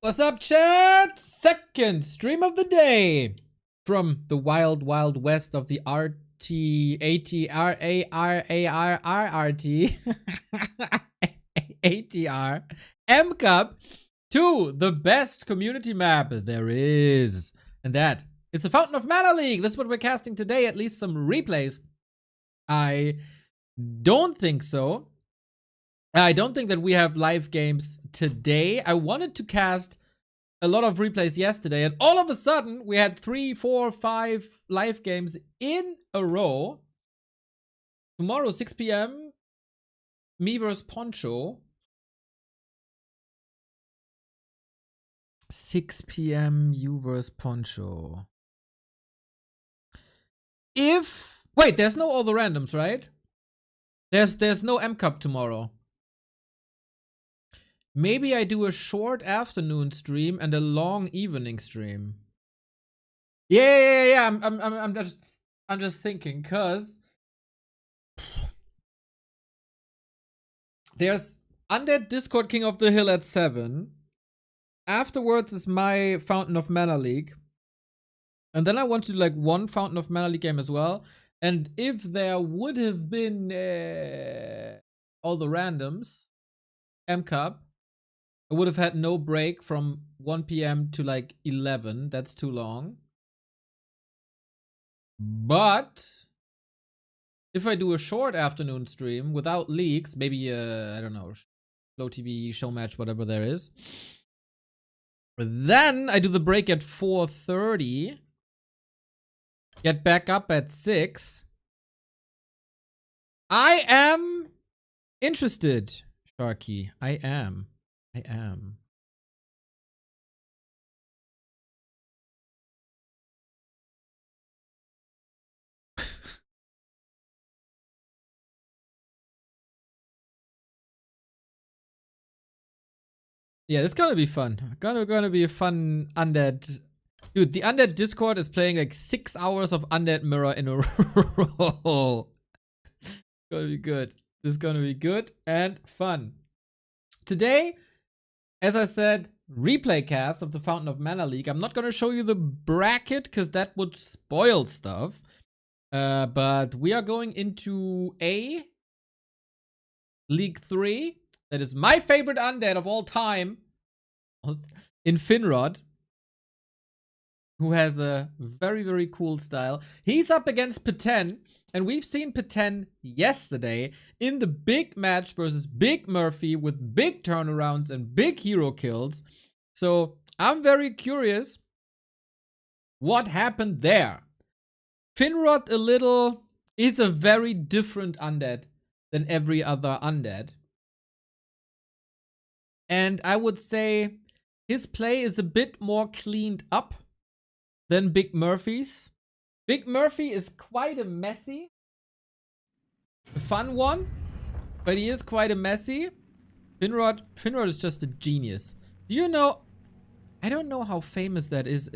What's up, chat? Second stream of the day from the wild, wild west of the ATR M Cup to the best community map there is. And that, it's the Fountain of Mana League. This is what we're casting today, at least some replays. I don't think so. I don't think that we have live games today. I wanted to cast a lot of replays yesterday, and all of a sudden we had 3, 4, 5 live games in a row. Tomorrow, 6 p.m., me versus Poncho. 6 p.m. you versus Poncho. Wait, there's no all the randoms, right? There's no M Cup tomorrow. Maybe I do a short afternoon stream and a long evening stream. Yeah. I'm just thinking, cause there's Undead Discord King of the Hill at 7. Afterwards is my Fountain of Mana League. And then I want to do like one Fountain of Mana League game as well. And if there would have been all the randoms, M Cup, I would have had no break from 1 p.m. to like 11. That's too long. But if I do a short afternoon stream without leaks, maybe, I don't know, Flow TV, show match, whatever there is. Then I do the break at 4:30. Get back up at 6. I am interested, Sharky. I am. Yeah, it's gonna be fun. Gonna be a fun Undead. Dude, the Undead Discord is playing like 6 hours of Undead Mirror in a row. It's gonna be good. This is gonna be good and fun. Today, as I said, replay cast of the Fountain of Mana League. I'm not gonna show you the bracket because that would spoil stuff. But we are going into a League 3. That is my favorite Undead of all time. In Finrod. Who has a very, very cool style. He's up against Peten. And we've seen Peten yesterday in the big match versus Big Murphy with big turnarounds and big hero kills. So I'm very curious what happened there. Finrod is a very different Undead than every other Undead. And I would say his play is a bit more cleaned up than Big Murphy's. Big Murphy is quite a messy, fun one, but he is quite a messy. Finrod is just a genius. Do you know? I don't know how famous that is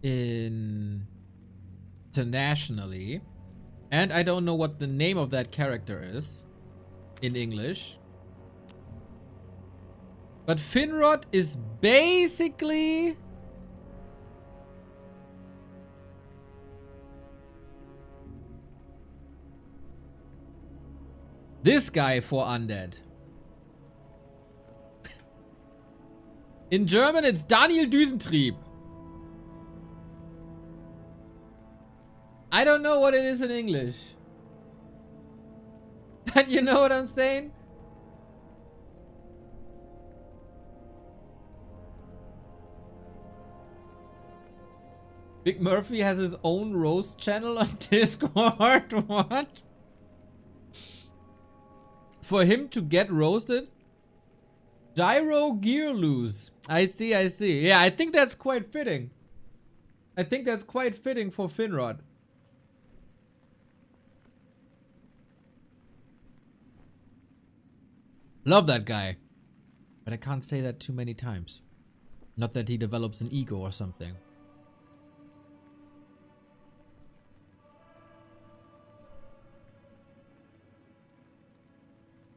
internationally, and I don't know what the name of that character is in English. But Finrod is basically this guy for Undead. In German, it's Daniel Düsentrieb. I don't know what it is in English. But you know what I'm saying? Big Murphy has his own roast channel on Discord. What? For him to get roasted? Gyro gear loose. I see. Yeah, I think that's quite fitting. I think that's quite fitting for Finrod. Love that guy. But I can't say that too many times. Not that he develops an ego or something.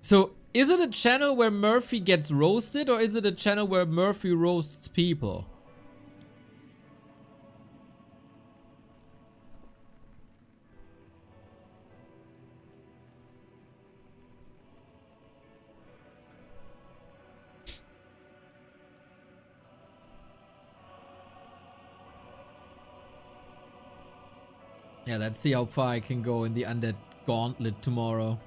So Is it a channel where Murphy gets roasted, or is it a channel where Murphy roasts people? Yeah, let's see how far I can go in the Undead Gauntlet tomorrow.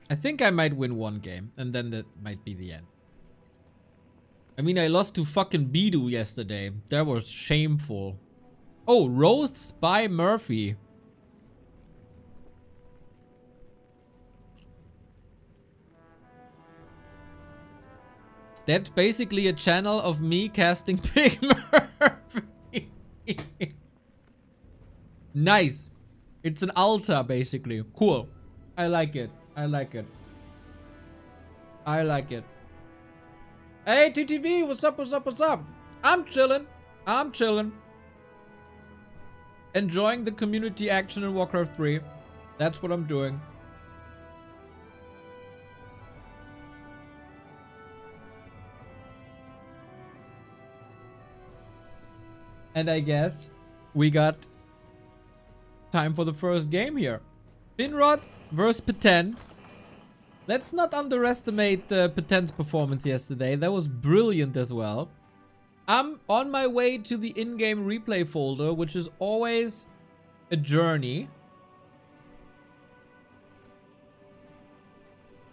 I think I might win one game, and then that might be the end. I mean, I lost to fucking Bidu yesterday. That was shameful. Oh, roasts by Murphy. That's basically a channel of me casting Big Murphy. Nice. It's an altar, basically. Cool. I like it. I like it. I like it. Hey, TTV, what's up, what's up, what's up? I'm chilling. I'm chilling. Enjoying the community action in Warcraft 3. That's what I'm doing. And I guess we got time for the first game here. Finrod versus Peten. Let's not underestimate Peten's performance yesterday. That was brilliant as well. I'm on my way to the in-game replay folder, which is always a journey.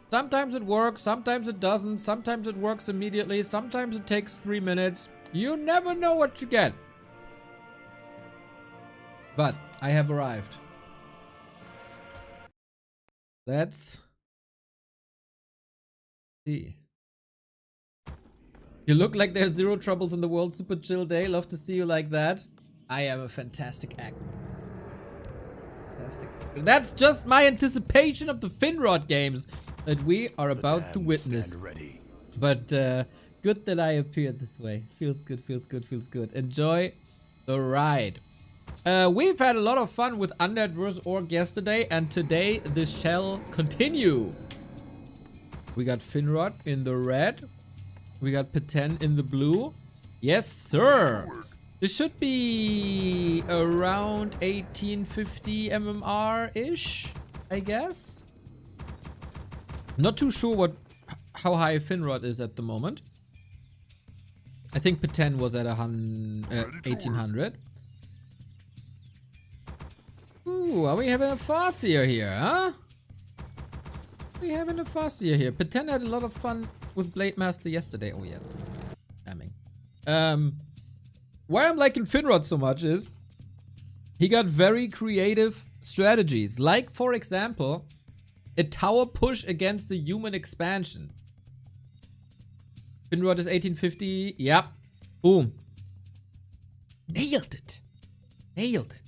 Sometimes it works, sometimes it doesn't, sometimes it works immediately, sometimes it takes 3 minutes. You never know what you get. But I have arrived. Let's see. You look like there's zero troubles in the world. Super chill day. Love to see you like that. I am a fantastic actor. Fantastic. That's just my anticipation of the Finrod games that we are about to witness. But good that I appeared this way. Feels good, feels good, feels good. Enjoy the ride. We've had a lot of fun with Undead vs. Orc yesterday, and today this shall continue. We got Finrod in the red. We got Peten in the blue. Yes, sir. This should be around 1850 MMR-ish, I guess. Not too sure how high Finrod is at the moment. I think Peten was at 1800. Ooh, are we having a Farseer here, huh? We having a Farseer here. Peten had a lot of fun with Blade Master yesterday. Oh yeah, spamming. Why I'm liking Finrod so much is he got very creative strategies. Like, for example, a tower push against the human expansion. Finrod is 1850. Yep. Boom. Nailed it. Nailed it.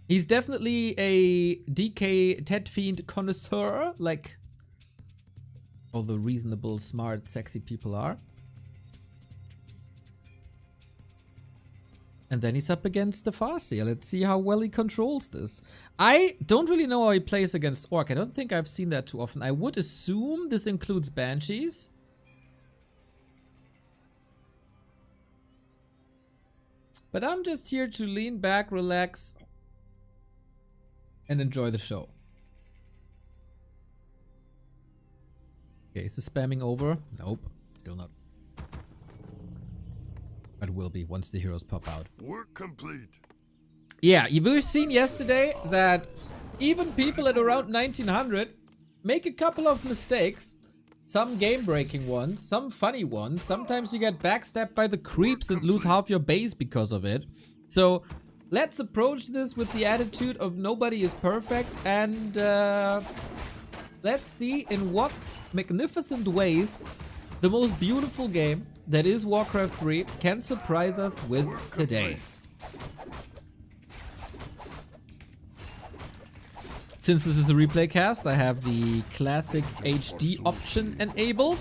He's definitely a DK Ted Fiend connoisseur, like all the reasonable, smart, sexy people are. And then he's up against the Farseer. Let's see how well he controls this. I don't really know how he plays against Orc. I don't think I've seen that too often. I would assume this includes Banshees. But I'm just here to lean back, relax, and enjoy the show. Okay, is the spamming over? Nope, still not. But will be once the heroes pop out. Work complete. Yeah, you've seen yesterday that even people at around 1900 make a couple of mistakes. Some game-breaking ones, some funny ones. Sometimes you get backstabbed by the creeps and lose half your base because of it. So let's approach this with the attitude of nobody is perfect, and let's see in what magnificent ways the most beautiful game that is Warcraft 3 can surprise us with today. Since this is a replay cast, I have the classic HD option enabled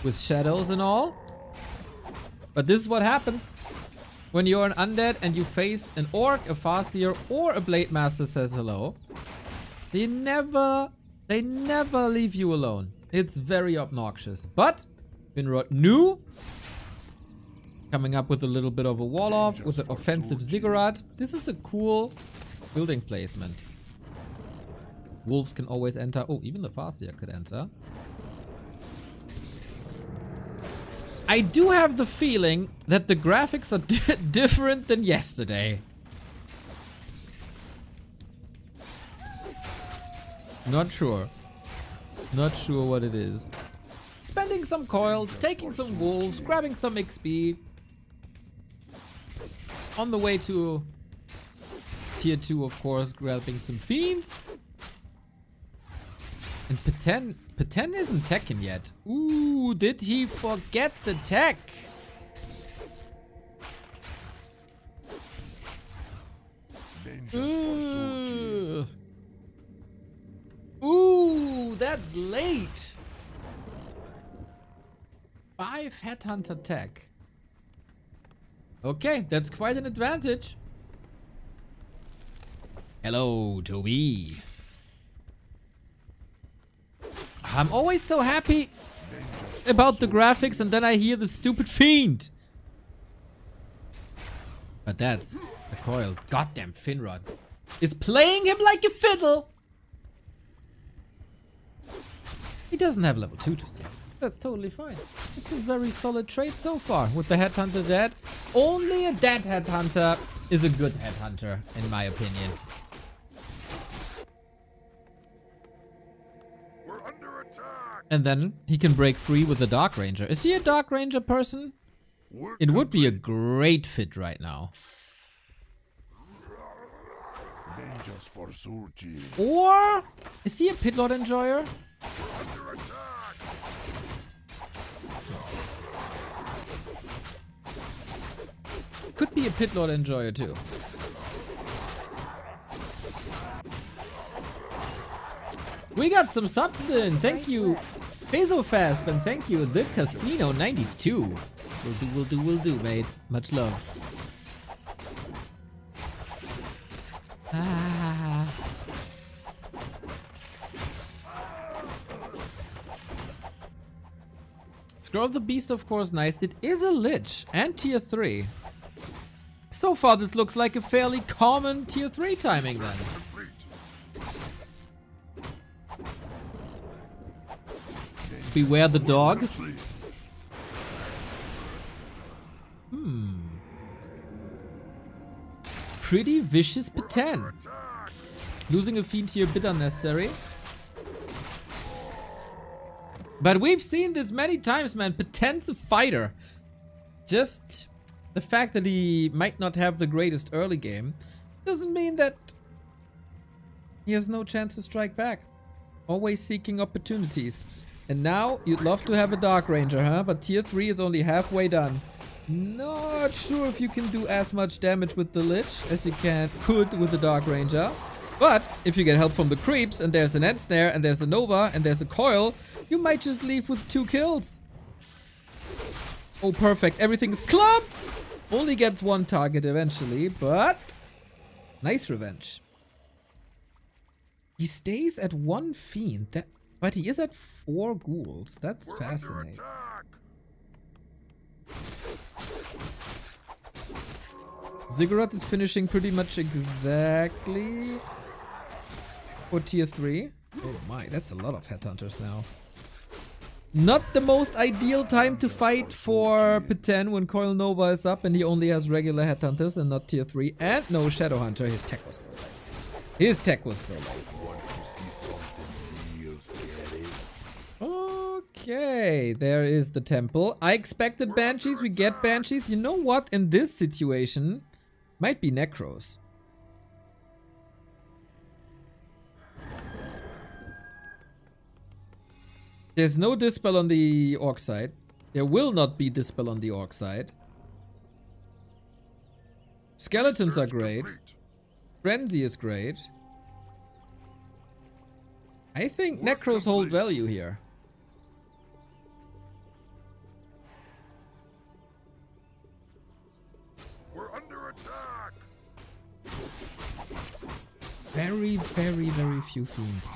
with shadows and all. But this is what happens when you're an undead and you face an orc, a farseer, or a blade master says hello, they never leave you alone. It's very obnoxious. But Finrod knew, coming up with a little bit of a wall off with an offensive ziggurat. This is a cool building placement. Wolves can always enter. Oh, even the farseer could enter. I do have the feeling that the graphics are different than yesterday. Not sure. Not sure what it is. Spending some coils, taking some wolves, grabbing some XP. On the way to tier 2, of course, grabbing some fiends. And Peten isn't teching yet. Ooh, did he forget the tech? Ooh, that's late. 5 headhunter tech. Okay, that's quite an advantage. Hello, Toby. I'm always so happy about the graphics and then I hear the stupid fiend. But that's the coil. Goddamn Finrod is playing him like a fiddle. He doesn't have level 2 just yet. That's totally fine. It's a very solid trade so far with the headhunter dead. Only a dead headhunter is a good headhunter in my opinion. And then he can break free with the Dark Ranger. Is he a Dark Ranger person? It would be a great fit right now. Or is he a Pit Lord Enjoyer? Could be a Pit Lord Enjoyer too. We got some something. Thank you, Bezofast, and thank you, The Casino 92. Will do, mate. Much love. Ah. Scroll of the Beast, of course, nice. It is a Lich and tier 3. So far, this looks like a fairly common tier 3 timing then. Beware the dogs. Pretty vicious Peten. Losing a fiend here a bit unnecessary. But we've seen this many times, man. Peten's a fighter. Just the fact that he might not have the greatest early game doesn't mean that he has no chance to strike back. Always seeking opportunities. And now, you'd love to have a Dark Ranger, huh? But tier 3 is only halfway done. Not sure if you can do as much damage with the Lich as you could with the Dark Ranger. But, if you get help from the creeps, and there's an End Snare, and there's a Nova, and there's a Coil, you might just leave with 2 kills. Oh, perfect. Everything is clubbed! Only gets 1 target eventually, but nice revenge. He stays at 1 fiend. But he is at 4 ghouls. That's fascinating. Ziggurat is finishing pretty much exactly for tier 3. Oh my, that's a lot of headhunters now. Not the most ideal time to fight for Peten when Coil Nova is up and he only has regular headhunters and not tier 3. And no Shadow Hunter. His tech was so low. Okay, there is the temple. I expected Banshees. We get Banshees. You know what? In this situation, might be Necros. There's no Dispel on the Orc side. There will not be Dispel on the Orc side. Skeletons are great. Frenzy is great. I think Necros hold value here. Very, very, very few fiends.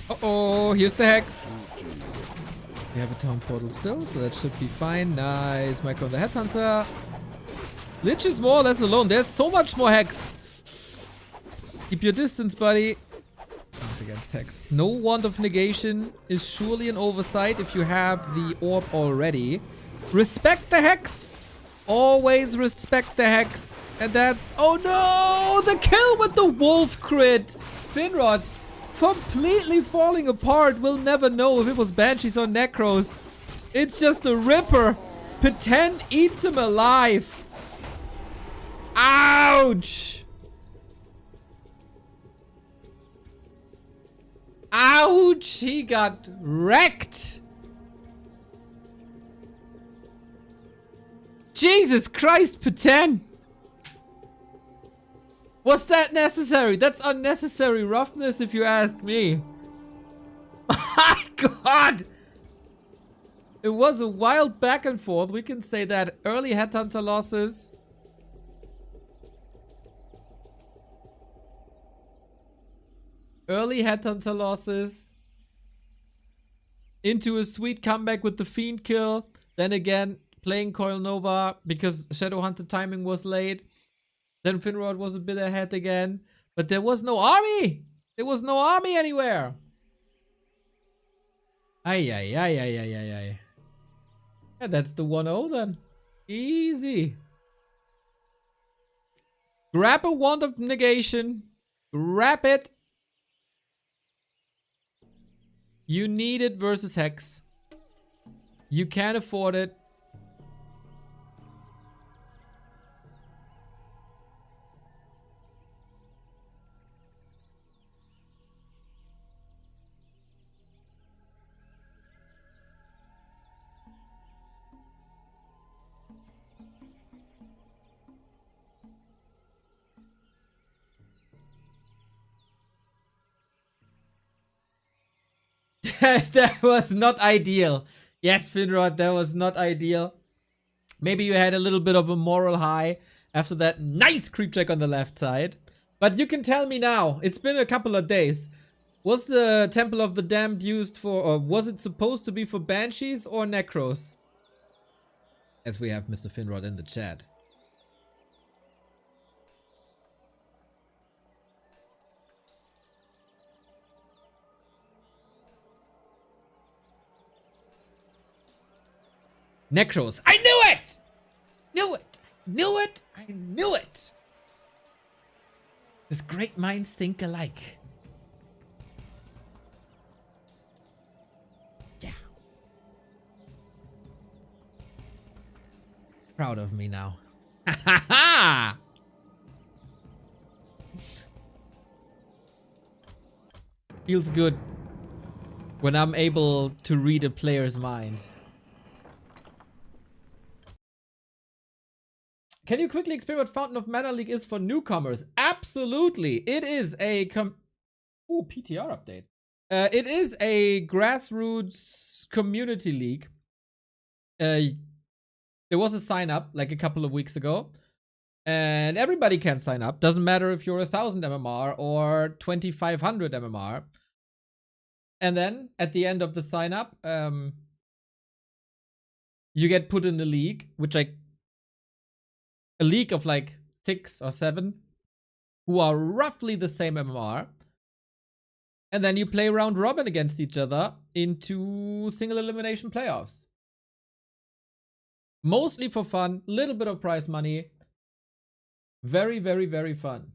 Uh-oh, here's the Hex. We have a town portal still, so that should be fine. Nice. Micro the Headhunter. Lich is more or less alone. There's so much more Hex. Keep your distance, buddy. Not against Hex. No Wand of Negation is surely an oversight if you have the orb already. Respect the Hex. Always respect the Hex. And that's... Oh no! The kill with the wolf crit! Finrod completely falling apart. We'll never know if it was Banshees or Necros. It's just a ripper. Pretend eats him alive. Ouch! Ouch! He got wrecked. Jesus Christ, Pretend! Was that necessary? That's unnecessary roughness if you ask me. My God! It was a wild back and forth. We can say that. Early Headhunter losses. Early Headhunter losses. Into a sweet comeback with the Fiend kill. Then again, playing Coil Nova because Shadowhunter timing was late. Then Finrod was a bit ahead again. But there was no army! There was no army anywhere! Ay, ay, ay, ay, ay, ay, ay. Yeah, that's the 1-0 then. Easy. Grab a Wand of Negation. Grab it. You need it versus Hex. You can't afford it. That was not ideal. Yes, Finrod, that was not ideal. Maybe you had a little bit of a moral high after that nice creep check on the left side. But you can tell me now, it's been a couple of days. Was the Temple of the Damned used for, or was it supposed to be for Banshees or Necros? As we have Mr. Finrod in the chat. Necros. I knew it! Knew it! Knew it! I knew it! This great minds think alike. Yeah. Proud of me now. Ha ha ha! Feels good when I'm able to read a player's mind. Can you quickly explain what Fountain of Mana League is for newcomers? Absolutely. It is a PTR update. It is a grassroots community league. There was a sign up like a couple of weeks ago. And everybody can sign up. Doesn't matter if you're 1000 MMR or 2500 MMR. And then at the end of the sign up, you get put in the league, which a league of like 6 or 7 who are roughly the same MMR. And then you play round robin against each other into single elimination playoffs. Mostly for fun, little bit of prize money. Very, very, very fun.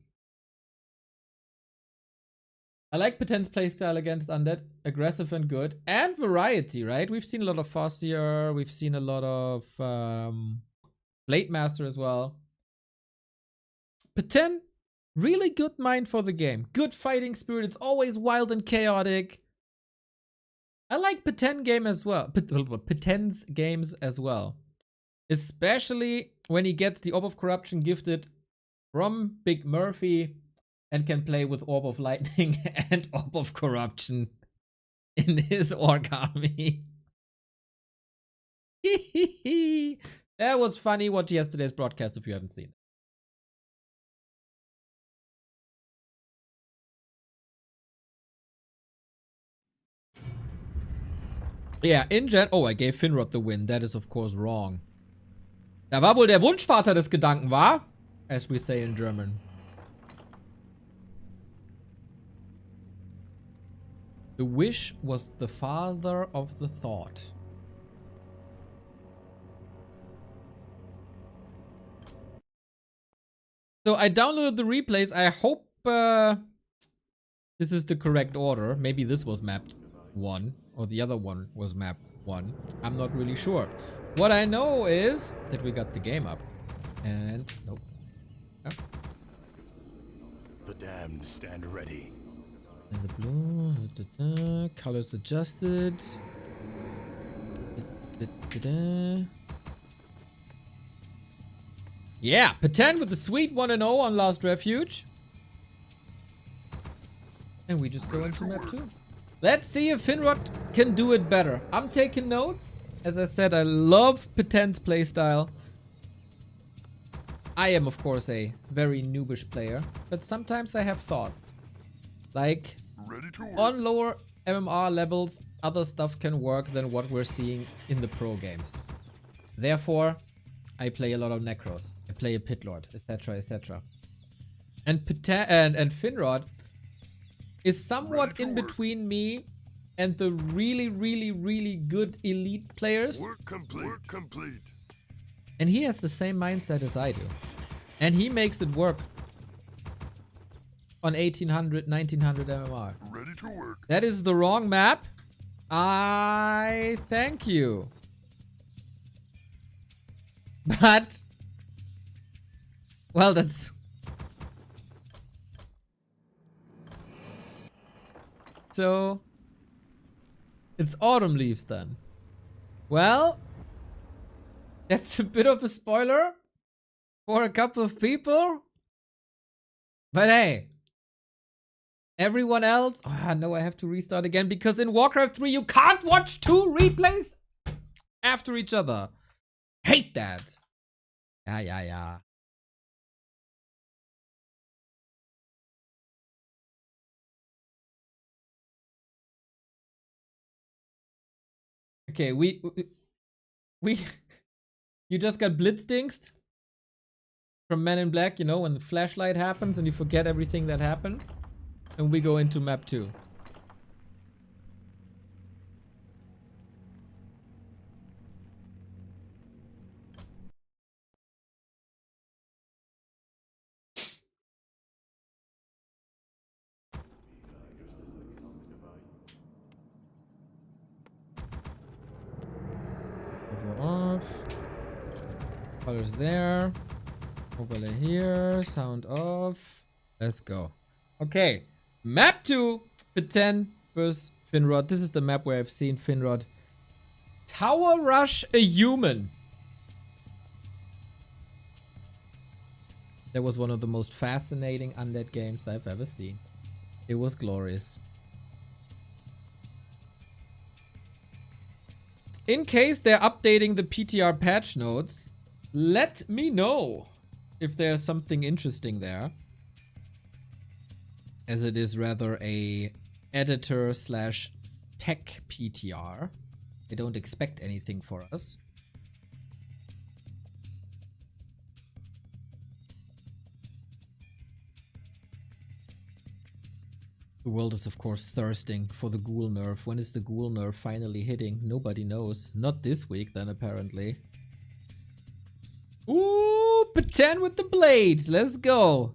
I like Poten's playstyle against Undead. Aggressive and good. And variety, right? We've seen a lot of Farseer. We've seen a lot of Blade Master as well. Poten, really good mind for the game. Good fighting spirit. It's always wild and chaotic. I like Poten game as well. Poten's games as well. Especially when he gets the Orb of Corruption gifted from Big Murphy and can play with Orb of Lightning and Orb of Corruption in his orc army. That was funny. Watch yesterday's broadcast if you haven't seen it. Yeah, oh, I gave Finrod the win. That is of course wrong. Da war wohl der Wunschvater des Gedanken, wa? As we say in German. The wish was the father of the thought. So I downloaded the replays. I hope this is the correct order. Maybe this was map 1 or the other one was map 1. I'm not really sure. What I know is that we got the game up. And nope. Oh. The damned stand ready. And the blue, colors adjusted. Yeah, Patan with the sweet 1-0 on Last Refuge. And we just go into map 2. Let's see if Finrod can do it better. I'm taking notes. As I said, I love Patan's playstyle. I am, of course, a very noobish player, but sometimes I have thoughts. Like, on lower MMR levels, other stuff can work than what we're seeing in the pro games. Therefore, I play a lot of Necros. I play a Pit Lord, etc., etc. And Finrod is somewhat in between me and the really, really, really good elite players. Work complete. Work complete. And he has the same mindset as I do. And he makes it work on 1800, 1900 MMR. Ready to work. That is the wrong map. I thank you. But, well, that's... So, it's autumn leaves then. Well, that's a bit of a spoiler for a couple of people. But hey, everyone else... Ah, no, I have to restart again because in Warcraft 3 you can't watch 2 replays after each other. Hate that. Yeah. Okay, we you just got blitzdinged from Men in Black, you know, when the flashlight happens and you forget everything that happened. And we go into map 2. Off. Colors there. Overlay here. Sound off. Let's go. Okay. Map 2. Patan versus Finrod. This is the map where I've seen Finrod tower rush a human. That was one of the most fascinating undead games I've ever seen. It was glorious. In case they're updating the PTR patch notes, let me know if there's something interesting there. As it is rather a editor / tech PTR. They don't expect anything for us. The world is of course thirsting for the ghoul nerf. When is the ghoul nerf finally hitting? Nobody knows. Not this week then apparently. Ooh, Patan with the blades. Let's go.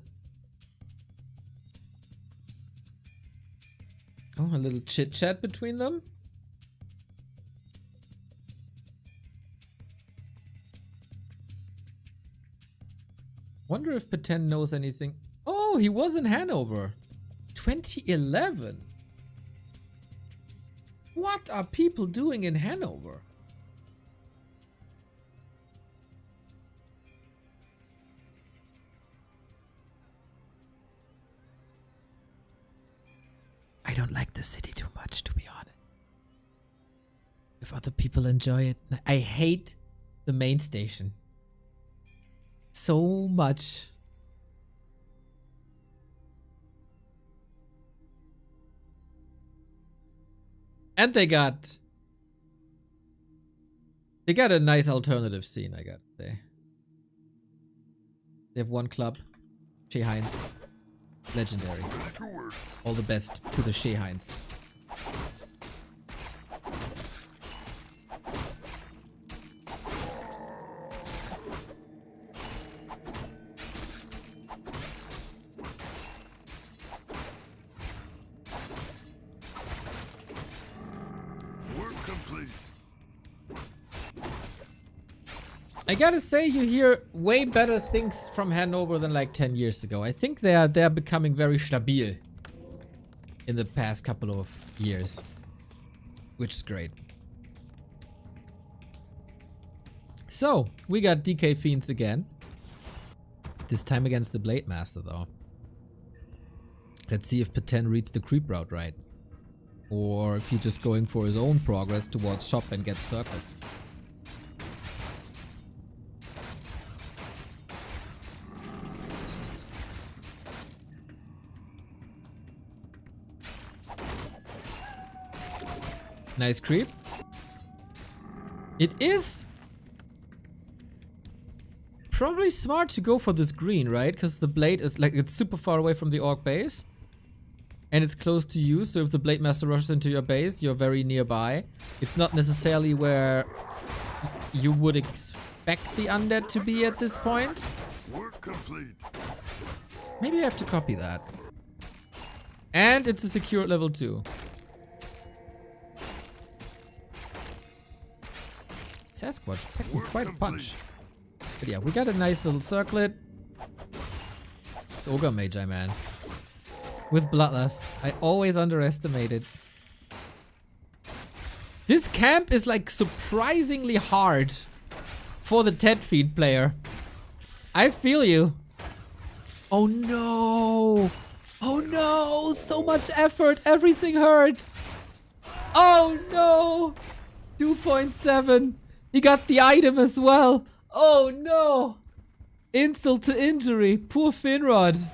Oh, a little chit chat between them. Wonder if Patan knows anything. Oh, he was in Hanover. 2011. What are people doing in Hanover? I don't like the city too much, to be honest. If other people enjoy it, I hate the main station. So much. And they got a nice alternative scene, I gotta say. They have one club, Shea Heinz. Legendary. All the best to the Shea Heinz. Work complete. I gotta say, you hear way better things from Hanover than like 10 years ago. I think they're becoming very stabil in the past couple of years, which is great. So, we got DK Fiends again. This time against the Blade Master, though. Let's see if Peten reads the creep route right. Or if he's just going for his own progress towards shop and get circled. Nice creep. It is probably smart to go for this green, right? Because the blade is like, it's super far away from the orc base. And it's close to you, so if the Blade Master rushes into your base, you're very nearby. It's not necessarily where you would expect the undead to be at this point. Work complete. Maybe I have to copy that. And it's a secured level 2. Sasquatch packed me quite a punch. But yeah, we got a nice little circlet. It's Ogre Magi, man. With Bloodlust. I always underestimated. This camp is like surprisingly hard for the Ted Feed player. I feel you. Oh no! Oh no! So much effort! Everything hurt! Oh no! 2.7! He got the item as well! Oh no! Insult to injury! Poor Finrod!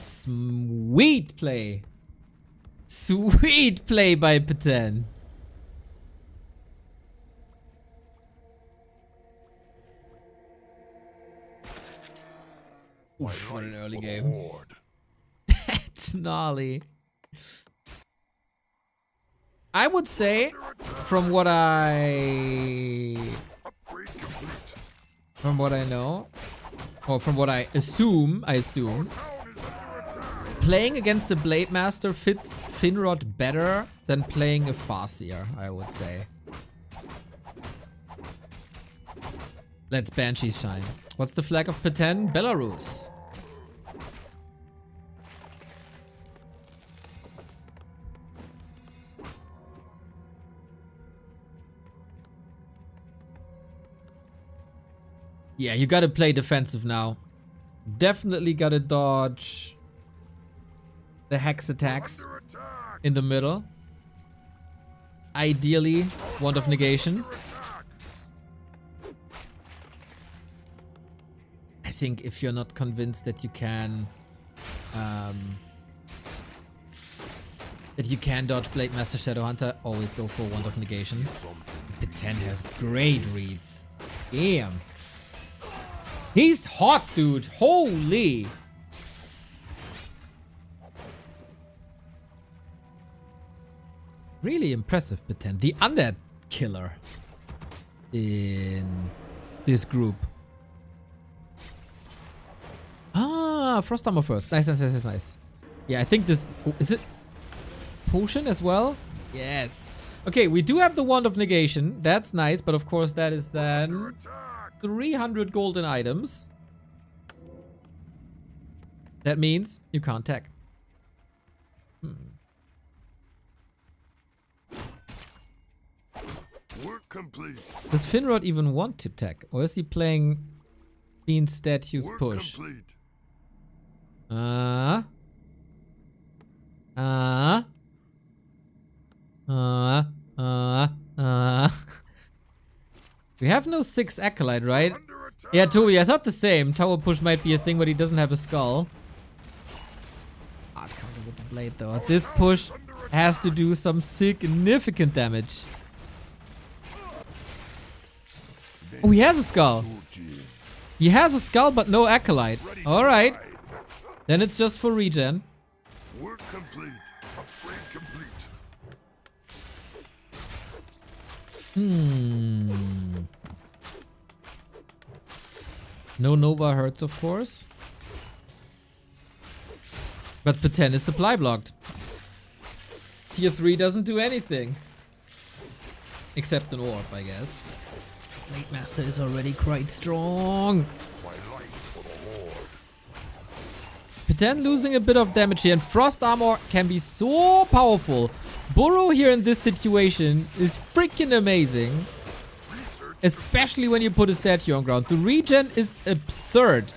Sweet play! Sweet play by Peten! Oof, what an early game. That's gnarly. I would say, from what I know, or from what I assume, playing against the Blade Master fits Finrod better than playing a Farseer, I would say. Let's Banshees shine. What's the flag of Peten? Belarus. Yeah, you gotta play defensive now. Definitely gotta dodge the hex attacks in the middle. Ideally, Wand of Negation. I think if you're not convinced that you can dodge Blade Master Shadowhunter, always go for Wand of Negation. Peten has great reads. Damn. He's hot, dude. Holy. Really impressive, Peten. The undead killer in this group. Ah, Frost Armor first. Nice, nice, nice, nice. Yeah, I think this... Is it potion as well? Yes. Okay, we do have the Wand of Negation. That's nice, but of course that is then 300 golden items. That means you can't tech. Work complete. Does Finrod even want to tech? Or is he playing Fiend Statues Work push? complete. We have no 6th Acolyte, right? Under attack. Yeah, Toby, I thought the same. Tower push might be a thing, but he doesn't have a skull. Hard counter with the blade, though. This push has to do some significant damage. Oh, he has a skull. He has a skull, but no Acolyte. Alright. Then it's just for regen. Work complete. Upgrade complete. No Nova hurts, of course. But P10 is supply blocked. Tier 3 doesn't do anything. Except an orb, I guess. Blade Master is already quite strong. My life for the Lord. P10 losing a bit of damage here, and Frost Armor can be so powerful. Burrow here in this situation is freaking amazing. Especially when you put a statue on ground. The regen is absurd.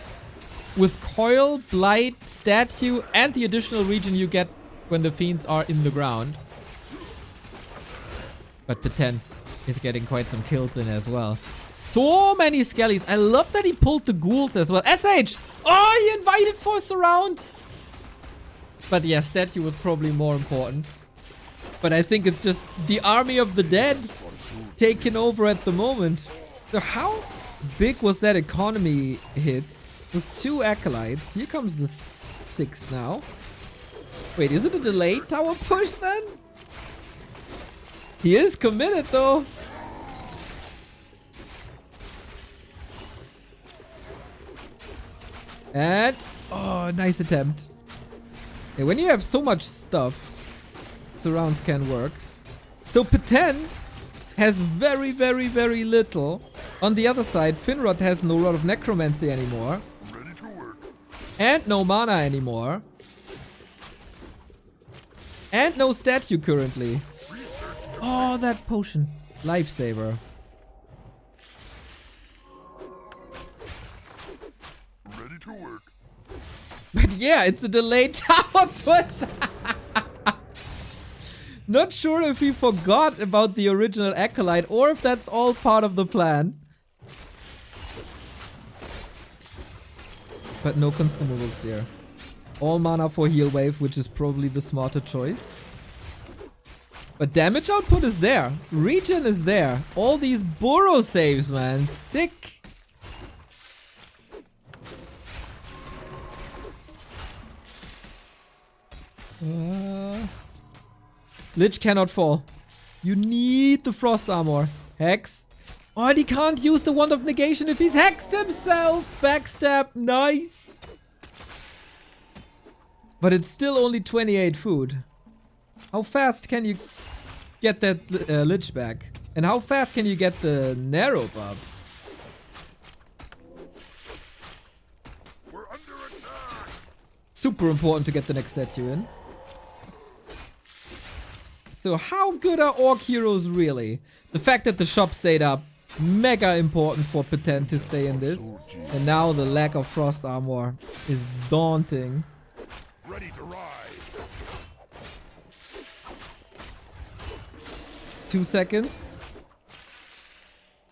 With Coil, Blight, Statue, and the additional regen you get when the fiends are in the ground. But P10 is getting quite some kills in as well. So many skellies. I love that he pulled the ghouls as well. SH! Oh, he invited for surround! But yeah, Statue was probably more important. But I think it's just the army of the dead taken over at the moment. So how big was that economy hit? It was 2 Acolytes. Here comes the 6th now. Wait, is it a delayed tower push then? He is committed though. And, oh, nice attempt. Yeah, when you have so much stuff, surrounds can work. So P10 has very, very, very little. On the other side, Finrod has no Rod of Necromancy anymore. Ready to work. And no mana anymore. And no statue currently. Oh, that potion. Lifesaver. Ready to work. But yeah, it's a delayed tower push. Not sure if he forgot about the original Acolyte or if that's all part of the plan. But no consumables here. All mana for heal wave, which is probably the smarter choice. But damage output is there. Regen is there. All these burrow saves, man. Sick. Lich cannot fall. You need the frost armor. Hex. Oh, and he can't use the wand of negation if he's hexed himself. Backstab. Nice. But it's still only 28 food. How fast can you get that Lich back? And how fast can you get the narrow up? We're under attack. Super important to get the next statue in. So how good are Orc heroes really? The fact that the shop stayed up, mega important for P10 to stay in this. And now the lack of frost armor is daunting. Ready to rise. 2 seconds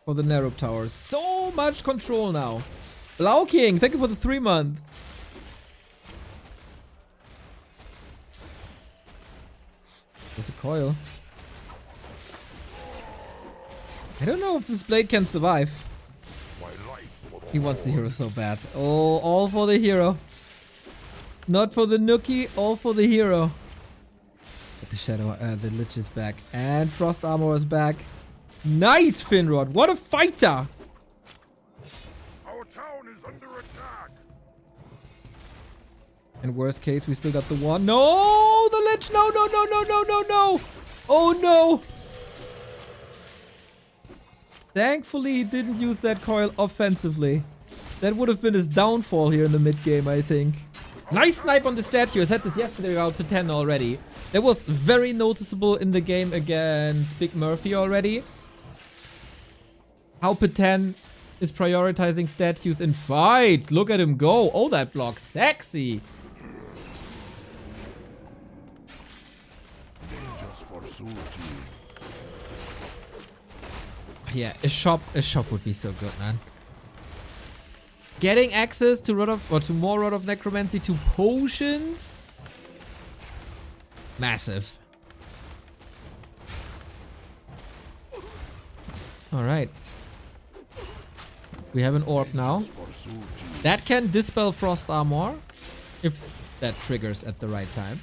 for the narrow towers. So much control now. Blau King, thank you for the 3-month. There's a coil. I don't know if this blade can survive. My life for the He wants the hero so bad. Oh, all for the hero. Not for the Nookie, all for the hero. But the shadow, the Lich is back. And Frost Armor is back. Nice, Finrod. What a fighter. Our town is under attack. In worst case, we still got the one. No, the Lich. No, no, no, no, no, no, no. Oh, no. Thankfully, he didn't use that coil offensively. That would have been his downfall here in the mid game, I think. Nice snipe on the statue. I said this yesterday about P10 already. That was very noticeable in the game against Big Murphy already. How P10 is prioritizing statues in fights. Look at him go. Oh, that block. Sexy. Vengeance for Surgery. Yeah, a shop would be so good, man. Getting access to to more Rod of Necromancy, to potions. Massive. Alright. We have an orb now. That can dispel frost armor. If that triggers at the right time.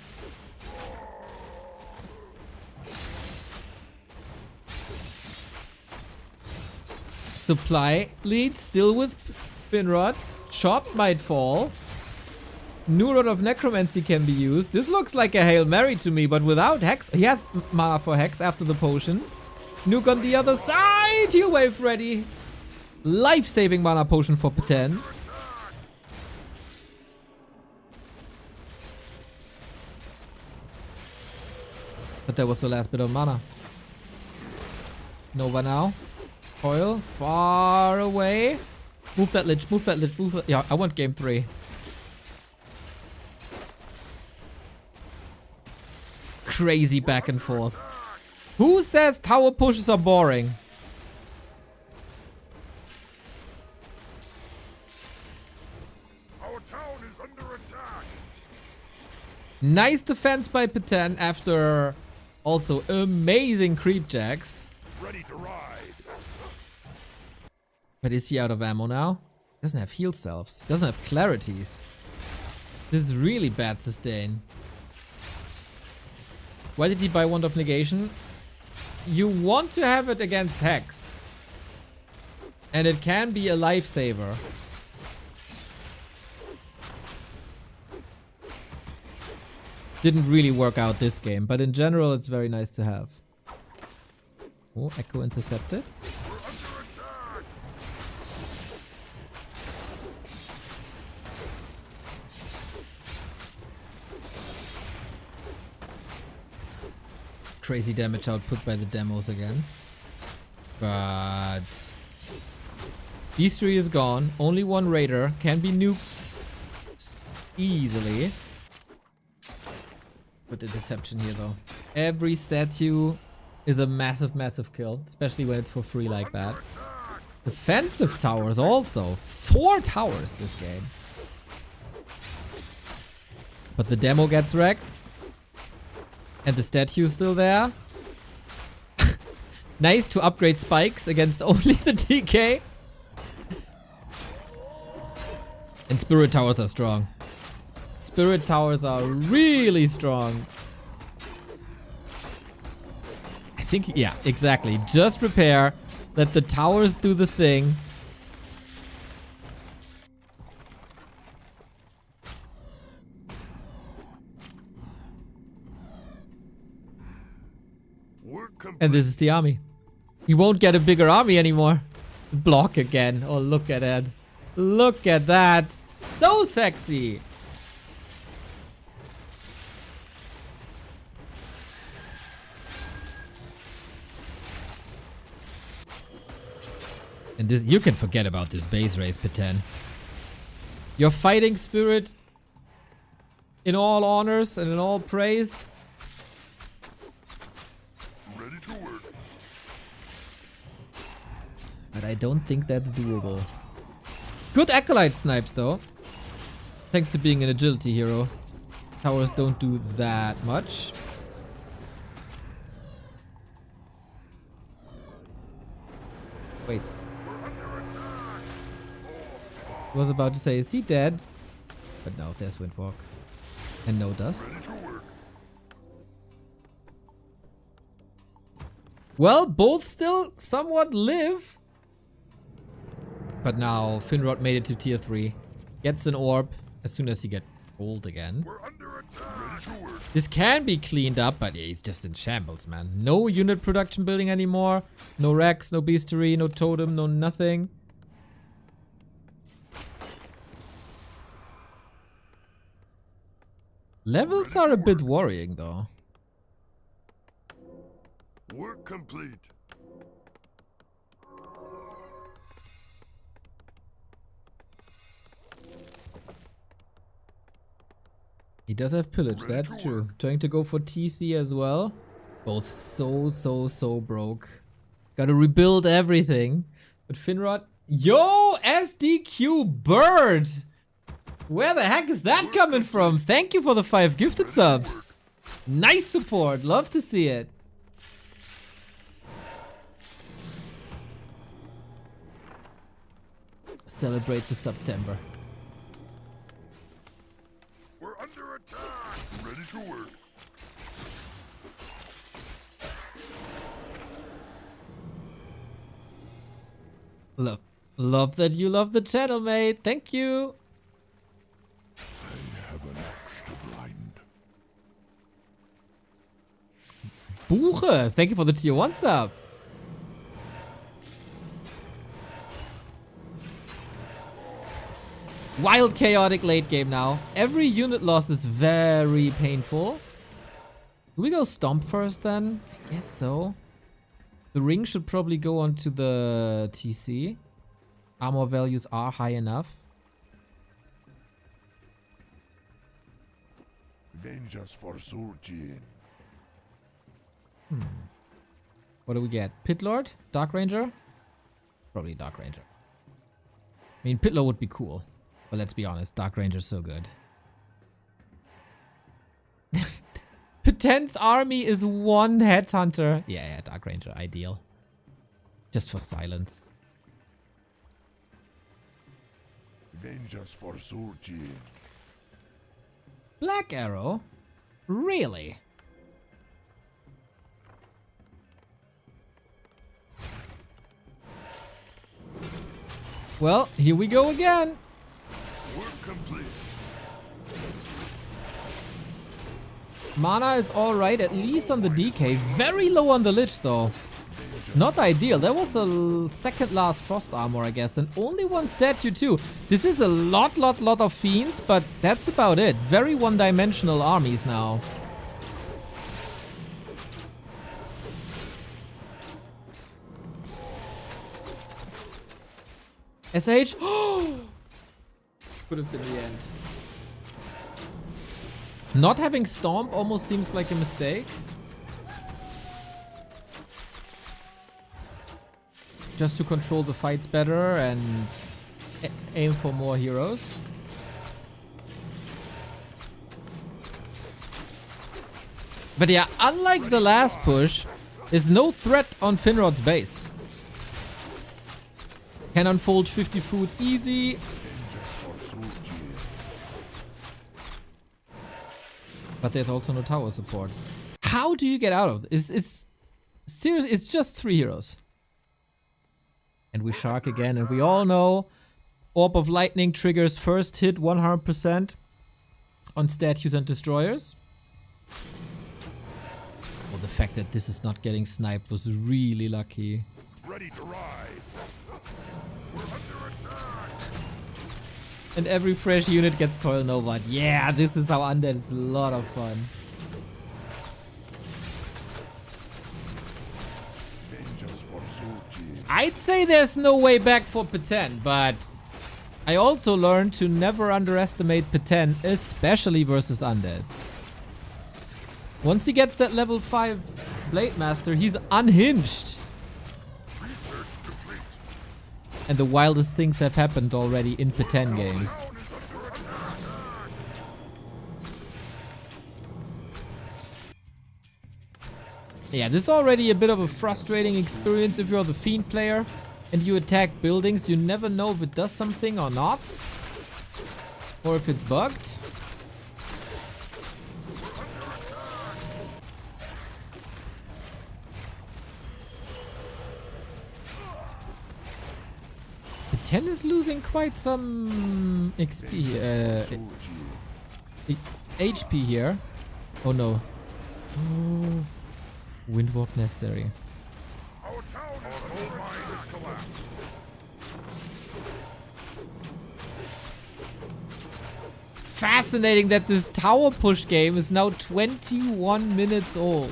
Supply leads still with Finrod. Chop might fall. New Rod of Necromancy can be used. This looks like a Hail Mary to me, but without Hex. He has mana for Hex after the potion. Nuke on the other side. Heal Wave ready. Life-saving mana potion for Peten. But that was the last bit of mana. Nova now. Coil. Far away. Move that lich. Move that lich. Move that. Yeah, I want game 3. Crazy back and forth. Who says tower pushes are boring? Our town is under attack. Nice defense by Peten after also amazing creep jacks. Ready to ride. But is he out of ammo now? Doesn't have heal selves. Doesn't have clarities. This is really bad sustain. Why did he buy Wand of Negation? You want to have it against Hex. And it can be a lifesaver. Didn't really work out this game, but in general it's very nice to have. Oh, Echo intercepted. We're under attack. Crazy damage output by the demos again. But Beastry is gone. Only one Raider can be nuked easily. With the deception here though. Every statue is a massive, massive kill. Especially when it's for free like that. Defensive towers also. 4 towers this game. But the demo gets wrecked. And the statue's still there. Nice to upgrade spikes against only the DK. And spirit towers are strong. Spirit towers are really strong. I think, yeah, exactly. Just repair. Let the towers do the thing. And this is the army. He won't get a bigger army anymore. Block again. Oh, look at that. Look at that. So sexy. And this, you can forget about this base race, Peten. Your fighting spirit, in all honors and in all praise. Ready to work. But I don't think that's doable. Good Acolyte snipes though. Thanks to being an agility hero. Towers don't do that much. Wait. I was about to say, is he dead? But no, there's Windwalk. And no dust. Ready to work. Well, both still somewhat live. But now Finrod made it to tier 3. Gets an orb as soon as he gets old again. We're under attack. Ready to work. This can be cleaned up, but yeah, he's just in shambles, man. No unit production building anymore. No Rex, no Beastery, no Totem, no nothing. Levels are a bit worrying, though. Work complete. He does have pillage, that's true. Trying to go for TC as well. Both so broke. Gotta rebuild everything. But Finrod... Yo, SDQ Bird! Where the heck is that coming from? Thank you for the 5 gifted subs. Nice support. Love to see it. Celebrate the Subtember. We're under attack. Ready to work. Love that you love the channel, mate. Thank you. I have an axe to grind. Buche, thank you for the tier 1 sub. Wild chaotic late game now. Every unit loss is very painful. Do we go stomp first then? I guess so. The ring should probably go onto the TC. Armor values are high enough. Vengeance for Surgeon. What do we get? Pit Lord? Dark Ranger? Probably Dark Ranger. I mean, Pit Lord would be cool. But let's be honest, Dark Ranger's so good. Potent's army is 1 headhunter. Yeah, Dark Ranger, ideal. Just for silence. Vengeance for Surgeon. Black Arrow? Really? Well, here we go again. Work complete. Mana is alright, at least on the DK. Very low on the Lich though. Not ideal. That was the second last Frost Armor, I guess. And only 1 statue too. This is a lot of Fiends, but that's about it. Very one-dimensional armies now. SH? Could have been the end. Not having Stomp almost seems like a mistake. Just to control the fights better and aim for more heroes. But yeah, unlike the last push, there's no threat on Finrod's base. Can unfold 50 food easy. But there's also no tower support. How do you get out of this? It's serious. It's just 3 heroes. And we shark again, and we all know Orb of Lightning triggers first hit 100% on statues and destroyers. Well, the fact that this is not getting sniped was really lucky. Ready to ride. We're under attack. And every fresh unit gets Coil Nova. Yeah, this is how Undead is a lot of fun. I'd say there's no way back for Peten, but I also learned to never underestimate Peten, especially versus Undead. Once he gets that level 5 Blade Master, he's unhinged. Research complete. And the wildest things have happened already in Peten games. Yeah, this is already a bit of a frustrating experience if you're the Fiend player and you attack buildings. You never know if it does something or not. Or if it's bugged. The 10 is losing quite some XP, HP here. Oh no. Oh. Wind warp necessary. Our town is collapsed. Fascinating that this tower push game is now 21 minutes old.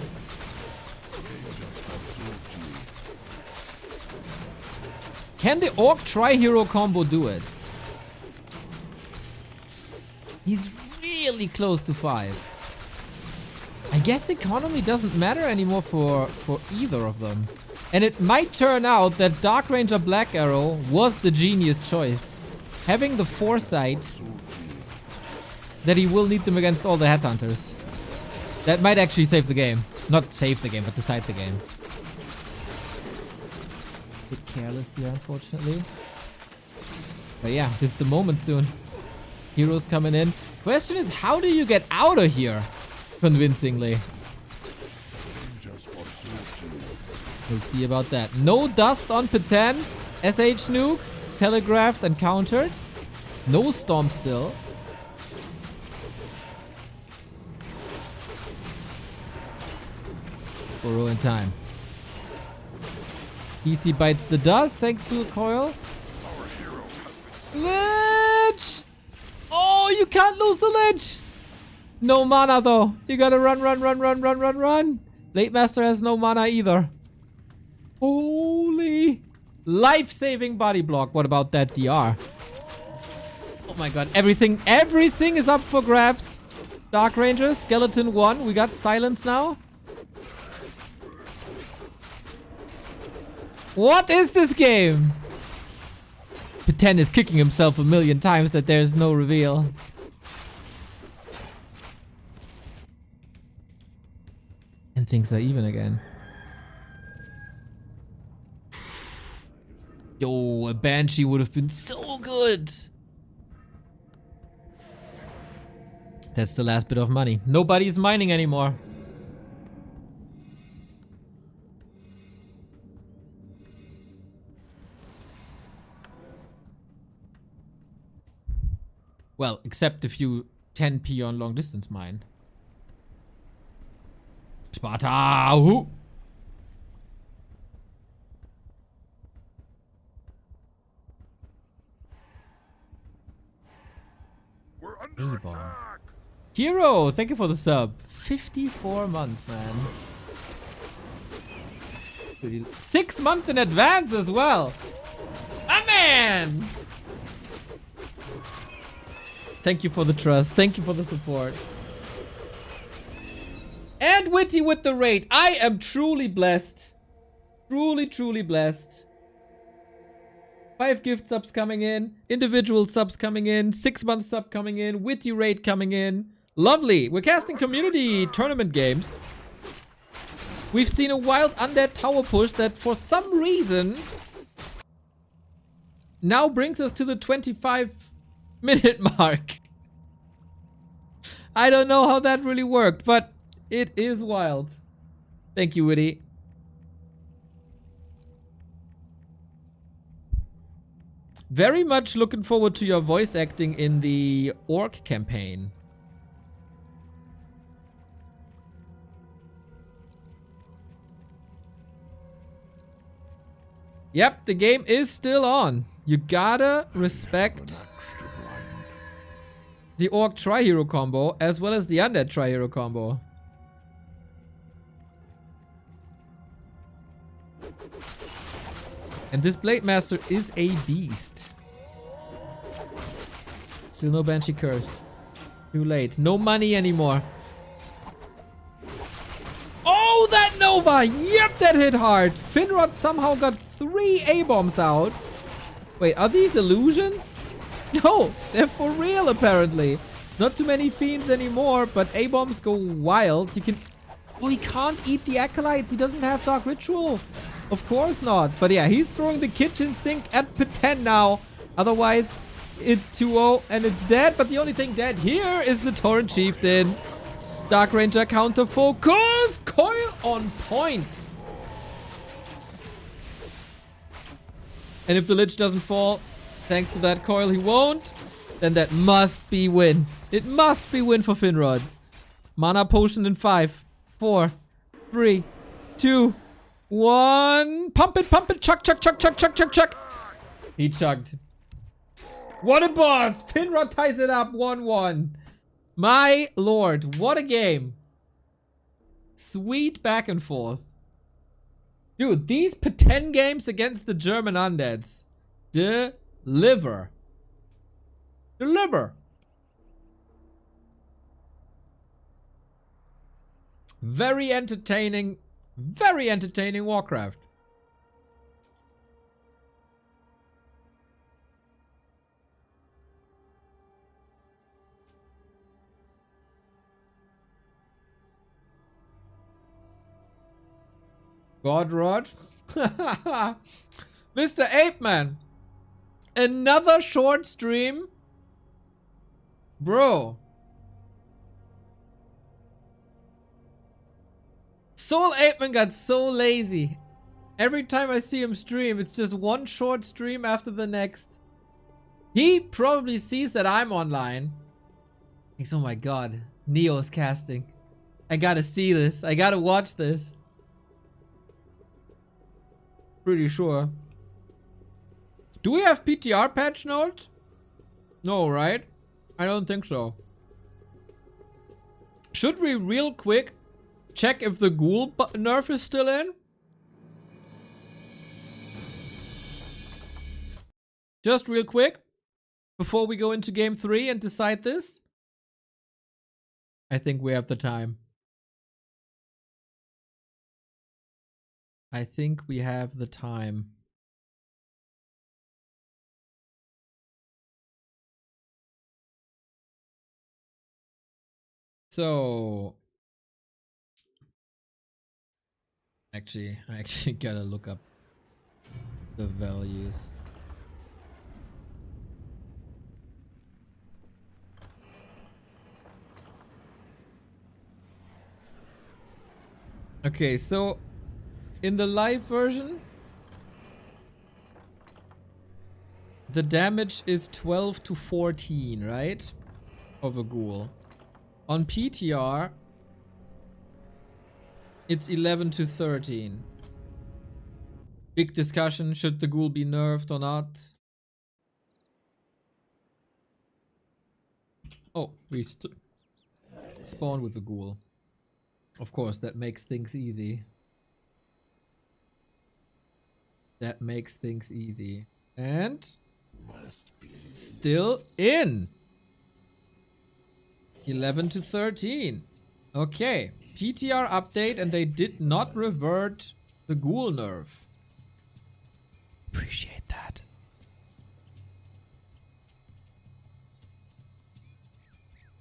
Can the Orc Tri-Hero combo do it? He's really close to 5. I guess economy doesn't matter anymore for either of them. And it might turn out that Dark Ranger Black Arrow was the genius choice. Having the foresight that he will need them against all the headhunters. That might actually save the game. Not save the game, but decide the game. A bit careless here, unfortunately. But yeah, this is the moment soon. Heroes coming in. Question is, how do you get out of here convincingly? We'll see about that. No dust on P10. SH nuke. Telegraphed and countered. No storm still. Burrow in time. Dise bites the dust thanks to a coil. Lich! Oh, you can't lose the Lich! No mana though. You gotta run, run, run, run, run, run, run. Late Master has no mana either. Holy. Life-saving body block. What about that DR? Oh my god. Everything is up for grabs. Dark Ranger, Skeleton 1. We got silence now. What is this game? P10 is kicking himself a million times that there's no reveal. And things are even again. Yo, a Banshee would have been so good. That's the last bit of money. Nobody's mining anymore. Well, except if you 10p on long distance mine. Sparta! Who? We're under A-bomb. attack. Hero, thank you for the sub. 54 months, man. 6 months in advance as well. My man! Thank you for the trust. Thank you for the support. And Witty with the raid. I am truly blessed. Truly, truly blessed. 5 gift subs coming in. Individual subs coming in. 6-month sub coming in. Witty raid coming in. Lovely. We're casting community tournament games. We've seen a wild undead tower push that for some reason now brings us to the 25-minute mark. I don't know how that really worked, but it is wild. Thank you, Witty. Very much looking forward to your voice acting in the Orc campaign. Yep, the game is still on. You gotta respect the Orc Tri-Hero combo as well as the Undead Tri-Hero combo. And this Blade Master is a beast. Still no Banshee Curse. Too late. No money anymore. Oh, that Nova! Yep, that hit hard. Finrod somehow got 3 A-bombs out. Wait, are these illusions? No, they're for real apparently. Not too many fiends anymore, but A-bombs go wild. You can... Oh, he can't eat the Acolytes. He doesn't have Dark Ritual. Of course not. But yeah, he's throwing the kitchen sink at P10 now. Otherwise, it's 2-0 and it's dead. But the only thing dead here is the Torrent Chieftain. Dark Ranger counter focus. Coil on point. And if the Lich doesn't fall, thanks to that coil he won't, then that must be win. It must be win for Finrod. Mana potion in 5, 4, 3, 2, 1. Pump it, chuck, chuck, chuck, chuck, chuck, chuck, chuck. He chugged. What a boss. Finrod ties it up 1-1. My lord, what a game. Sweet back and forth. Dude, these P10 games against the German undeads. Deliver. Deliver. Very entertaining Warcraft. Godrod. Mr. Ape Man. Another short stream? Bro. Soul Ape Man got so lazy. Every time I see him stream, it's just one short stream after the next. He probably sees that I'm online. Thinks, oh my god, Neo's casting. I gotta see this. I gotta watch this. Pretty sure. Do we have PTR patch notes? No, right? I don't think so. Should we real quick check if the ghoul nerf is still in? Just real quick, before we go into game 3 and decide this. I think we have the time. I think we have the time. So, I actually gotta look up the values. Okay, so in the live version, the damage is 12 to 14, right? Of a ghoul. On PTR, it's 11 to 13. Big discussion, should the ghoul be nerfed or not? Oh, we spawn with the ghoul. Of course, that makes things easy. That makes things easy. And still in. 11 to 13. Okay. PTR update, and they did not revert the ghoul nerf. Appreciate that.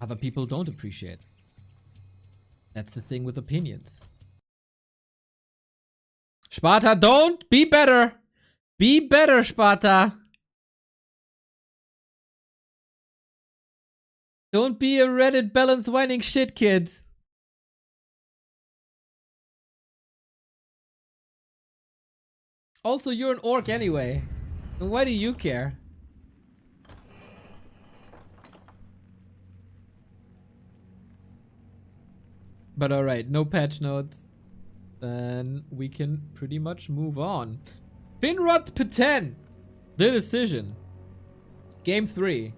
Other people don't appreciate. That's the thing with opinions. Sparta, don't! Be better! Be better, Sparta! Don't be a Reddit balance whining shit kid. Also, you're an orc anyway. And why do you care? But alright, no patch notes. Then we can pretty much move on. Finrod P10. The decision. Game 3.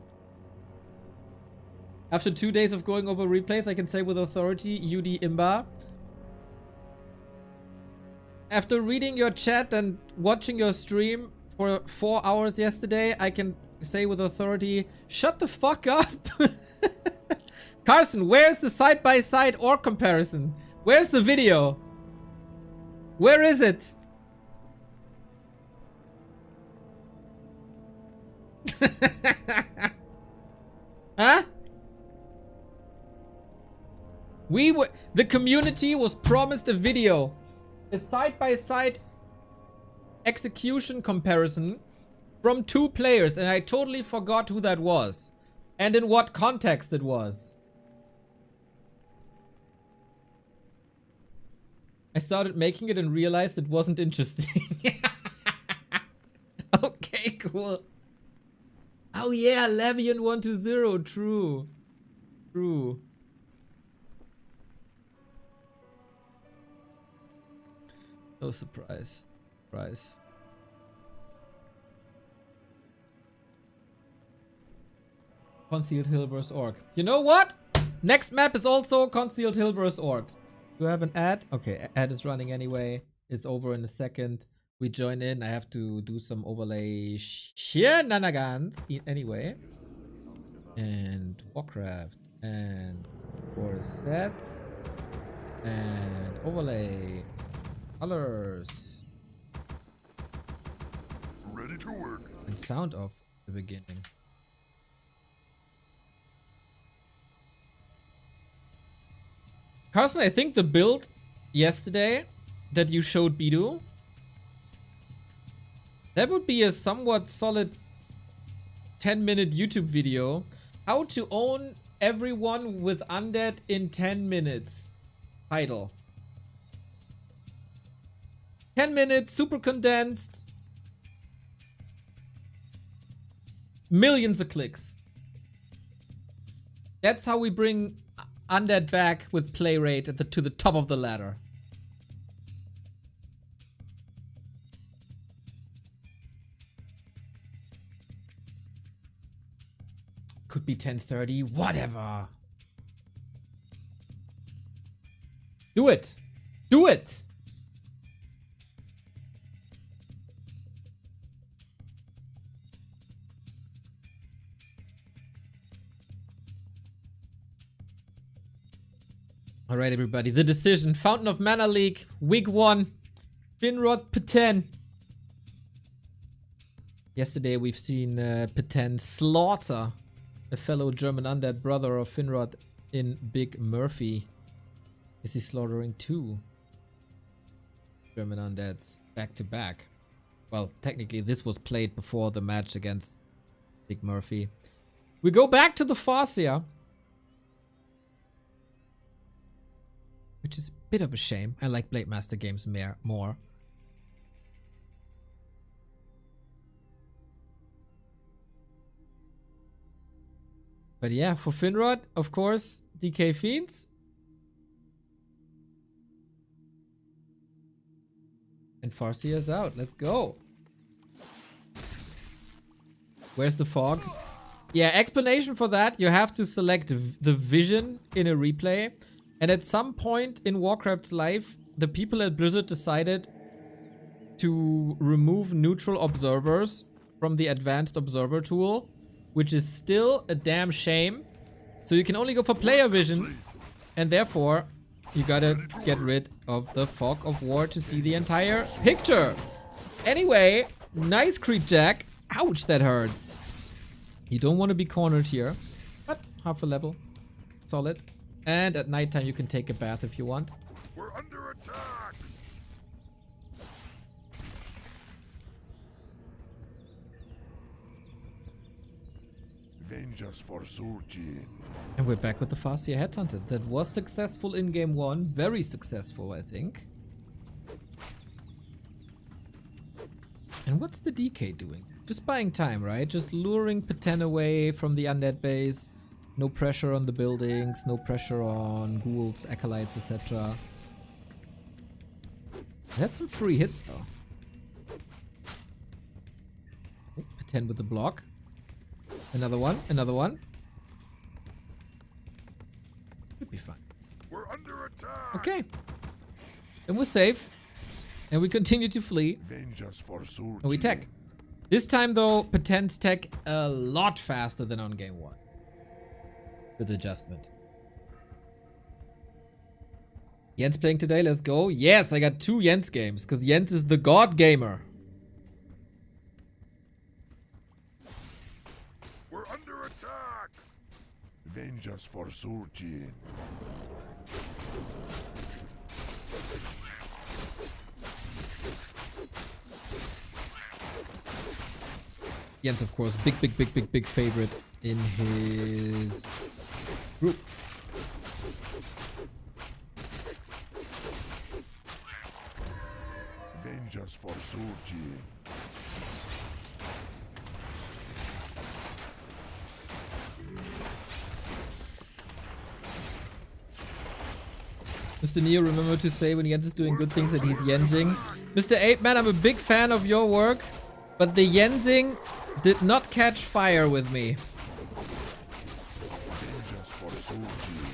After 2 days of going over replays, I can say with authority, UD Imba. After reading your chat and watching your stream for 4 hours yesterday, I can say with authority, shut the fuck up. Carson, where's the side-by-side orc comparison? Where's the video? Where is it? Huh? The community was promised a video. A side-by-side execution comparison from 2 players, and I totally forgot who that was. And in what context it was. I started making it and realized it wasn't interesting. Okay, cool. Oh yeah, Levian 120. True. True. No surprise. Surprise. Concealed Hill vs. Orc. You know what? Next map is also Concealed Hill vs. Orc. Do I have an ad? Okay, ad is running anyway. It's over in a second. We join in. I have to do some overlay shenanigans anyway. And Warcraft. And for set. And overlay. Colors. Ready to work. And sound off the beginning. Carson, I think the build yesterday that you showed, Bidu. That would be a somewhat solid 10-minute YouTube video. How to own everyone with undead in 10 minutes. Title. 10 minutes, super condensed. Millions of clicks. That's how we bring undead back with play rate to the top of the ladder. Could be 10:30, whatever. Do it. Do it. All right, everybody. The decision. Fountain of Mana League, week 1. Finrod Peten. Yesterday we've seen Peten slaughter a fellow German undead brother of Finrod in Big Murphy. Is he slaughtering 2 German undeads back to back? Well, technically this was played before the match against Big Murphy. We go back to the Farseer, which is a bit of a shame. I like Blade Master games more. But yeah, for Finrod, of course, DK Fiends. And Farseer's out. Let's go. Where's the fog? Yeah, explanation for that. You have to select the vision in a replay. And at some point in Warcraft's life, the people at Blizzard decided to remove neutral observers from the advanced observer tool, which is still a damn shame. So you can only go for player vision, and therefore you gotta get rid of the fog of war to see the entire picture. Anyway, nice creep jack. Ouch, that hurts. You don't want to be cornered here, but half a level. Solid. And at nighttime you can take a bath if you want. We're under attack. Vengeance for Surgeon. And we're back with the Farseer Headhunter. That was successful in game 1. Very successful, I think. And what's the DK doing? Just buying time, right? Just luring Peten away from the undead base. No pressure on the buildings, no pressure on ghouls, acolytes, etc. That's some free hits though. Oh, Peten with the block. Another one, another one. Should be fine. We're under attack. Okay. And we're safe. And we continue to flee. Vengeance for Surgeon. And we tech. This time though, Peten's tech a lot faster than on game 1. Good adjustment. Jens playing today, let's go. Yes, I got 2 Jens games, because Jens is the god gamer. We're under attack. Vengeance for Surgeon. Jens, of course, big favorite in his group. Vengeance for Surgeon. Mr. Neo, remember to say when Jens is doing good things that he's Jensing. Mr. 8-Man, I'm a big fan of your work, but the Jensing did not catch fire with me. Vengeance for Surgeon.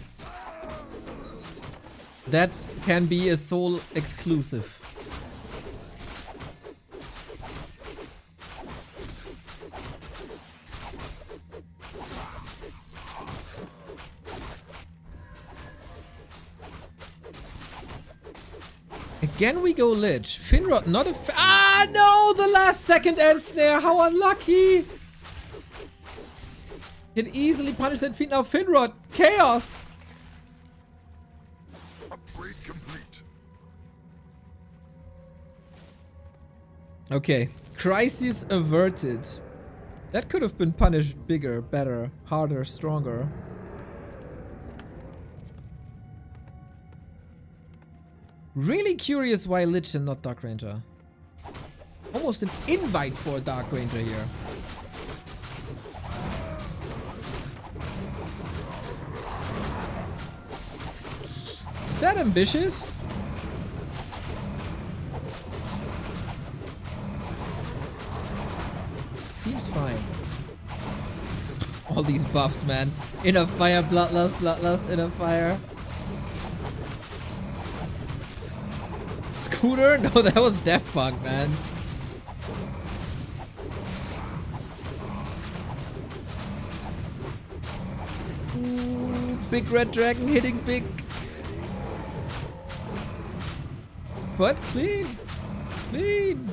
That can be a soul exclusive. Again we go Lich. Finrod not a ah no! The last second end snare! How unlucky! Can easily punish that feat now. Finrod! Chaos! Upgrade complete. Okay. Crisis averted. That could have been punished bigger, better, harder, stronger. Really curious why Lich and not Dark Ranger. Almost an invite for a Dark Ranger here. Is that ambitious? Seems fine. All these buffs, man. Inner fire, bloodlust, inner fire. Scooter? No, that was Daft Punk, man. Ooh, big red dragon hitting big. But clean. Clean.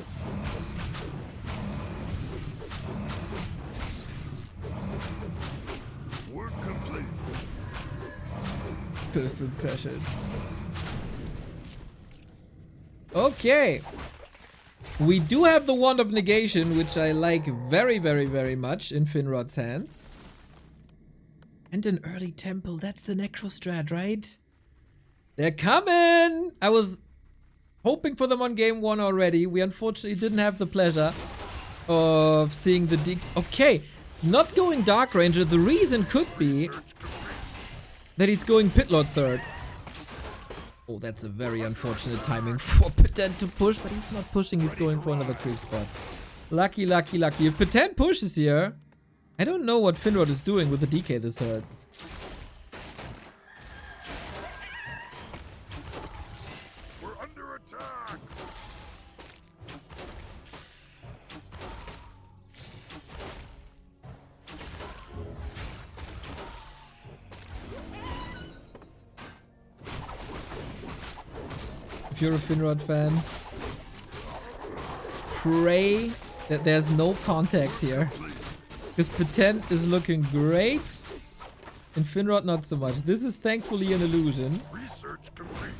Work complete. Could have been pressured. Okay. We do have the Wand of Negation, which I like very, very, very much in Finrod's hands. And an early temple. That's the Necro strat, right? They're coming! I was hoping for them on game 1 already. We unfortunately didn't have the pleasure of seeing the Okay, not going Dark Ranger. The reason could be that he's going Pitlord third. Oh, that's a very unfortunate timing for Patent to push, but he's not pushing, he's going for another creep spot. Lucky, lucky, lucky. If Patent pushes here, I don't know what Finrod is doing with the DK this hurt. We're under attack. If you're a Finrod fan, pray that there's no contact here. Because Patent is looking great, and Finrod not so much. This is thankfully an illusion. Research complete.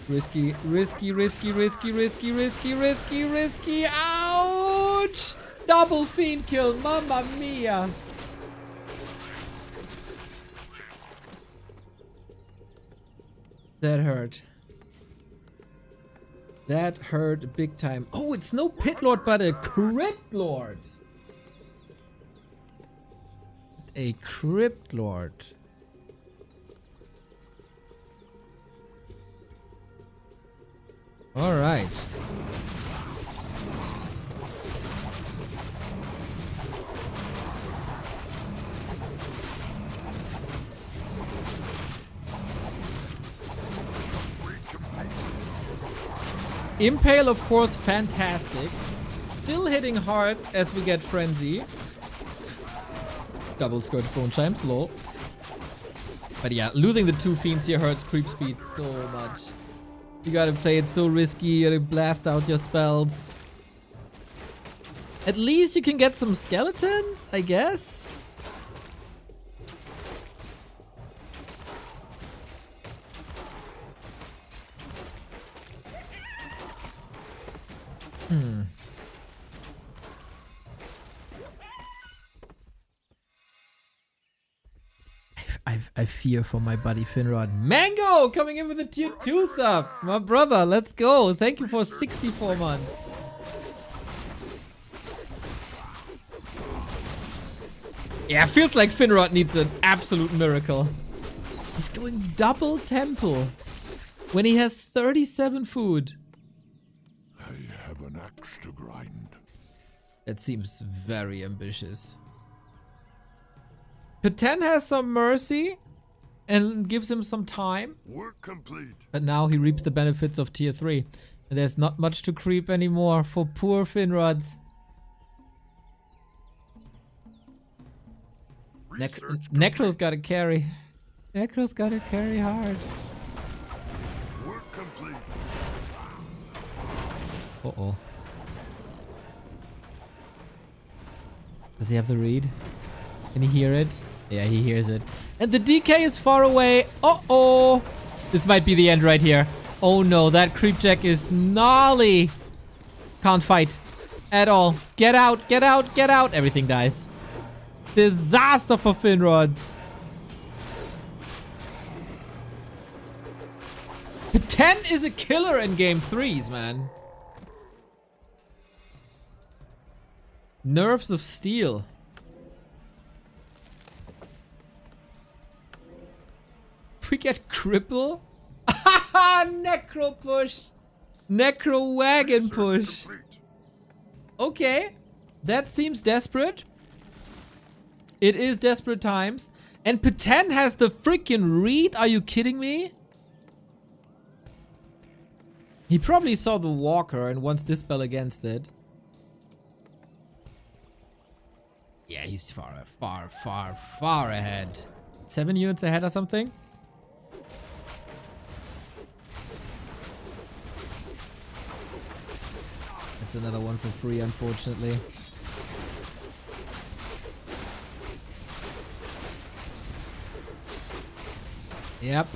Risky, risky, risky, risky, risky, risky, risky, risky. Ouch! Double fiend kill, mamma mia! That hurt. That hurt big time. Oh, it's no Pit Lord, but a Crypt Lord. A Crypt Lord. All right. Impale, of course, fantastic. Still hitting hard as we get Frenzy. Double skirt bone chimes, lol. But yeah, losing the 2 fiends here hurts creep speed so much. You gotta play it so risky, you gotta blast out your spells. At least you can get some skeletons, I guess? I fear for my buddy Finrod. Mango coming in with a tier 2 sub. My brother, let's go. Thank you for 64 months. Yeah, feels like Finrod needs an absolute miracle. He's going double temple when he has 37 food. I have an axe to grind. That seems very ambitious. Paten has some mercy and gives him some time. Work complete. But now he reaps the benefits of tier 3. And there's not much to creep anymore for poor Finrod. Necro's gotta carry. Necro's gotta carry hard. Work complete. Uh-oh. Does he have the read? Can he hear it? Yeah, he hears it. And the DK is far away. Uh-oh. This might be the end right here. Oh no, that creepjack is gnarly. Can't fight at all. Get out, get out, get out. Everything dies. Disaster for Finrod. Ten is a killer in game 3s, man. Nerves of steel. We get cripple? Necro push. Necro wagon push. Okay. That seems desperate. It is desperate times. And P10 has the freaking read? Are you kidding me? He probably saw the walker and wants dispel against it. Yeah, he's far ahead. 7 units ahead or something? That's another one for free, unfortunately. Yep.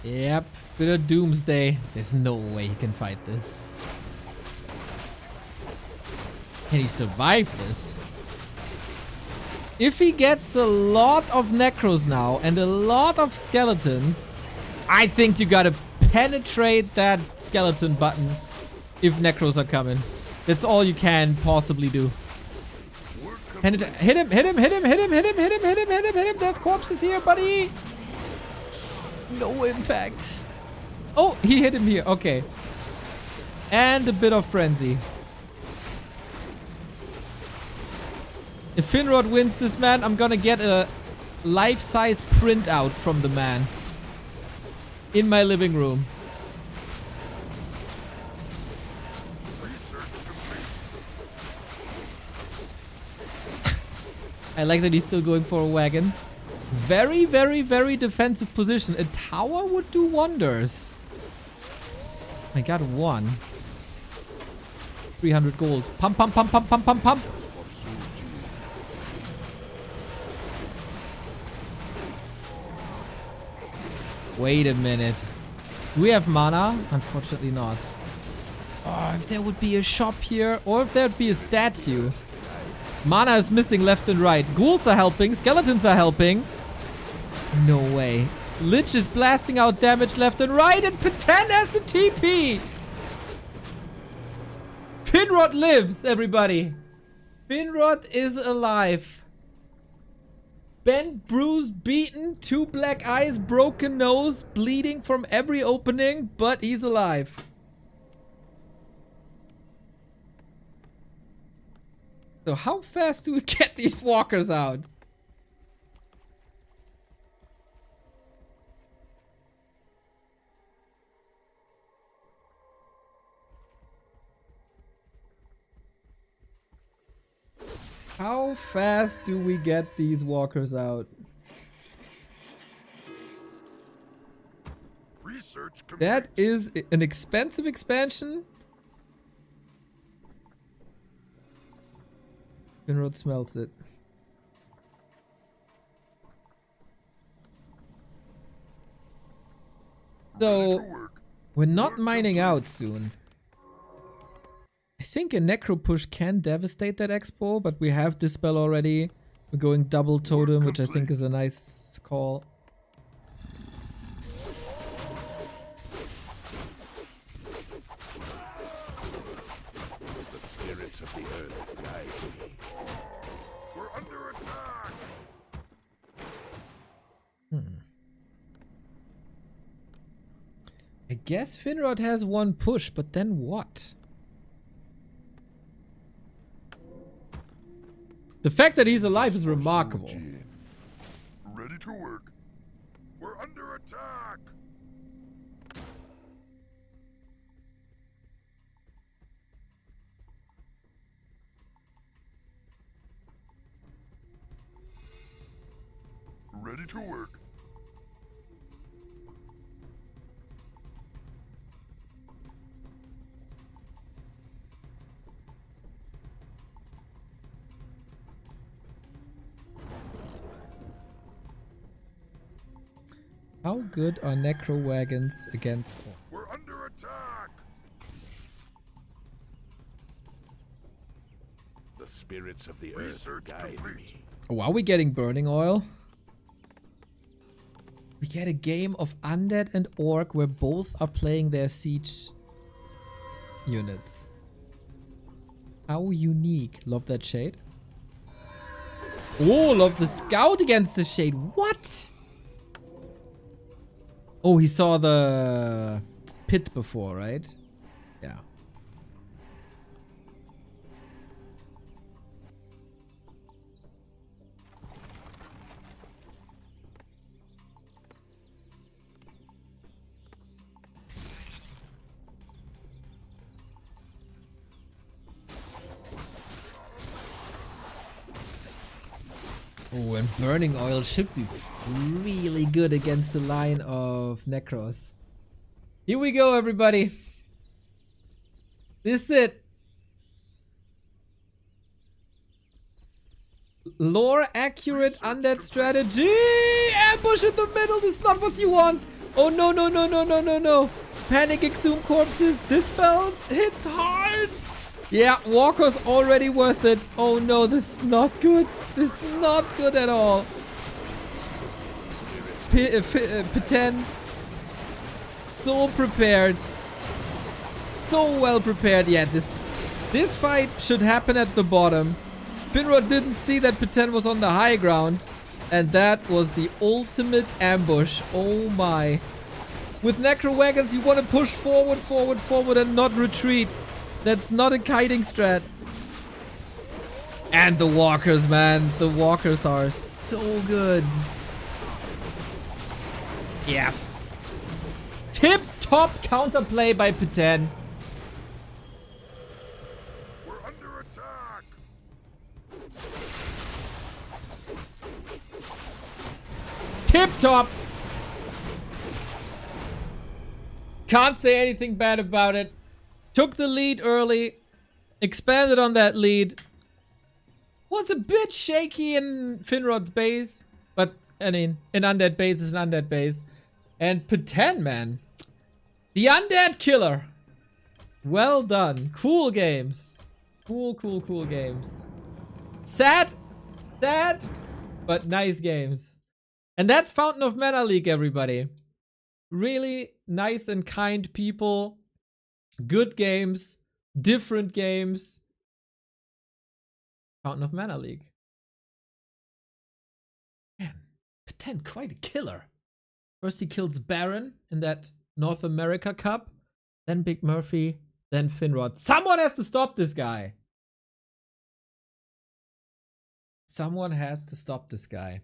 Yep. Bit of doomsday. There's no way he can fight this. Can he survive this? If he gets a lot of necros now and a lot of skeletons, I think you gotta penetrate that skeleton button if necros are coming. That's all you can possibly do. Hit him, hit him, hit him, hit him, hit him, hit him, hit him, hit him, hit him. There's corpses here, buddy. No impact. Oh, he hit him here. Okay. And a bit of frenzy. If Finrod wins this, man, I'm gonna get a life-size printout from the man in my living room. I like that he's still going for a wagon. Very, very, very defensive position. A tower would do wonders. I got one. 300 gold. Pump, pump, pump, pump, pump, pump, pump. Wait a minute. Do we have mana? Unfortunately not. Oh, if there would be a shop here, or if there would be a statue. Mana is missing left and right. Ghouls are helping. Skeletons are helping. No way. Lich is blasting out damage left and right, and P10 has the TP. Finrod lives, everybody. Finrod is alive. Bent, bruised, beaten, 2 black eyes, broken nose, bleeding from every opening, but he's alive. So how fast do we get these walkers out? How fast do we get these walkers out? Research That is an expensive expansion. Finrod smells it. So, we're not mining out soon. I think a necro push can devastate that expo, but we have dispel already. We're going double totem, which I think is a nice call. The spirits of the earth guide me. We're under attack. I guess Finrod has one push, but then what? The fact that he's alive is remarkable. Ready to work. We're under attack. Ready to work. How good are Necro Wagons against Orc? We're under attack. The spirits of the earth guide me. Oh, are we getting burning oil? We get a game of Undead and Orc where both are playing their siege units. How unique. Love that shade. Oh, love the scout against the shade. What? Oh, he saw the pit before, right? Yeah. Oh, and burning oil should be really good against the line of Necros. Here we go, everybody. This is it. Lore accurate undead strategy. Ambush in the middle. This is not what you want. Oh no, no, no, no, no, no, no. Panic exhume corpses. This spell hits hard. Yeah, Walker's already worth it. Oh no, this is not good. This is not good at all. P10. So prepared. So well prepared. Yeah, this fight should happen at the bottom. Finrod didn't see that P10 was on the high ground. And that was the ultimate ambush. Oh my. With Necro Wagons, you want to push forward, forward, forward and not retreat. That's not a kiting strat. And the walkers, man. The walkers are so good. Yeah. Tip-top counterplay by P10. We're under attack. Tip-top. Can't say anything bad about it. Took the lead early. Expanded on that lead. Was a bit shaky in Finrod's base. But, I mean, an undead base is an undead base. And P10, man. The undead killer. Well done. Cool games. Cool, cool, cool games. Sad. Sad. But nice games. And that's Fountain of Mana League, everybody. Really nice and kind people. Good games. Different games. Fountain of Mana League. Man, P10, quite a killer. First he kills Baron in that North America Cup. Then Big Murphy. Then Finrod. Someone has to stop this guy. Someone has to stop this guy.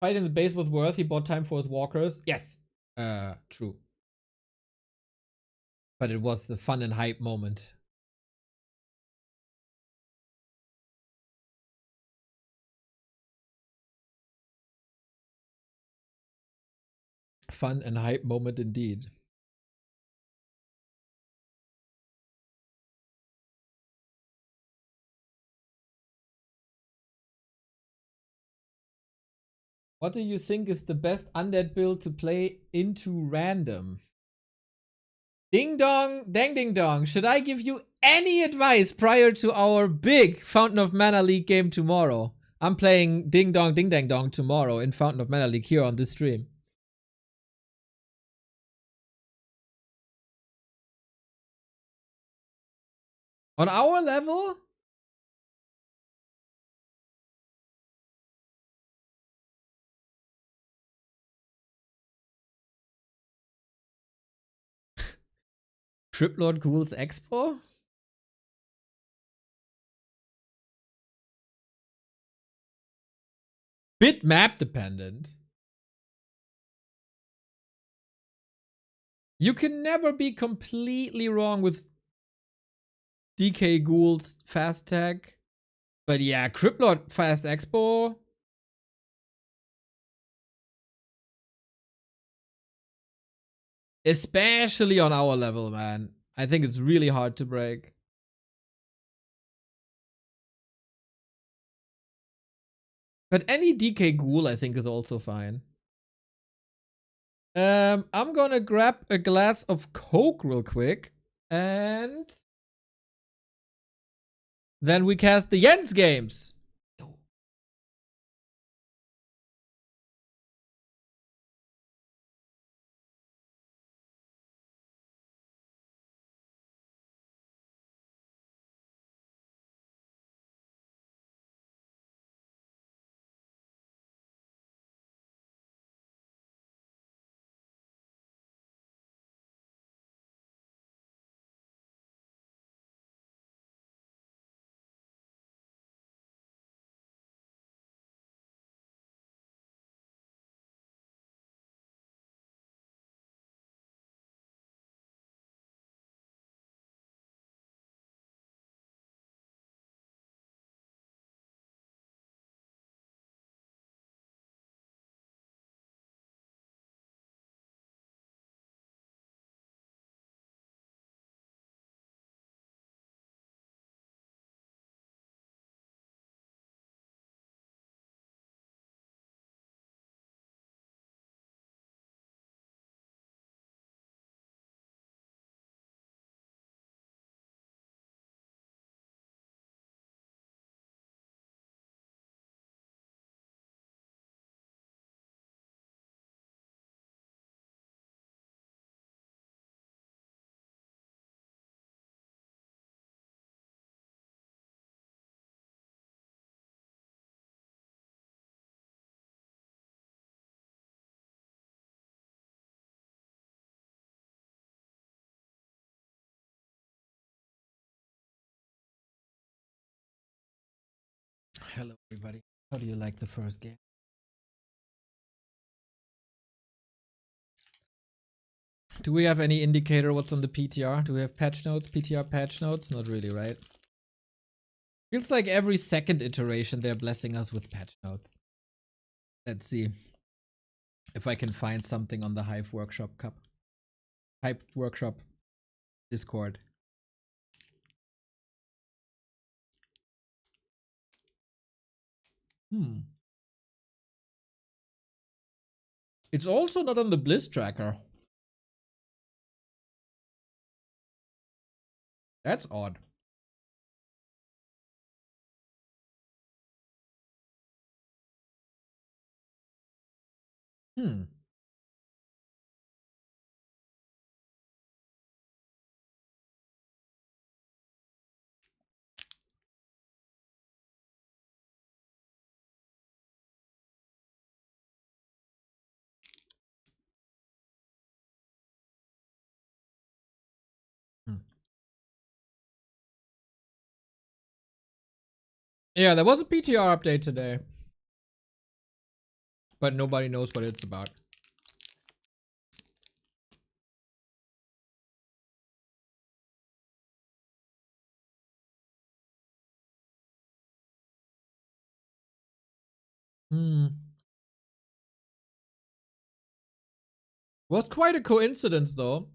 Fight in the base was worth. He bought time for his walkers. Yes. True. But it was the fun and hype moment. Fun and hype moment indeed. What do you think is the best undead build to play into random? Ding dong, dang ding dong. Should I give you any advice prior to our big Fountain of Mana League game tomorrow? I'm playing ding dong, ding dang dong tomorrow in Fountain of Mana League here on this stream. On our level? Cryptlord Ghouls Expo? Bit map dependent. You can never be completely wrong with DK Ghouls fast tag. But yeah, Cryptlord Fast Expo. Especially on our level, man. I think it's really hard to break. But any DK Ghoul, I think, is also fine. I'm gonna grab a glass of Coke real quick. And then we cast the Jens games. Hello, everybody. How do you like the first game? Do we have any indicator what's on the PTR? Do we have patch notes? PTR patch notes? Not really, right? Feels like every second iteration they're blessing us with patch notes. Let's see if I can find something on the Hive Workshop Cup. Hive Workshop Discord. It's also not on the Bliss tracker. That's odd. Yeah, there was a PTR update today. But nobody knows what it's about. Was quite a coincidence though.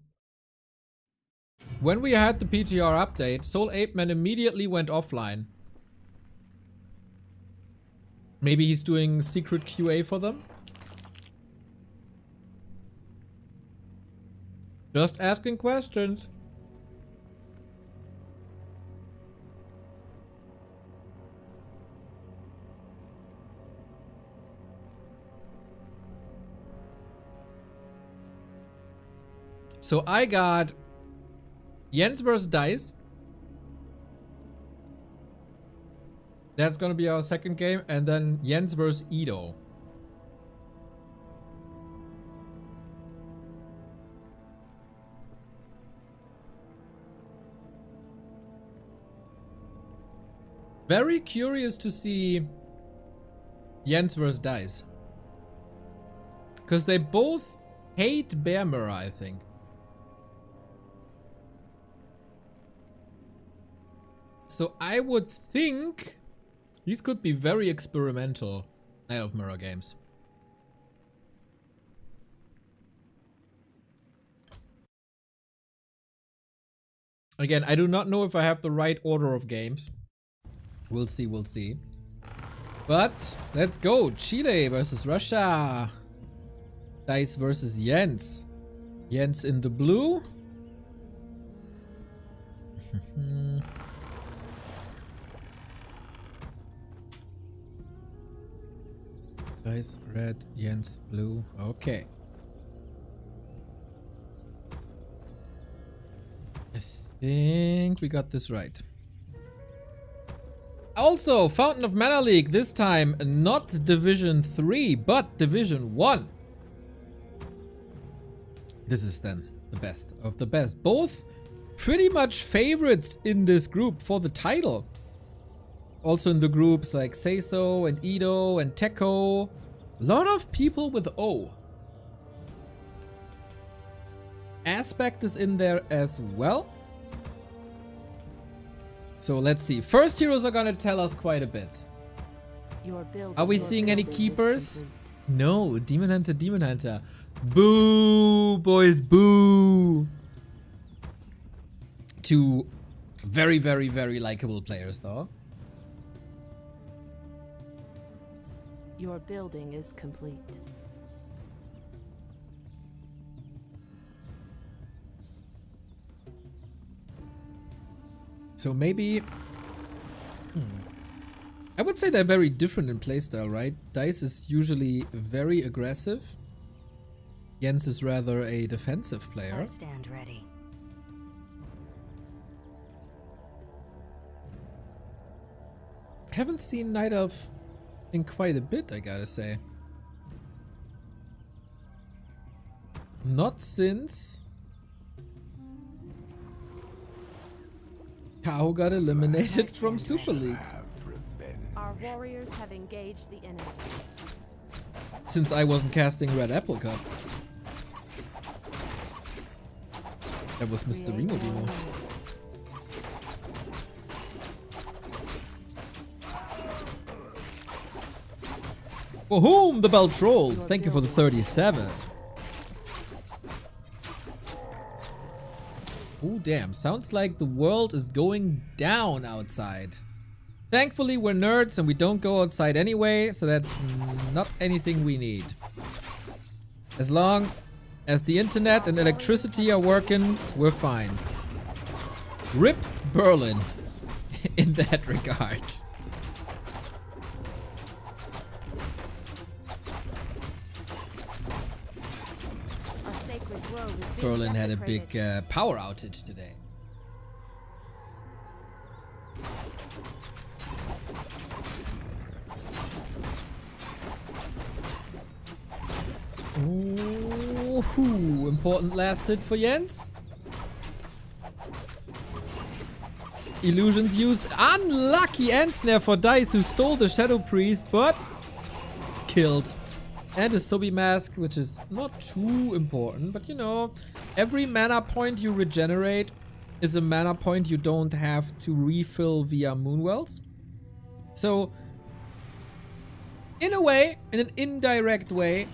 When we had the PTR update, Soul Ape Man immediately went offline. Maybe he's doing secret QA for them? Just asking questions. So I got Jens versus Dise. That's gonna be our second game. And then Jens versus Ido. Very curious to see Jens versus Dise. Because they both hate Bear Mirror, I think. So I would think these could be very experimental Night of Mirror games. Again, I do not know if I have the right order of games. We'll see, we'll see. But let's go. Chile versus Russia. Dise versus Jens. Jens in the blue. Dise red, Jens blue. Okay. I think we got this right. Also, Fountain of Mana League, this time not Division 3, but Division 1. This is then the best of the best. Both pretty much favorites in this group for the title. Also in the groups like Seiso and Ido and Teko. A lot of people with O. Aspect is in there as well. So let's see. First heroes are gonna tell us quite a bit. Are we seeing any keepers? No, Demon Hunter, Demon Hunter. Boo, boys, boo. Two very, very, very likable players though. Your building is complete. So maybe... I would say they're very different in playstyle, right? Dise is usually very aggressive. Jens is rather a defensive player. I stand ready. Haven't seen Night Elf in quite a bit, I gotta say. Not since Kao got eliminated from Super League. Our warriors have engaged the enemy. Since I wasn't casting Red Apple Cup. That was Mr. Remo Demo. For whom the bell trolls. Thank you for the 37. Oh damn, sounds like the world is going down outside. Thankfully we're nerds and we don't go outside anyway, so that's not anything we need. As long as the internet and electricity are working, we're fine. RIP Berlin in that regard. Berlin had a big power outage today. Ooh, important last hit for Jens. Illusions used. Unlucky Ensnare for Dise, who stole the Shadow Priest, but killed. And a Sobi Mask, which is not too important, but you know, every mana point you regenerate is a mana point you don't have to refill via Moonwells. So, in a way, in an indirect way,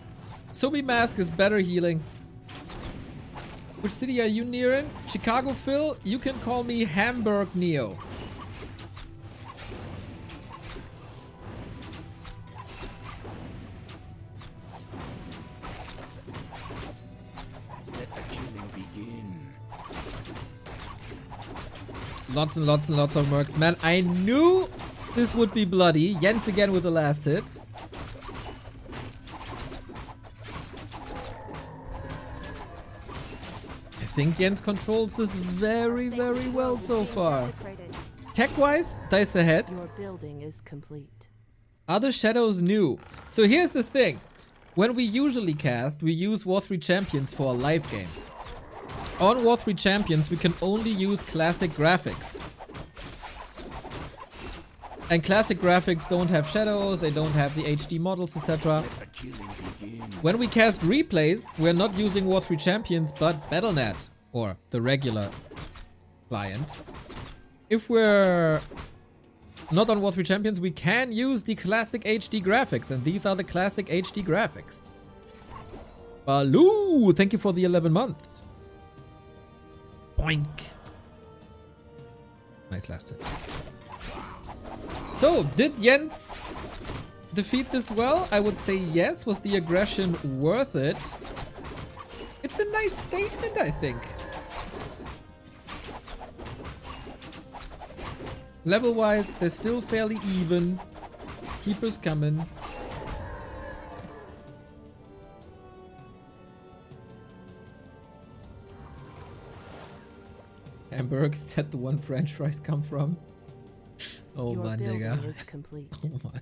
Sobi Mask is better healing. Which city are you near in? Chicago, Phil? You can call me Hamburg Neo. Lots and lots and lots of mercs. Man, I knew this would be bloody. Jens again with the last hit. I think Jens controls this very, very well so far. Tech-wise, Dise ahead. Your building is complete. Are the shadows new? So here's the thing. When we usually cast, we use War 3 Champions for our live games. On War 3 Champions, we can only use classic graphics. And classic graphics don't have shadows, they don't have the HD models, etc. When we cast replays, we're not using War 3 Champions, but Battle.net, or the regular client. If we're not on War 3 Champions, we can use the classic HD graphics, and these are the classic HD graphics. Baloo, thank you for the 11 month. Boink. Nice last hit. So, did Jens defeat this well? I would say yes. Was the aggression worth it? It's a nice statement, I think. Level-wise, they're still fairly even. Keepers coming. Hamburg, is that the one French fries come from? Oh Your man, building Digga. is complete. Oh man.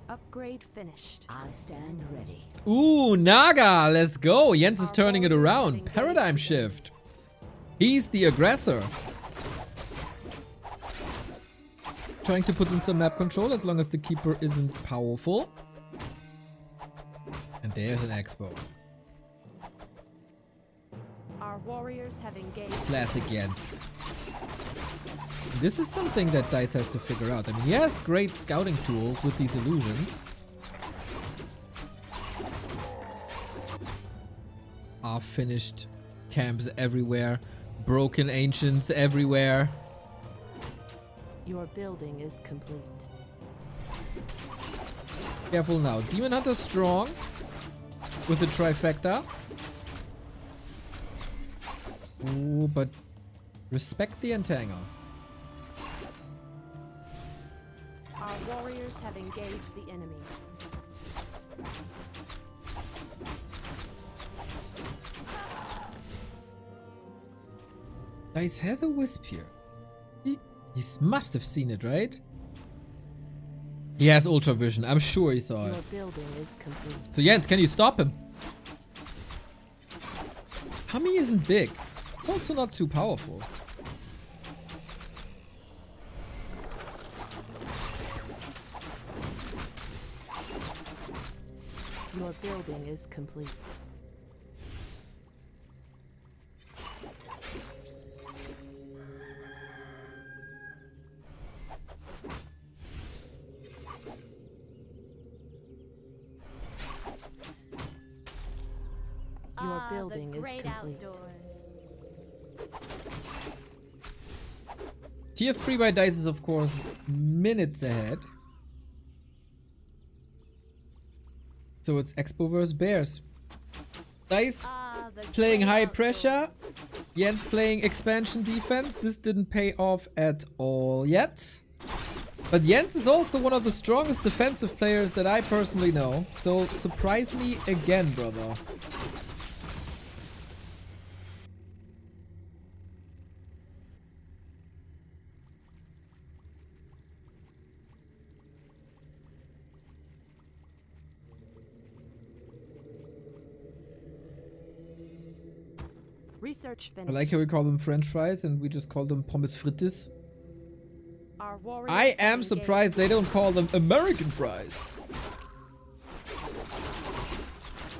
Upgrade finished. I stand ready. Ooh, Naga, let's go. Jens is Our turning it warriors have around. engaged Paradigm the enemy. shift. He's the aggressor. Trying to put in some map control as long as the keeper isn't powerful. And there's an expo. Our warriors have engaged. Classic Jens. This is something that Dise has to figure out. I mean, he has great scouting tools with these illusions. Half-finished camps everywhere. Broken ancients everywhere. Your building is complete. Careful now. Demon Hunter strong with the trifecta. Ooh, but respect the entangle. Our warriors have engaged the enemy. Dise has a wisp here. He must have seen it, right? He has ultra vision. I'm sure he saw Your it. building is complete. So Jens, can you stop him? Hami isn't big. It's also not too powerful. Your building is complete. Your building is complete. Tier 3 by Dise is of course minutes ahead. So it's Expo vs Bears. Dise playing high pressure. Jens playing expansion defense. This didn't pay off at all yet. But Jens is also one of the strongest defensive players that I personally know. So surprise me again, brother. Research I finished. like how we call them French fries and we just call them pommes frites. Our warriors I have am engaged surprised the they don't call them American fries.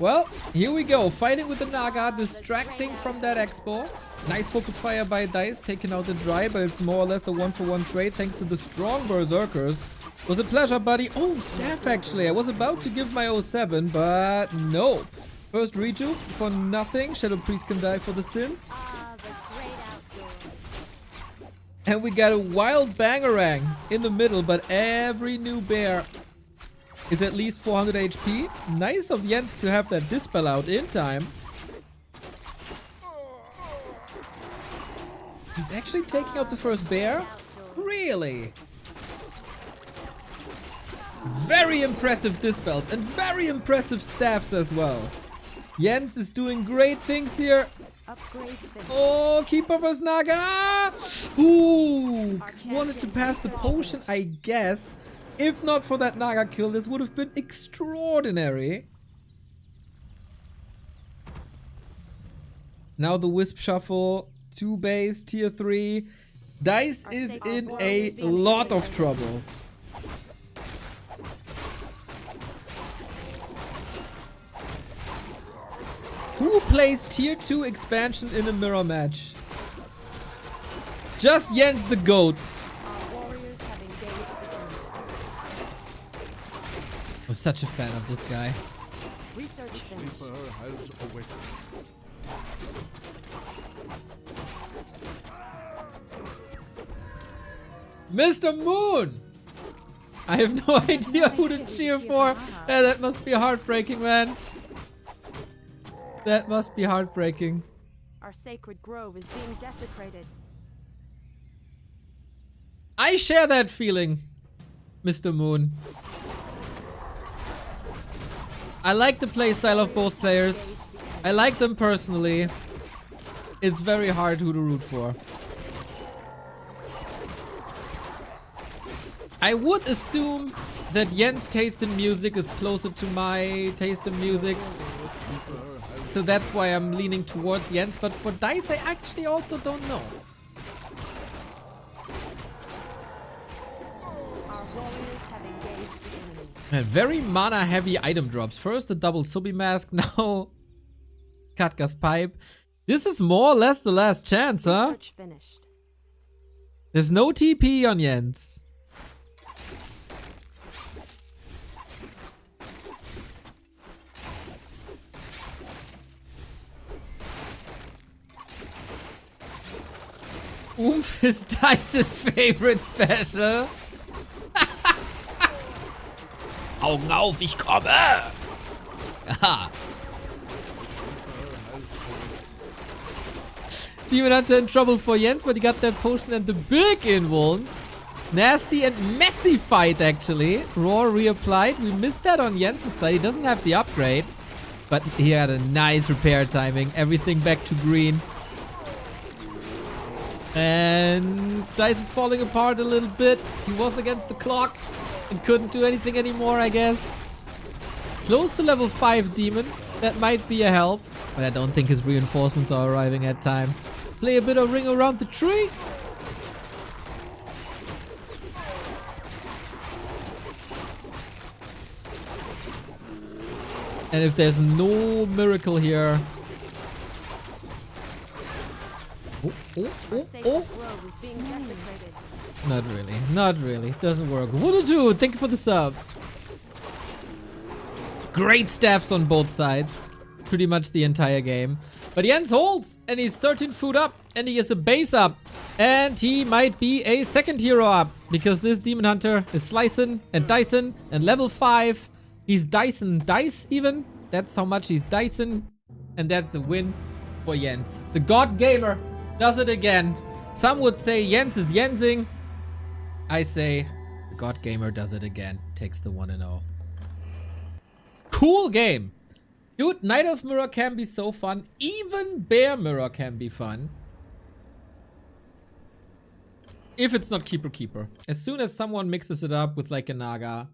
Well, here we go. Fighting with the Naga, distracting from that expo. Nice focus fire by Dise, taking out the dry, but it's more or less a one-for-one trade thanks to the strong berserkers. Was a pleasure, buddy. Oh, staff actually. I was about to give my 07, but no. First rejuve for nothing. Shadow Priest can die for the sins. the great outdoors. And we got a wild bangarang in the middle, but every new bear is at least 400 HP. Nice of Jens to have that dispel out in time. He's actually taking out the first bear? Really? Very impressive dispels and very impressive staffs as well. Jens is doing great things here. Upgrade finished. Oh, keep up us Naga! Ooh, wanted to pass the potion, I guess. If not for that Naga kill, this would have been extraordinary. Now the Wisp Shuffle, 2 base, tier 3. Dise is in a lot of trouble. Who plays tier 2 expansion in a mirror match? Just Jens the GOAT. Our warriors have engaged the enemy. I was such a fan of this guy. Research finished. Sleeper has awakened. Mr. Moon! I have no idea who to cheer for. Yeah, that must be heartbreaking, man. That must be heartbreaking. Our sacred grove is being desecrated. I share that feeling, Mr. Moon. I like the playstyle of both players. I like them personally. It's very hard who to root for. I would assume that Jens' taste in music is closer to my taste in music. So that's why I'm leaning towards Jens. But for Dise, I actually also don't know. Our warriors have engaged the enemy. Man, very mana heavy item drops. First the double Subi mask, now Katka's pipe. This is more or less the last chance, huh? Research finished. There's no TP on Jens. Oomph is Dice's favorite special. Augen auf, ich komme! Aha. Demon Hunter in trouble for Jens, but he got that potion and the big invuln. Nasty and messy fight, actually. Roar reapplied. We missed that on Jens' side. He doesn't have the upgrade, but he had a nice repair timing. Everything back to green. And Dice is falling apart a little bit. He was against the clock and couldn't do anything anymore, I guess. Close to level 5 demon. That might be a help, but I don't think his reinforcements are arriving at time. Play a bit of ring around the tree. And if there's no miracle here... Our sacred grove is being desecrated. Not really. Not really. Doesn't work. Woodoo, thank you for the sub. Great staffs on both sides. Pretty much the entire game. But Jens holds, and he's 13 food up, and he is a base up. And he might be a second hero up, because this Demon Hunter is slicing and dicing, and level 5. He's dicing dice even. That's how much he's dicing. And that's a win for Jens. The God Gamer does it again. Some would say Jens is Jensing. I say the God Gamer does it again. Takes the 1-0. Cool game. Dude, Knight of Mirror can be so fun. Even Bear Mirror can be fun. If it's not Keeper Keeper. As soon as someone mixes it up with like a Naga.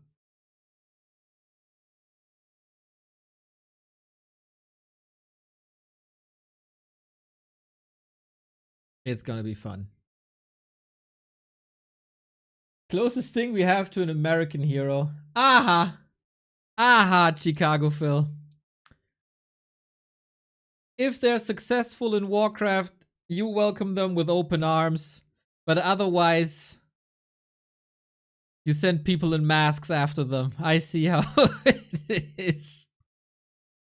It's gonna be fun. Closest thing we have to an American hero. Aha! Aha, Chicago Phil. If they're successful in Warcraft, you welcome them with open arms. But otherwise, you send people in masks after them. I see how it is.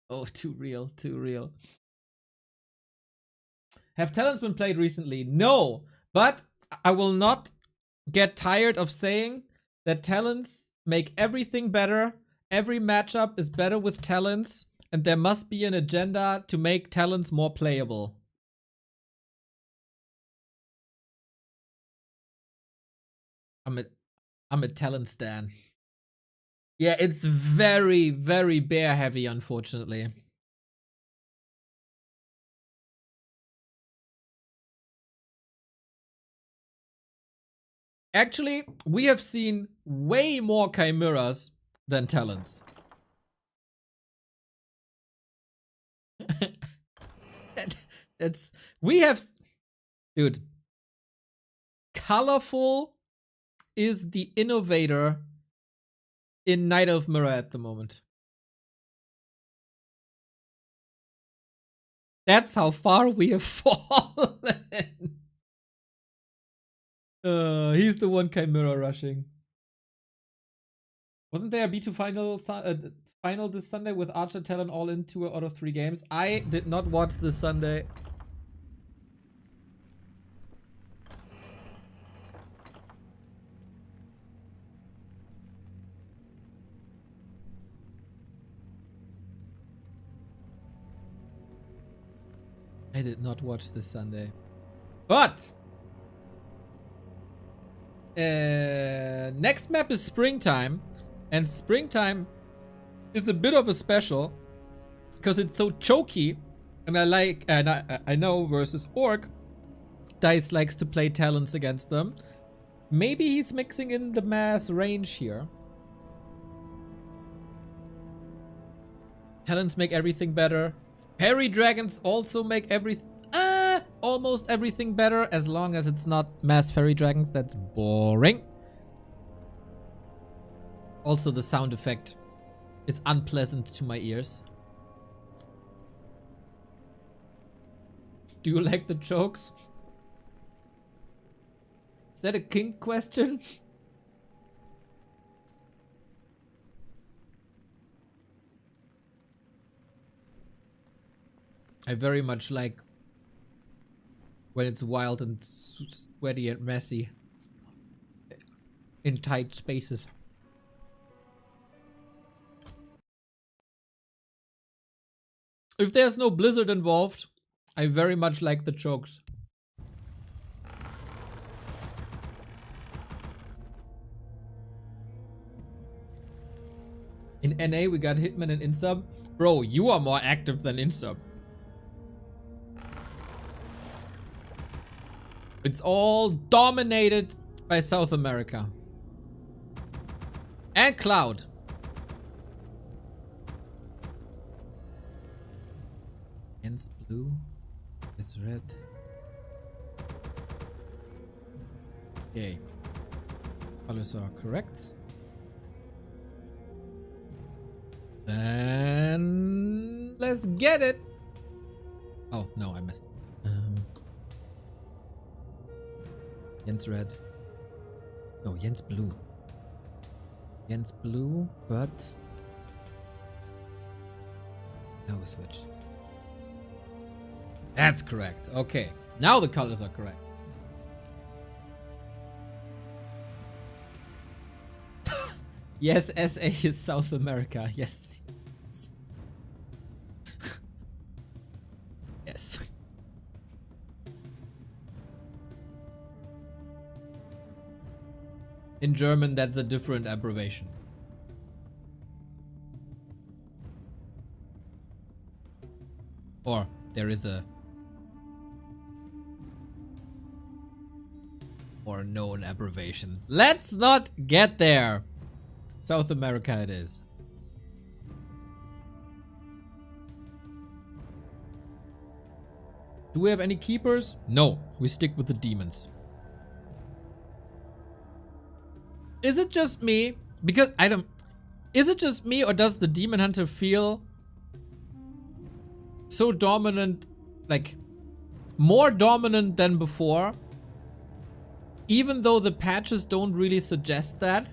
Oh, too real, too real. Have talents been played recently? No, but I will not get tired of saying that talents make everything better. Every matchup is better with talents, and there must be an agenda to make talents more playable. I'm a talent stan. Yeah, it's very, very bear heavy, unfortunately. Actually, we have seen way more chimeras than talents. Dude, colorful is the innovator in Knight of Mirror at the moment. That's how far we have fallen. He's the one Chimera rushing. Wasn't there a B2 final this Sunday with Archer Talon all in 2 out of 3 games? I did not watch this Sunday. I did not watch this Sunday. But next map is Springtime. And Springtime is a bit of a special because it's so choky. And I know versus Orc, Dise likes to play talents against them. Maybe he's mixing in the mass range here. Talents make everything better. Fairy dragons also make almost everything better, as long as it's not mass fairy dragons. That's boring. Also, the sound effect is unpleasant to my ears. Do you like the jokes? Is that a kink question? I very much like when it's wild and sweaty and messy in tight spaces. If there's no blizzard involved, I very much like the jokes. In NA, we got Hitman and Insub. Bro, you are more active than Insub. It's all dominated by South America. And Cloud. Against blue is red. Okay. Colors are correct. Then let's get it. Oh no, I missed. Jens red. No, Jens blue. Jens blue, but now we switch. That's correct. Okay, now the colors are correct. Yes, SA is South America. Yes. Yes. In German, that's a different abbreviation. Or there is a or known abbreviation. Let's not get there. South America it is. Do we have any keepers? No, we stick with the demons. Is it just me? Because I don't... Is it just me, or does the Demon Hunter feel so dominant, like more dominant than before? Even though the patches don't really suggest that?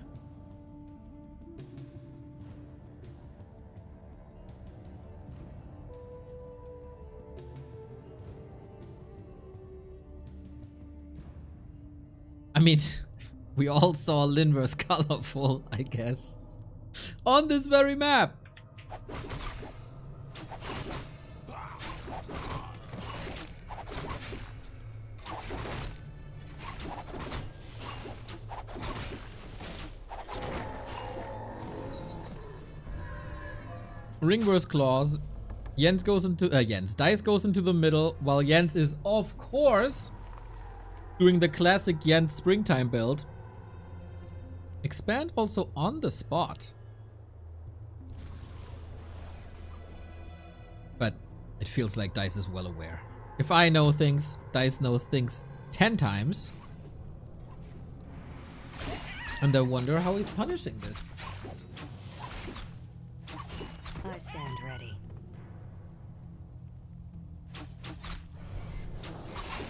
I mean... We all saw Linverse colorful, I guess, on this very map. Ringverse claws. Jens goes into Dise goes into the middle, while Jens is of course doing the classic Jens springtime build. Expand also on the spot. But it feels like Dise is well aware. If I know things, Dise knows things 10 times. And I wonder how he's punishing this. I stand ready.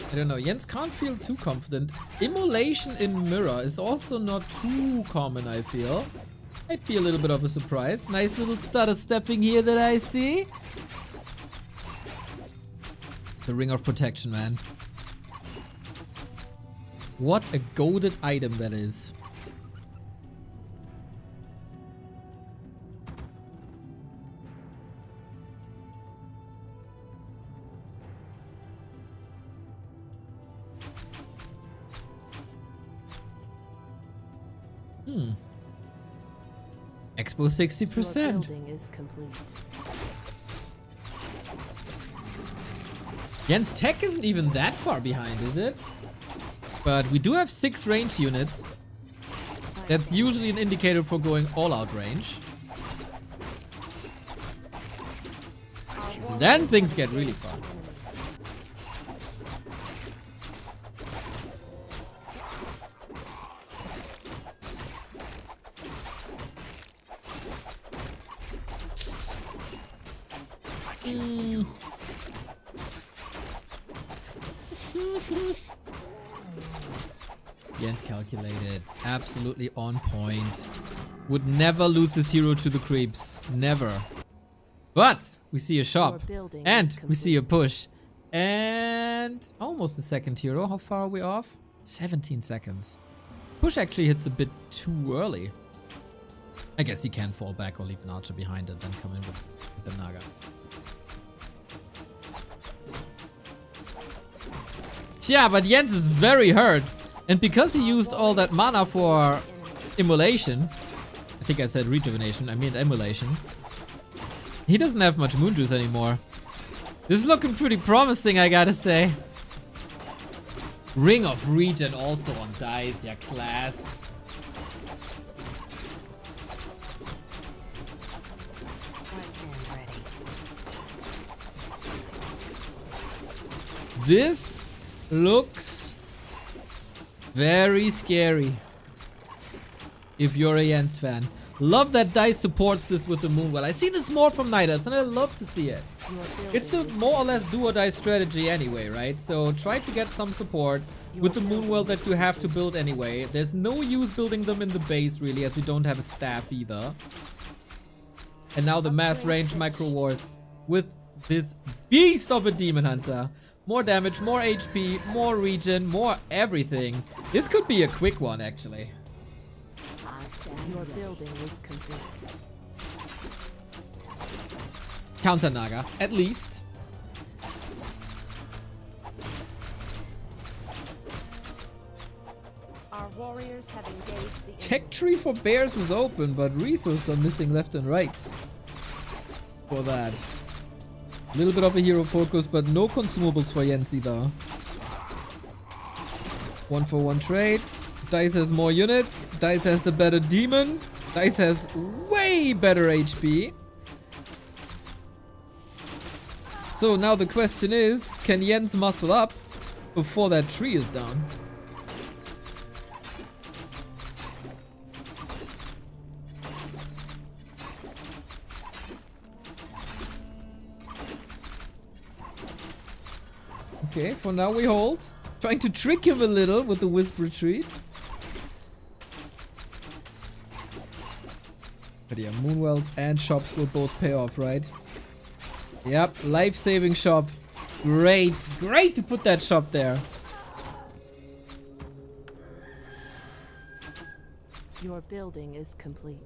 I don't know, Jens can't feel too confident. Immolation in mirror is also not too common, I feel. Might be a little bit of a surprise. Nice little stutter stepping here that I see. The Ring of Protection, man. What a goated item that is. Expo Your 60%. building is complete. Jens Tech isn't even that far behind, is it? But we do have 6 range units. That's usually an indicator for going all-out range. Then things get really fun. Jens calculated. Absolutely on point. Would never lose this hero to the creeps. Never. But we see a shop. And we see a push. And almost a second hero. How far are we off? 17 seconds. Push actually hits a bit too early. I guess he can fall back or leave an archer behind it, then come in with the Naga. Yeah, but Jens is very hurt. And because he used all that mana for immolation, I think I said rejuvenation, I mean immolation, he doesn't have much moon juice anymore. This is looking pretty promising, I gotta say. Ring of Regen also on Dise, yeah, class. I stand ready. This looks very scary if you're a Jens fan. Love that Dise supports this with the Moonwell. I see this more from Night Elf, and I love to see it. It's a more or less do or die strategy anyway, right? So try to get some support with the Moonwell that you have to build anyway. There's no use building them in the base really, as you don't have a staff either. And now the mass range micro wars with this beast of a Demon Hunter. More damage, more HP, more regen, more everything. This could be a quick one actually. Your building is complete. Counter Naga, at least. Our warriors have engaged the Tech tree for bears is open, but resources are missing left and right. For that. A little bit of a hero focus, but no consumables for Jens either. 1-for-1 trade. Dise has more units. Dise has the better demon. Dise has way better HP. So now the question is, can Jens muscle up before that tree is down? Okay, for now we hold. Trying to trick him a little with the Wisp Retreat. But yeah, Moonwells and shops will both pay off, right? Yep, life-saving shop. Great. Great to put that shop there. Your building is complete.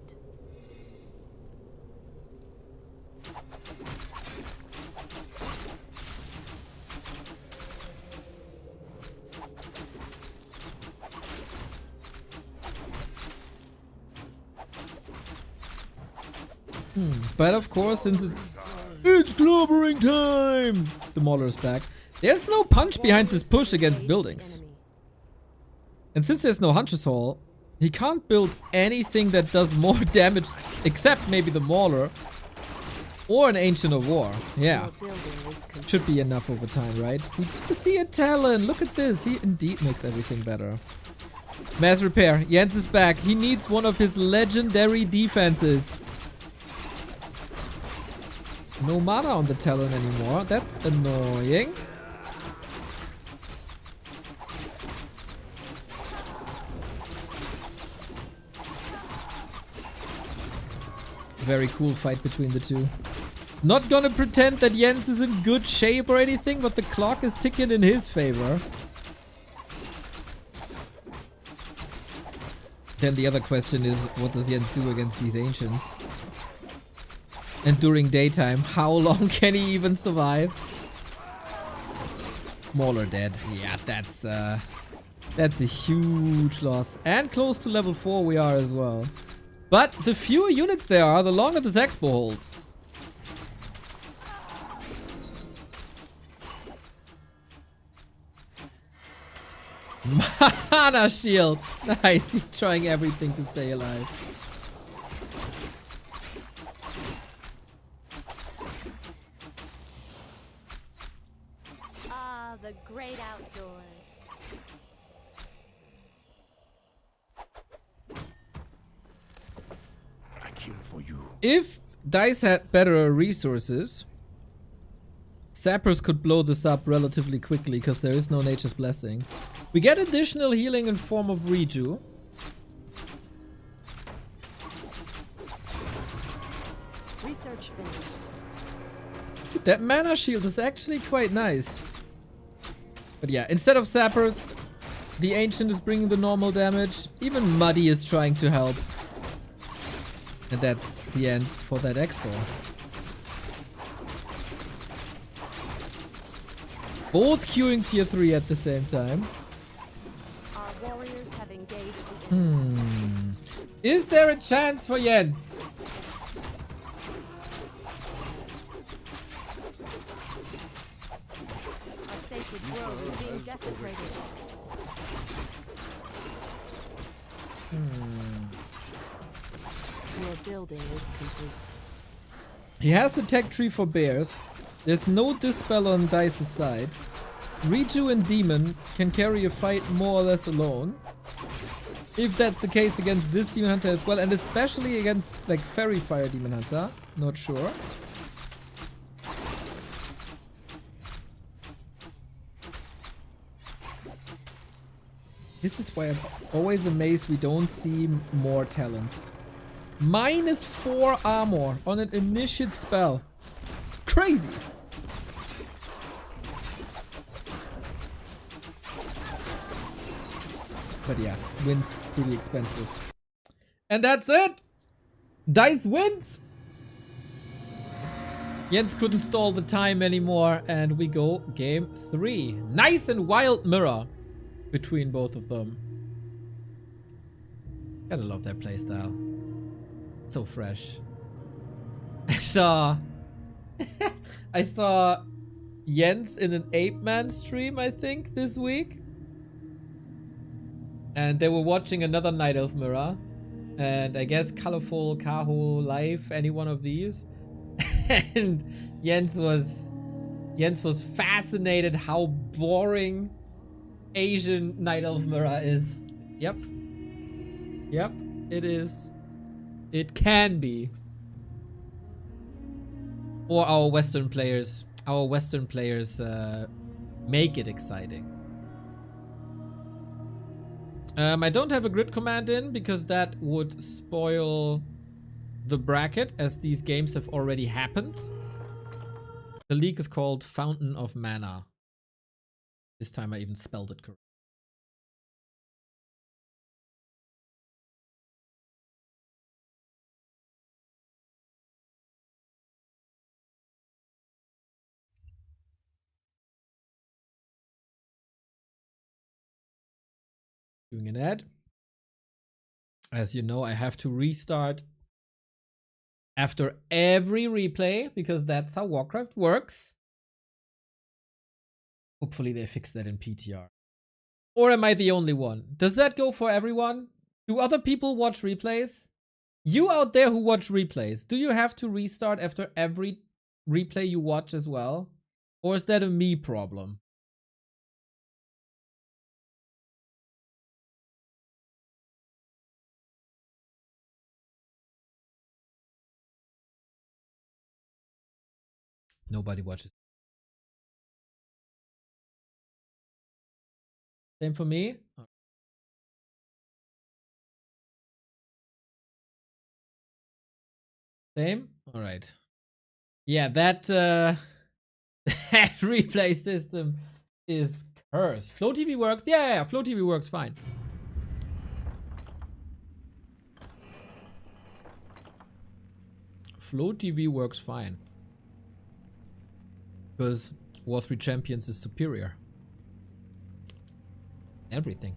But of course, since it's clobbering time, the Mauler is back. There's no punch behind this push against buildings. And since there's no Hunter's Hall, he can't build anything that does more damage, except maybe the Mauler or an Ancient of War. Yeah, should be enough over time, right? We do see a Talon. Look at this. He indeed makes everything better. Mass repair. Jens is back. He needs one of his legendary defenses. No mana on the Talon anymore. That's annoying. Very cool fight between the two. Not gonna pretend that Jens is in good shape or anything, but the clock is ticking in his favor. Then the other question is, what does Jens do against these Ancients? And during daytime, how long can he even survive? Mauler dead. Yeah, That's a huge loss. And close to level 4 we are as well. But the fewer units there are, the longer this expo holds. Mana shield. Nice, he's trying everything to stay alive. Ah, the great outdoors. I kill for you. If Dise had better resources, Sappers could blow this up relatively quickly because there is no Nature's Blessing. We get additional healing in form of Reju. Research finished. That mana shield is actually quite nice. But yeah, instead of Sappers, the Ancient is bringing the normal damage. Even Muddy is trying to help. And that's the end for that expo. Both queuing tier 3 at the same time. Our warriors have engaged the enemy. Is there a chance for Jens? Our sacred grove is being desecrated. Your building is complete. He has the tech tree for bears. There's no dispel on Dice's side. Reju and Demon can carry a fight more or less alone. If that's the case against this Demon Hunter as well, and especially against like Fairy Fire Demon Hunter. Not sure. This is why I'm always amazed we don't see more talents. -4 armor on an initiate spell. Crazy. But yeah, wins pretty expensive. And that's it. Dise wins. Jens couldn't stall the time anymore, and we go game 3. Nice and wild mirror between both of them. Gotta love their playstyle. So fresh. I saw Jens in an Ape-Man stream, I think, this week. And they were watching another Night Elf mirror. And I guess Colorful, Kaho, Life, any one of these. And Jens was fascinated how boring Asian Night Elf mirror is. Yep. Yep, it is. It can be. Or our Western players make it exciting. I don't have a grid command in because that would spoil the bracket, as these games have already happened. The league is called Fountain of Mana. This time I even spelled it correct. Doing an ad. As you know, I have to restart after every replay because that's how Warcraft works. Hopefully they fix that in PTR. Or am I the only one? Does that go for everyone? Do other people watch replays? You out there who watch replays, do you have to restart after every replay you watch as well? Or is that a me problem? Nobody watches. Same for me. Same? Alright. Yeah, that that replay system is cursed. Flow TV works? Yeah, Flow TV works fine. Flow TV works fine. Because War 3 Champions is superior. Everything.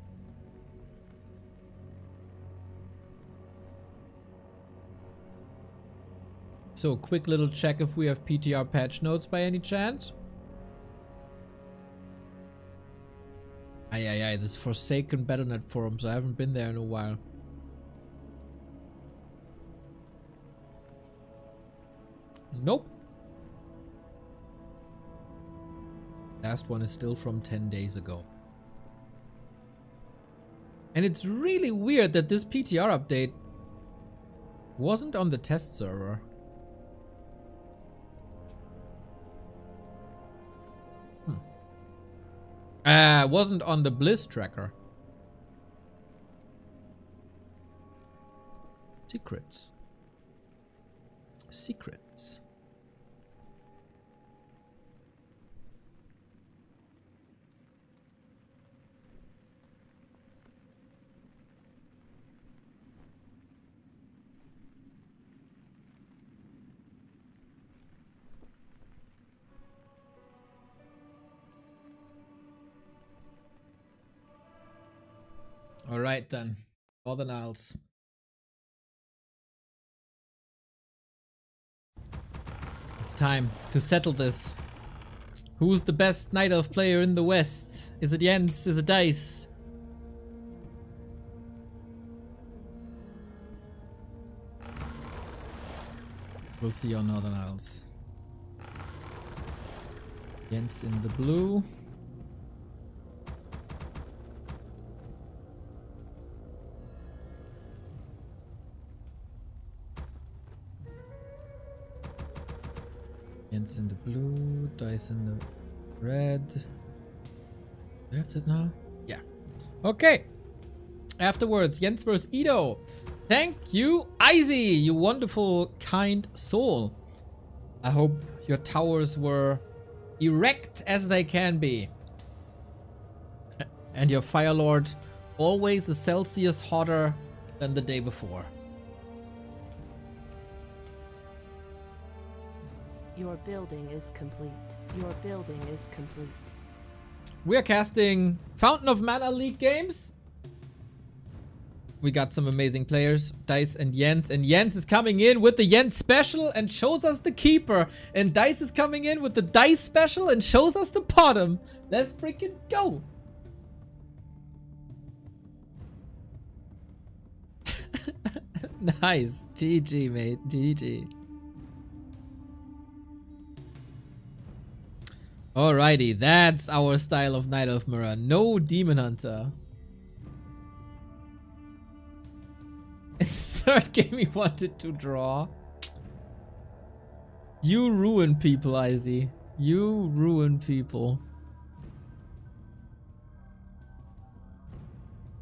So, quick little check if we have PTR patch notes by any chance. Aye, this Forsaken Battle.net forums. I haven't been there in a while. Nope. Last one is still from 10 days ago. And it's really weird that this PTR update wasn't on the test server. Wasn't on the Bliss tracker. Secrets. Secrets. All right then, Northern Isles. It's time to settle this. Who's the best Night Elf player in the West? Is it Jens? Is it Dise? We'll see on Northern Isles. Jens in the blue. Jens in the blue, Dise in the red. Do we have that now? Yeah. Okay. Afterwards, Jens vs. Ido. Thank you, Izzy, you wonderful, kind soul. I hope your towers were erect as they can be. And your Fire Lord always a Celsius hotter than the day before. Your building is complete. Your building is complete. We are casting Fountain of Mana League games. We got some amazing players, Dise and Jens. And Jens is coming in with the Jens special and shows us the keeper. And Dise is coming in with the Dise special and shows us the bottom. Let's freaking go. Nice. GG, mate. GG. Alrighty, that's our style of Night Elf Mirror. No Demon Hunter. Third game he wanted to draw. You ruin people, Izzy. You ruin people.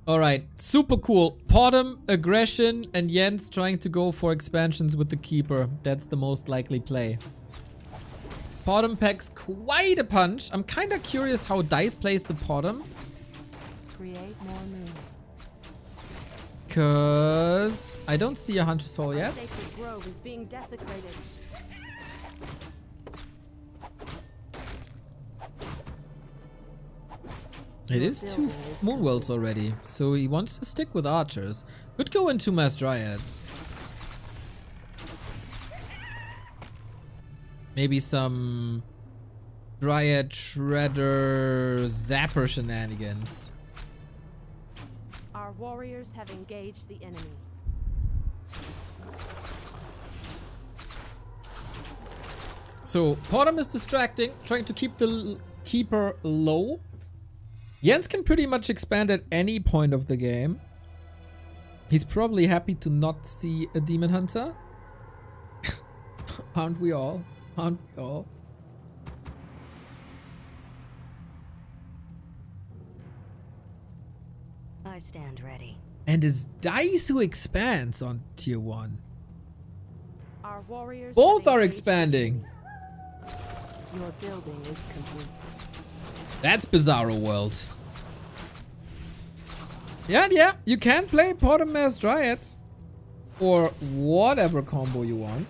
Alright, super cool. Potom, Aggression, and Jens trying to go for expansions with the Keeper. That's the most likely play. Potom packs quite a punch. I'm kind of curious how Dise plays the Potom. Create more moons. Cause I don't see a Hunter Soul yet. Sacred grove is being desecrated. It is two Moonwells already, so he wants to stick with archers. Could go into Mass Dryads. Maybe some Dryad Shredder Zapper shenanigans. Our warriors have engaged the enemy. So Potom is distracting, trying to keep the Keeper low. Jens can pretty much expand at any point of the game. He's probably happy to not see a Demon Hunter. Aren't we all? Aren't we all? I stand ready. And it's Dise who expands on tier 1. Our warriors Both have are engaged- expanding. Your building is complete. That's Bizarro World. Yeah, you can play Potom Mass Dryads. Or whatever combo you want.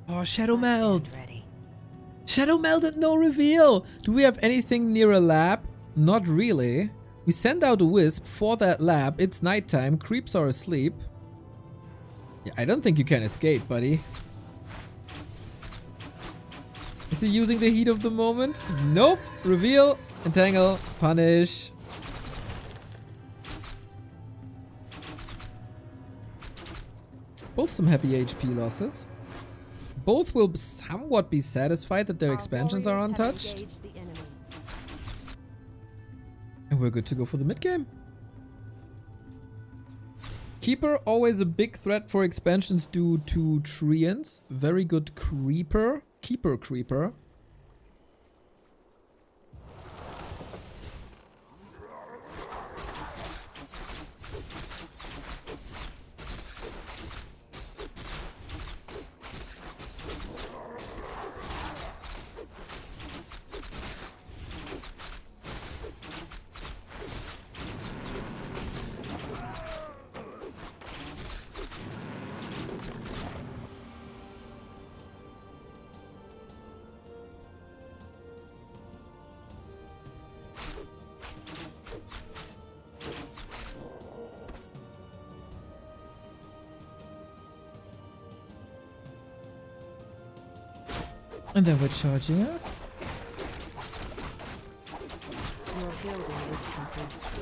Oh, Shadow I Melt. stand ready. Shadow melted, no reveal. Do we have anything near a lab? Not really. We send out a wisp for that lab. It's nighttime. Creeps are asleep. Yeah, I don't think you can escape, buddy. Is he using the heat of the moment? Nope. Reveal. Entangle. Punish. Both some heavy HP losses. Both will somewhat be satisfied that their expansions are untouched. And we're good to go for the mid game. Keeper, always a big threat for expansions due to Treants. Very good creeper. Keeper creeper. And then we're charging up.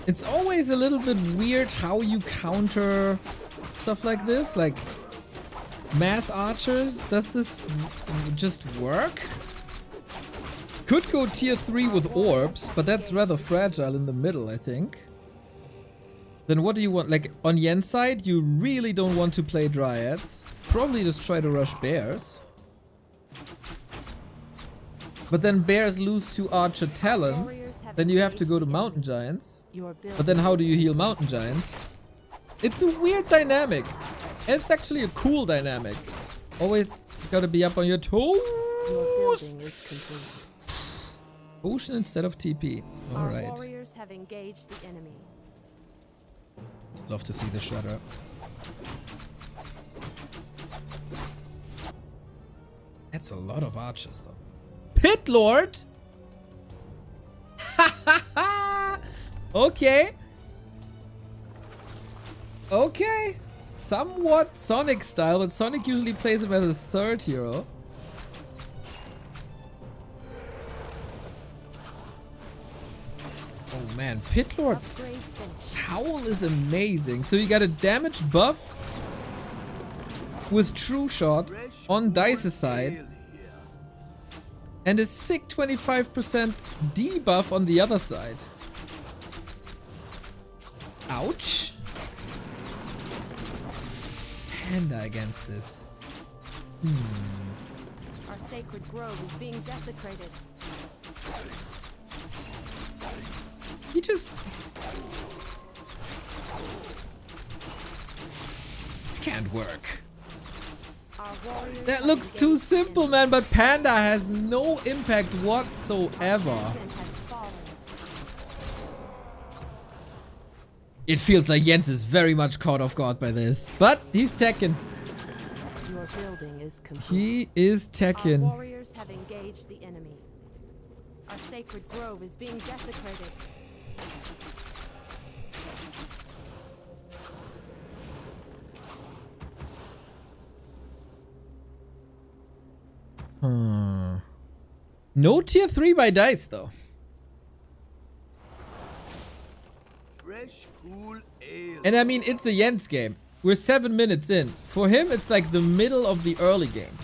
It's always a little bit weird how you counter stuff like this, like mass archers. Does this just work? Could go tier 3 with orbs, but that's rather fragile in the middle, I think. Then what do you want? Like on Yen's side, you really don't want to play dryads. Probably just try to rush bears. But then bears lose to archer talents. Then you have to go to mountain giants. But then how do you heal mountain giants? It's a weird dynamic. And it's actually a cool dynamic. Always gotta be up on your toes. Ocean instead of TP. Alright. Warriors have engaged the enemy. Love to see the shredder. That's a lot of archers though. Pit Lord? Okay. Okay. Somewhat Sonic style, but Sonic usually plays him as his third hero. Oh man, Pit Lord Howl is amazing. So you got a damage buff with True Shot on Dice's side. And a sick 25% debuff on the other side. Ouch. Panda against this. Our sacred grove is being desecrated. He just... This can't work. That looks too simple, man, but Panda has no impact whatsoever. It feels like Jens is very much caught off guard by this, but he's Tekken. Your building is complete. He is Tekken. Our warriors have engaged the enemy. Our sacred grove is being desecrated. No tier 3 by Dice though. Fresh, cool ale. And I mean, it's a Jens game. We're 7 minutes in. For him, it's like the middle of the early game.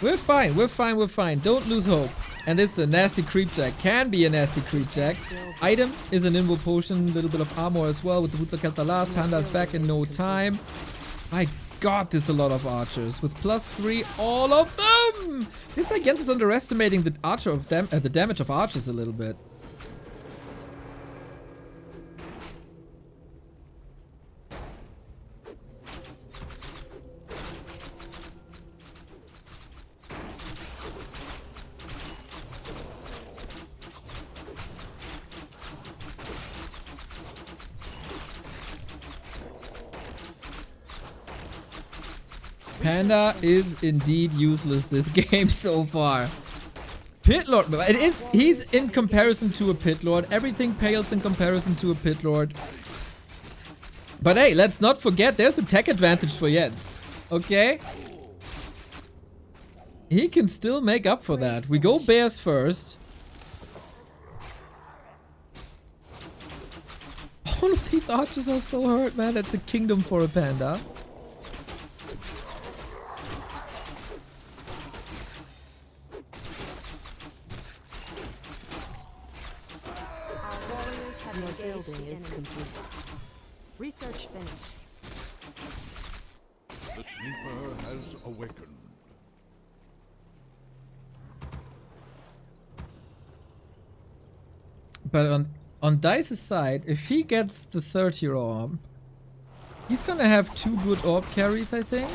We're fine, we're fine, we're fine. Don't lose hope. And it's a nasty creep jack. Can be a nasty creep jack. Item is an invo potion, a little bit of armor as well with the Boots of Keltalas. Panda's back in no time. My god, there's a lot of archers. With +3, all of them! It's like Jens is underestimating the archer of the damage of archers a little bit. Panda is indeed useless this game so far. Pit Lord, he's in comparison to a Pit Lord. Everything pales in comparison to a Pit Lord. But hey, let's not forget there's a tech advantage for Jens. Okay? He can still make up for that. We go bears first. All of these archers are so hurt, man. That's a kingdom for a panda. Building is complete. Research finished. The sleeper has awakened. But on Dice's side, if he gets the 30 orb, he's gonna have 2 good orb carries, I think.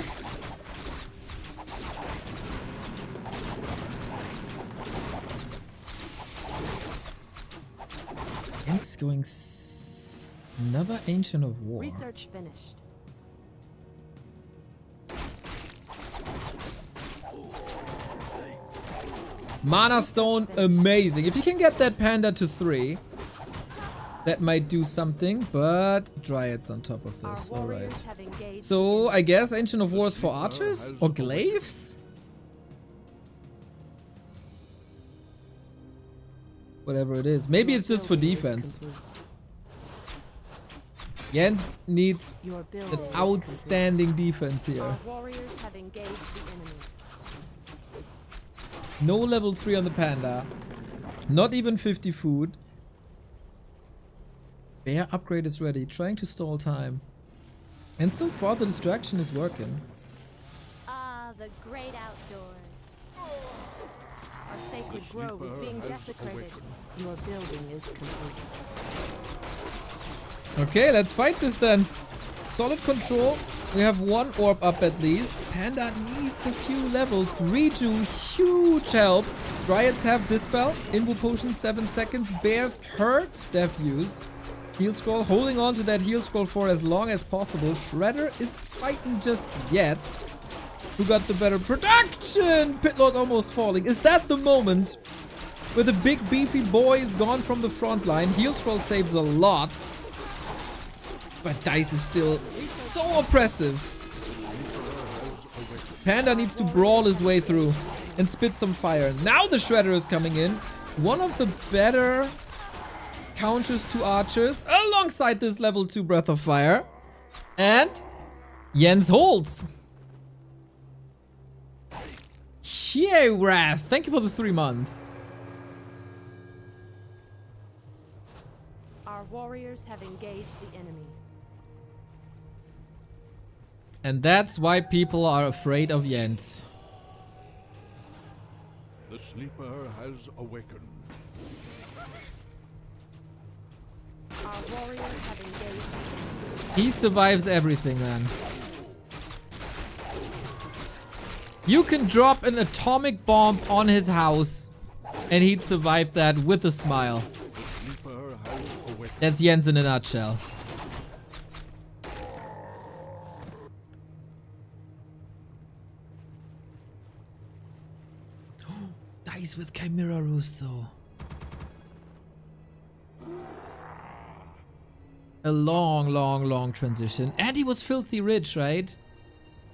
And it's going another Ancient of War. Research finished. Mana Stone, amazing. If you can get that panda to 3, that might do something, but Dryads on top of this. Alright. So, I guess Ancient of War is for archers? Or glaives? Whatever it is. Maybe it's just for defense. Jens needs an outstanding defense here. Our warriors have engaged the enemy. No level 3 on the panda. Not even 50 food. Bear upgrade is ready. Trying to stall time. And so far the distraction is working. Ah, the great outdoors. Our sacred grove is being desecrated. Your building is complete. Okay, let's fight this then. Solid control. We have 1 orb up at least. Panda needs a few levels. Reju, huge help. Dryads have Dispel. Invo Potion 7 seconds. Bears hurt. Staff used. Heal Scroll. Holding on to that Heal Scroll for as long as possible. Shredder is fighting just yet. Who got the better production? Pitlord almost falling. Is that the moment where the big beefy boy is gone from the front line? Heal Scroll saves a lot. But Dise is still so oppressive. Panda needs to brawl his way through and spit some fire. Now the Shredder is coming in. One of the better counters to archers alongside this level 2 Breath of Fire. And Jens holds. Yay, Wrath. Thank you for the 3 months. Our warriors have engaged the enemy. And that's why people are afraid of Jens. The sleeper has awakened. Our warriors have engaged the enemy. He survives everything, man. You can drop an atomic bomb on his house and he'd survive that with a smile. The sleeper has awakened. That's Jens in a nutshell. Dise with Chimera Roost though. A long transition. And he was filthy rich, right?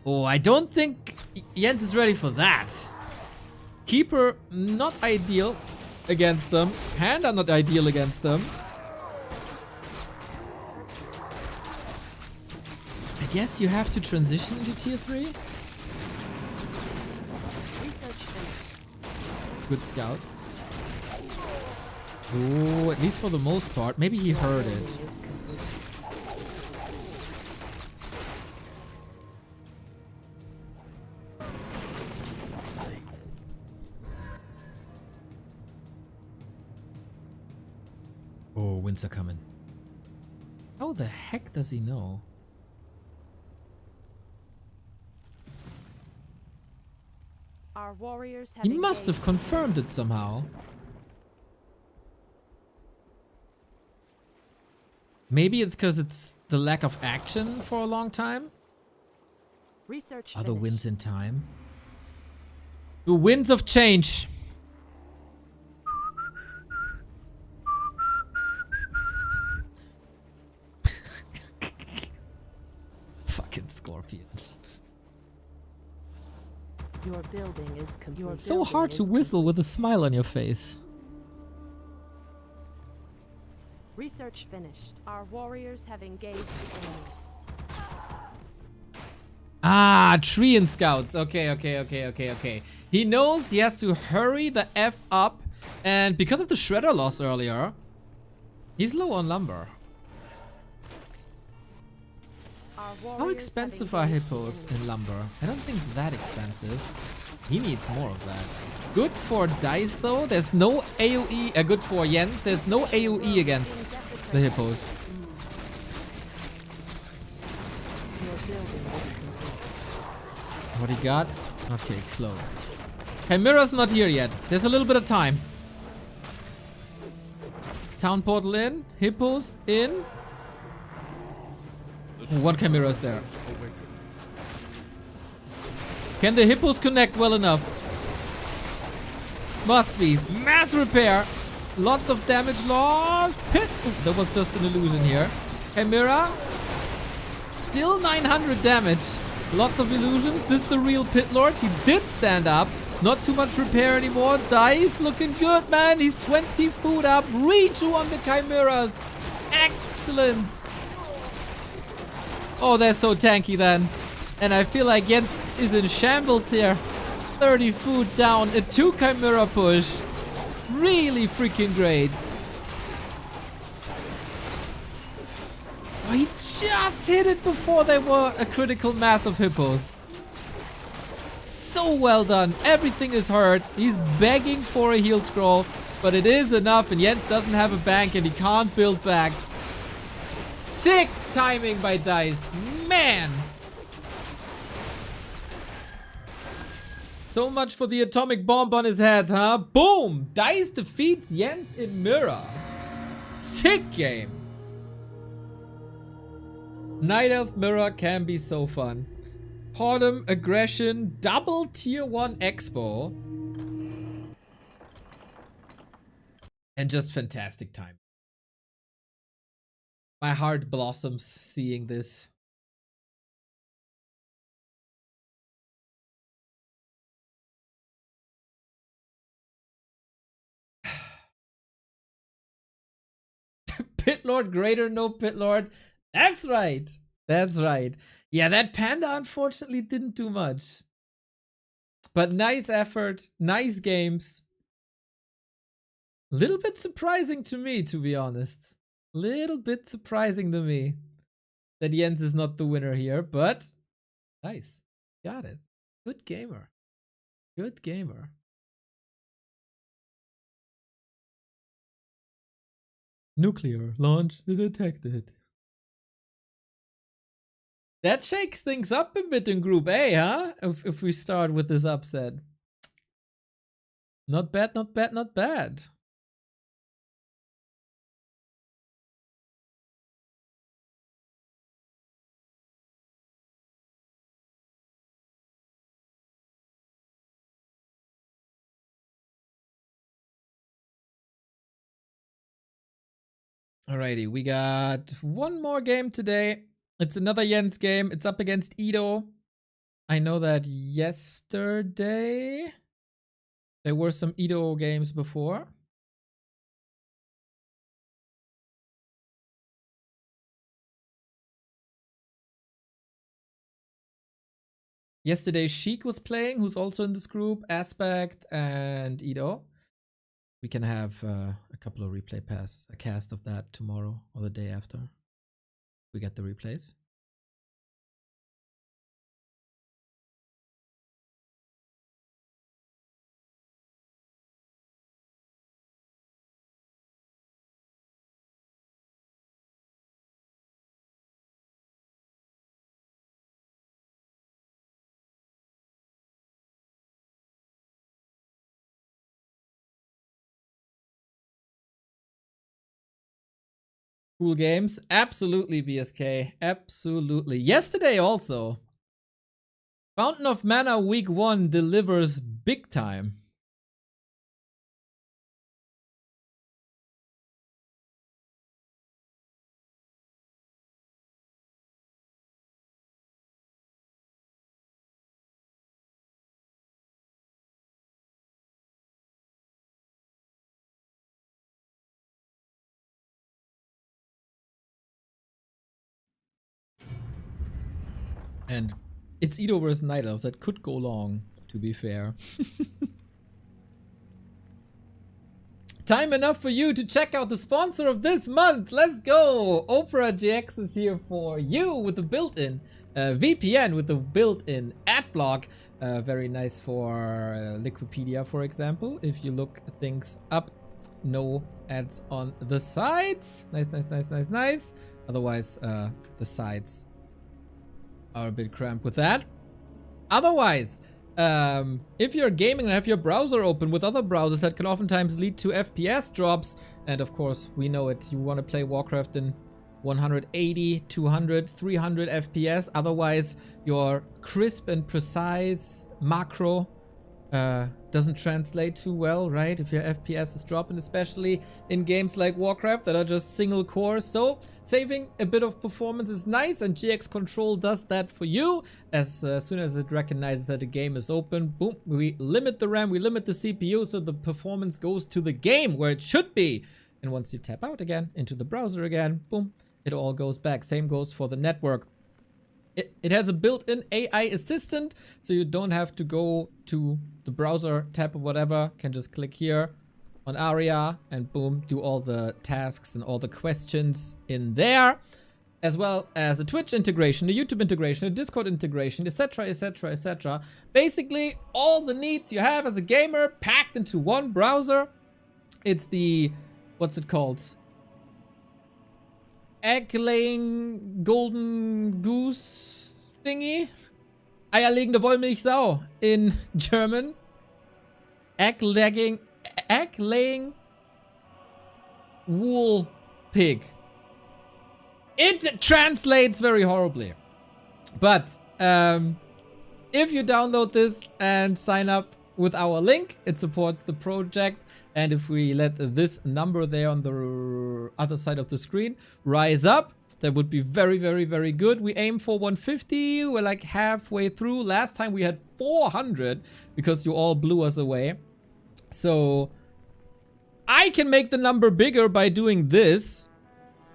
Oh, I don't think Jens is ready for that. Keeper, not ideal against them. Panda, not ideal against them. I guess you have to transition into tier 3. Research finished. Good scout. Oh, at least for the most part. Maybe he heard it. Is complete. Oh, winds are coming. How the heck does he know? Our warriors have He must have engaged. confirmed it somehow. Maybe it's because it's the lack of action for a long time. Research Other finished. winds in time. The winds of change. Fucking scorpions. Your building is complete. So hard to whistle with a smile on your face. Research finished. Our warriors have engaged the enemy. Ah, tree and scouts. Okay. He knows he has to hurry the F up. And because of the shredder loss earlier, he's low on lumber. Our How warriors expensive have are engaged the hippos enemy. in lumber? I don't think that expensive. He needs more of that. Good for Dise though. There's no AoE. Good for Jens. There's no AoE against the hippos. Your building is complete. What he got? Okay, cloak. Chimera's not here yet. There's a little bit of time. Town portal in. Hippos in. One Chimera's there. Can the hippos connect well enough? Must be. Mass repair. Lots of damage loss. Pit. Ooh, that was just an illusion here. Chimera. Still 900 damage. Lots of illusions. This is the real Pit Lord. He did stand up. Not too much repair anymore. Dise looking good, man. He's 20 food up. Reju on the Chimeras. Excellent. Oh, they're so tanky then. And I feel like Jens is in shambles here. 30 food down. A 2 Chimera push. Really freaking great. Oh, he just hit it before they were a critical mass of hippos. So well done. Everything is hurt. He's begging for a heal scroll, but it is enough, and Jens doesn't have a bank and he can't build back. Sick timing by Dise. Man. So much for the atomic bomb on his head, huh? Boom! Dise defeats Jens in mirror. Sick game. Night Elf Mirror can be so fun. Autumn Aggression, double tier 1 expo. And just fantastic time. My heart blossoms seeing this. Pit Lord greater, no Pit Lord. That's right. That's right. Yeah, that panda unfortunately didn't do much. But nice effort, nice games. Little bit surprising to me, to be honest. Little bit surprising to me that Jens is not the winner here, but nice. Got it. Good gamer. Good gamer. Nuclear launch detected. That shakes things up a bit in Group A, huh? If we start with this upset. Not bad, not bad, not bad. Alrighty, we got one more game today. It's another Jens game. It's up against Ido. I know that yesterday there were some Ido games before. Yesterday Sheik was playing, who's also in this group, Aspect and Ido. We can have a couple of replay passes, a cast of that tomorrow or the day after. We get the replays. Cool games. Absolutely, BSK. Absolutely. Yesterday also. Fountain of Mana week 1 delivers big time. And it's Edo versus Night Elf. That could go long, to be fair. Time enough for you to check out the sponsor of this month. Let's go. operagx is here for you with the built-in VPN, with the built-in ad block. Very nice for Liquipedia, for example. If you look things up, no ads on the sides. Nice, nice, nice, nice, nice. Otherwise, the sides are a bit cramped with that. Otherwise, if you're gaming and have your browser open with other browsers, that can oftentimes lead to FPS drops. And of course, we know it. You want to play Warcraft in 180, 200, 300 FPS. Otherwise, your crisp and precise macro doesn't translate too well, right? If your FPS is dropping, especially in games like Warcraft that are just single core. So saving a bit of performance is nice, and GX Control does that for you. As soon as it recognizes that the game is open, boom, we limit the RAM, we limit the CPU, so the performance goes to the game where it should be. And once you tap out again into the browser again, boom, it all goes back. Same goes for the network. It has a built-in AI assistant, so you don't have to go to the browser tab or whatever. Can just click here on Aria and boom, do all the tasks and all the questions in there, as well as the Twitch integration, the YouTube integration, the Discord integration, etc, etc, etc. Basically, all the needs you have as a gamer packed into one browser. It's the, what's it called? Egg-laying golden goose thingy. Eierlegende Wollmilchsau in German. Egg-laying wool pig. It translates very horribly. But if you download this and sign up with our link, it supports the project. And if we let this number there on the other side of the screen rise up, that would be very, very, very good. We aim for 150. We're like halfway through. Last time we had 400 because you all blew us away. So I can make the number bigger by doing this.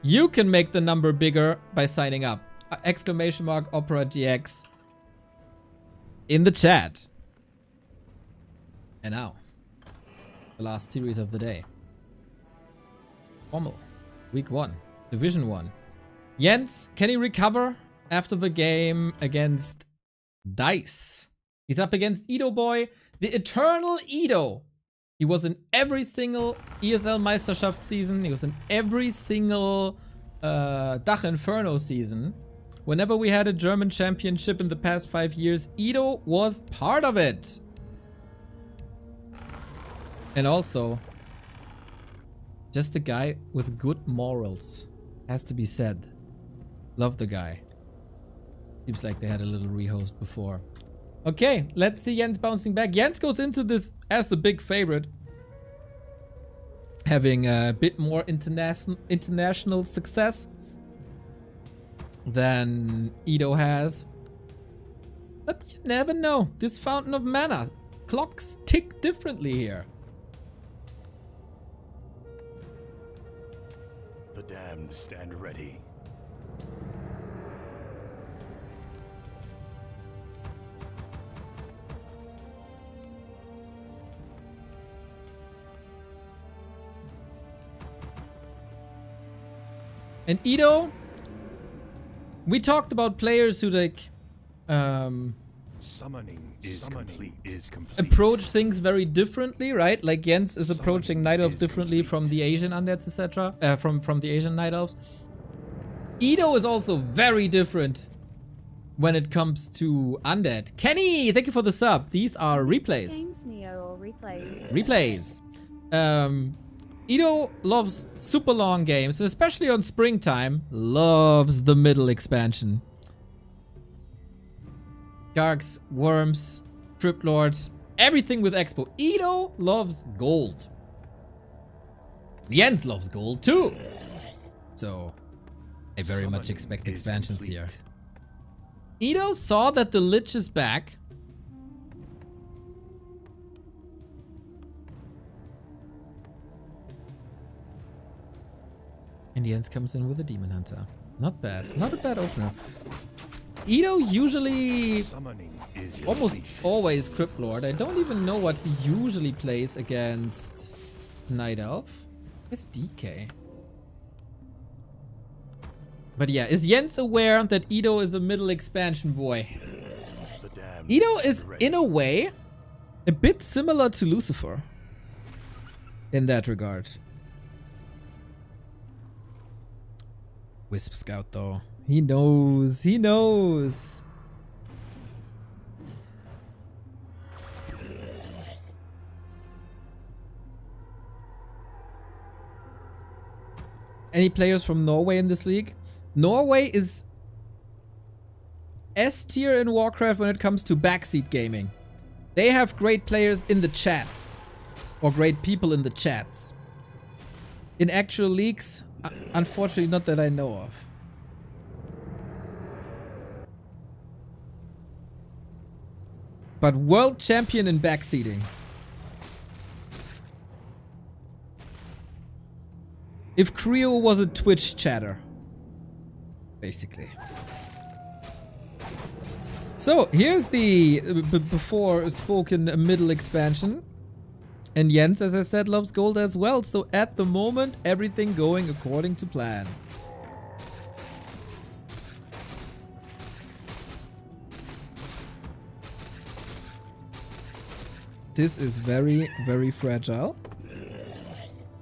You can make the number bigger by signing up. Exclamation mark operagx in the chat. And now, the last series of the day. FOML, week 1, division 1. Jens, can he recover after the game against Dise? He's up against Edo Boy, the eternal Edo. He was in every single ESL Meisterschaft season. He was in every single Dach Inferno season. Whenever we had a German championship in the past 5 years, Edo was part of it. And also, just a guy with good morals, has to be said. Love the guy. Seems like they had a little rehost before. Okay, let's see Jens bouncing back. Jens goes into this as the big favorite, having a bit more international success than Edo has. But you never know. This Fountain of Mana. Clocks tick differently here. The damned stand ready. And Edo, we talked about players who like Summoning is complete. approach things very differently, right? Like Jens is approaching Night Elves differently from the Asian undeads, etc. From the Asian Night Elves. Edo is also very different when it comes to undead. Kenny, thank you for the sub. These are replays. Games, Neo, or replays? Replays. Edo loves super long games, and especially on springtime, loves the middle expansion. Gargs, Worms, Crypt Lord, everything with Expo. Edo loves gold. Jens loves gold too. So I very much expect expansions here. Edo saw that the Lich is back. And Jens comes in with a Demon Hunter. Not bad. Not a bad opener. Edo usually almost always Crypt Lord. I don't even know what he usually plays against Night Elf. It's DK. But yeah, is Jens aware that Edo is a middle expansion boy? Edo is, in a way, a bit similar to Lucifer. In that regard. Wisp Scout, though. He knows. He knows. Any players from Norway in this league? Norway is S tier in Warcraft when it comes to backseat gaming. They have great players in the chats. Or great people in the chats. In actual leagues, unfortunately not that I know of. But world champion in backseating. If Creo was a Twitch chatter. Basically. So, here's the before spoken middle expansion. And Jens, as I said, loves gold as well. So, at the moment, everything going according to plan. This is very, very fragile.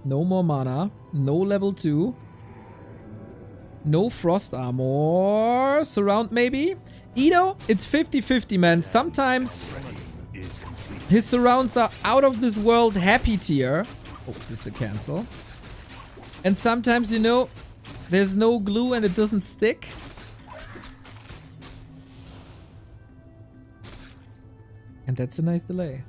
No more mana. No level 2. No frost armor. Surround maybe. Edo, it's 50-50, man. Sometimes his surrounds are out of this world happy tier. Oh, this is a cancel. And sometimes, you know, there's no glue and it doesn't stick. And that's a nice delay.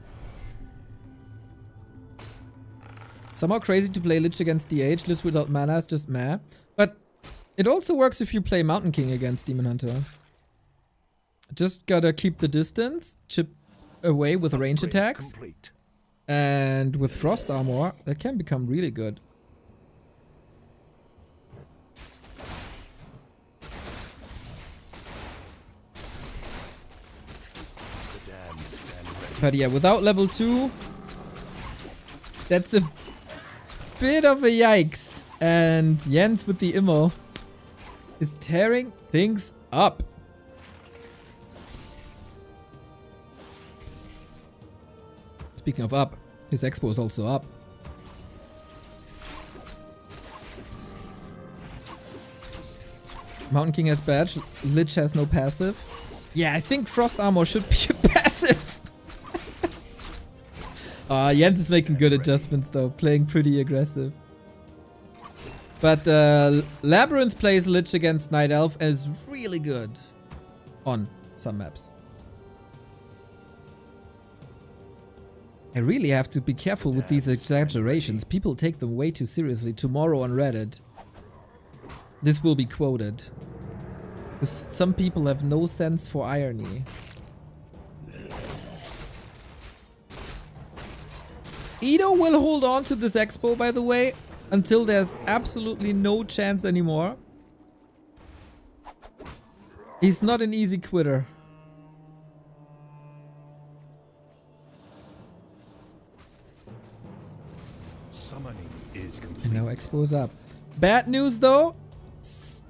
Somehow crazy to play Lich against DH. Lich without mana is just meh. But it also works if you play Mountain King against Demon Hunter. Just gotta keep the distance, chip away with range attacks. And with Frost Armor, that can become really good. But yeah, without level 2, that's a bit of a yikes. And Jens with the Immo is tearing things up. Speaking of up, his expo is also up. Mountain King has badge, Lich has no passive. Yeah, I think Frost Armor should be a passive. Jens is making good adjustments though, playing pretty aggressive. But Labyrinth plays Lich against Night Elf and is really good on some maps. I really have to be careful with these exaggerations. People take them way too seriously. Tomorrow on Reddit, this will be quoted. Some people have no sense for irony. Edo will hold on to this expo, by the way, until there's absolutely no chance anymore. He's not an easy quitter. And now expo's up. Bad news though,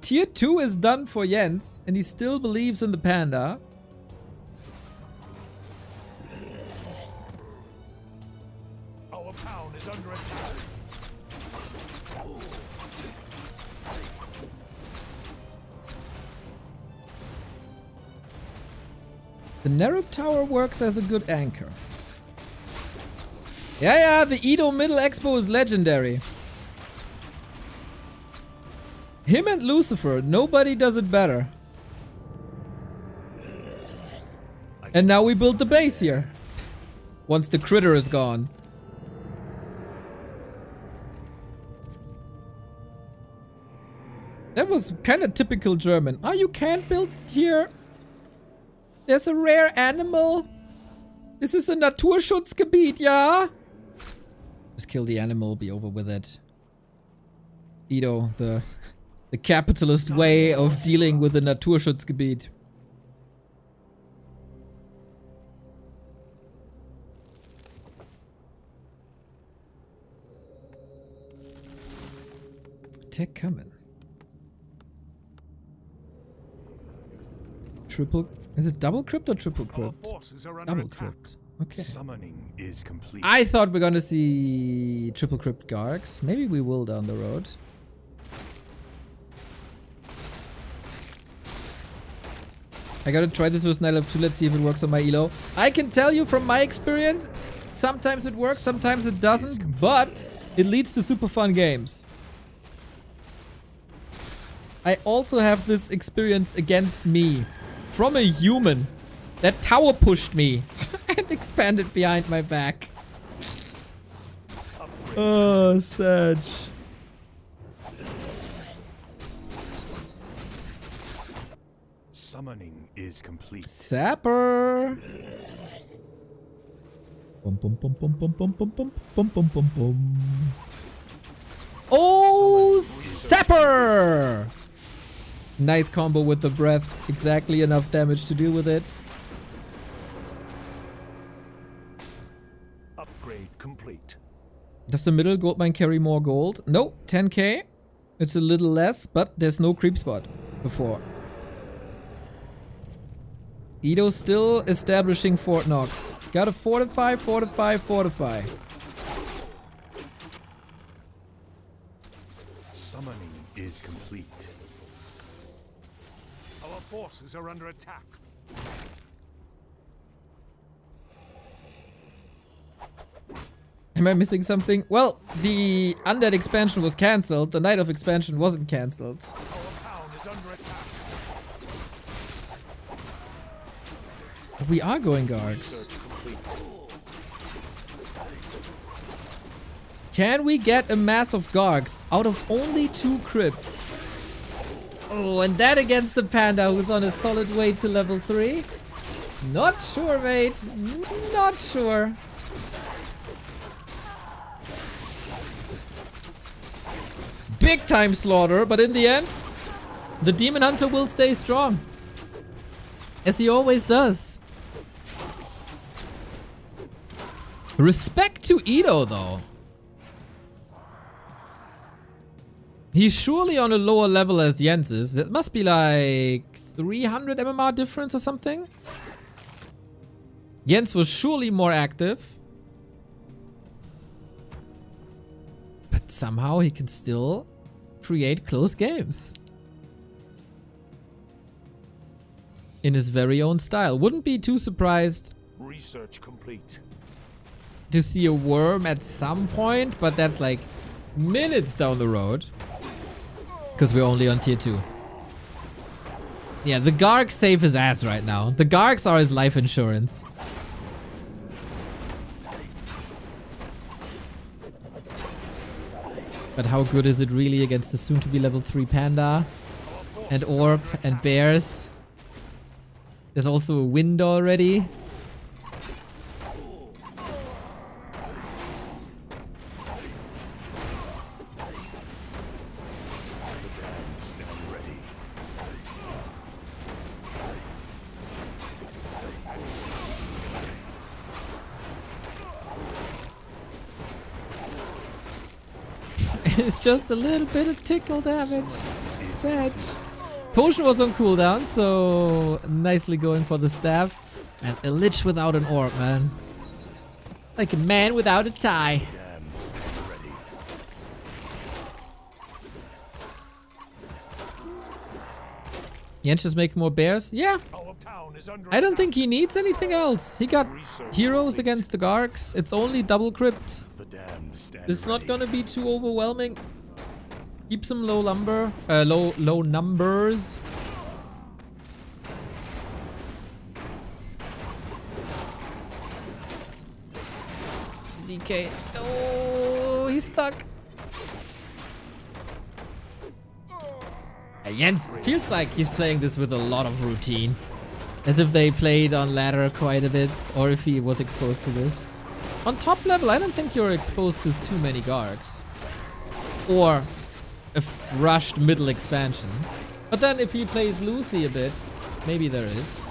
tier 2 is done for Jens, and he still believes in the panda. Our town is under attack. The Nerub Tower works as a good anchor. Yeah, the Edo middle expo is legendary. Him and Lucifer, nobody does it better. And now we build the base here. Once the critter is gone. That was kind of typical German. Oh, you can't build here. There's a rare animal. This is a Naturschutzgebiet, ja? Just kill the animal, be over with it. Edo, the capitalist way of dealing with the Naturschutzgebiet. Tech coming. Triple. Is it double crypt or triple crypt? Double crypt. Okay. Summoning is complete. I thought we're gonna see triple crypt Gargs. Maybe we will down the road. I gotta try this with Knight of 2. Let's see if it works on my elo. I can tell you from my experience, sometimes it works, sometimes it doesn't, but it leads to super fun games. I also have this experience against me. From a human that tower pushed me and expanded behind my back. Oh, Sag. Summoning is complete. Sapper. Bum, bum, bum, bum, bum, bum, bum, bum, bum, bum, bum, bum. Oh, Sapper! Nice combo with the breath. Exactly enough damage to deal with it. Upgrade complete. Does the middle goldmine carry more gold? No, 10k. It's a little less, but there's no creep spot before. Edo's still establishing Fort Knox. Gotta fortify, fortify, fortify. Summoning is complete. Our forces are under attack. Am I missing something? Well, the Undead expansion was cancelled. The Night of expansion wasn't cancelled. Our town is under attack. We are going Gargs. Research complete. Can we get a mass of Gargs out of only 2 crypts? Oh, and that against the Panda who's on a solid way to level 3? Not sure, mate. Not sure. Big time slaughter, but in the end, the Demon Hunter will stay strong. As he always does. Respect to Edo, though. He's surely on a lower level as Jens is. That must be like 300 MMR difference or something. Jens was surely more active. But somehow he can still create close games. In his very own style. Wouldn't be too surprised Research complete. to see a worm at some point, but that's like minutes down the road. Because we're only on tier 2. Yeah, the Gargs save his ass right now. The Gargs are his life insurance. But how good is it really against the soon-to-be level 3 Panda? And Orb and Bears? There's also a wind already. Stand ready. It's just a little bit of tickle damage. Sad. Potion was on cooldown, so nicely going for the staff. And a lich without an orb, man. Like a man without a tie. Damn, stand ready. Jens just making more bears? Yeah. Our town is under I don't attack. think he needs anything else. He got Research heroes complete. against the Gargs. It's only double crypt. The damned stand It's not ready. gonna be too overwhelming. Keep some low numbers. Okay. Oh, he's stuck. Jens feels like he's playing this with a lot of routine. As if they played on ladder quite a bit, or if he was exposed to this. On top level, I don't think you're exposed to too many guards. Or a rushed middle expansion. But then if he plays Lucy a bit, maybe there is.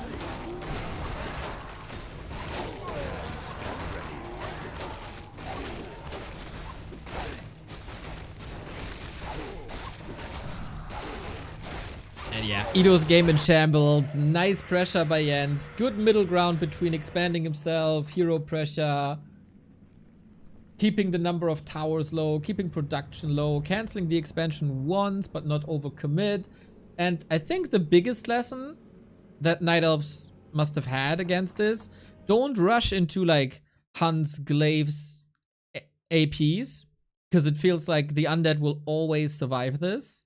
And yeah, Ido's game in shambles. Nice pressure by Jens. Good middle ground between expanding himself, hero pressure, keeping the number of towers low, keeping production low, canceling the expansion once but not overcommit. And I think the biggest lesson that Night Elves must have had against this, don't rush into like Hans Glaive's APs, because it feels like the undead will always survive this.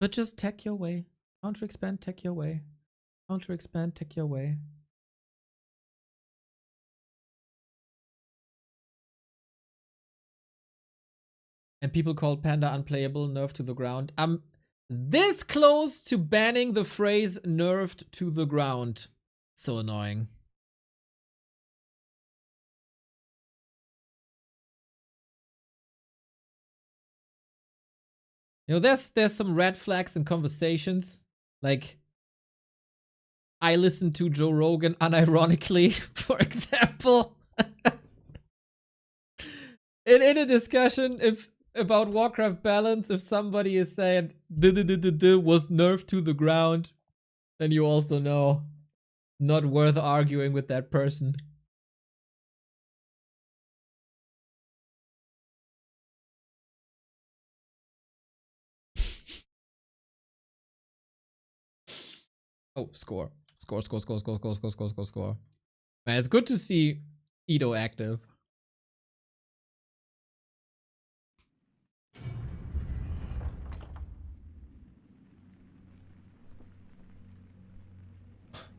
But just tech your way. Counter expand, tech your way. Counter expand, tech your way. And people called Panda unplayable, nerfed to the ground. I'm this close to banning the phrase nerfed to the ground. So annoying. You know, there's some red flags in conversations. Like, I listen to Joe Rogan unironically, for example. in a discussion about Warcraft balance, if somebody is saying was nerfed to the ground, then you also know not worth arguing with that person. Oh, score. Score. Man, it's good to see Ido active.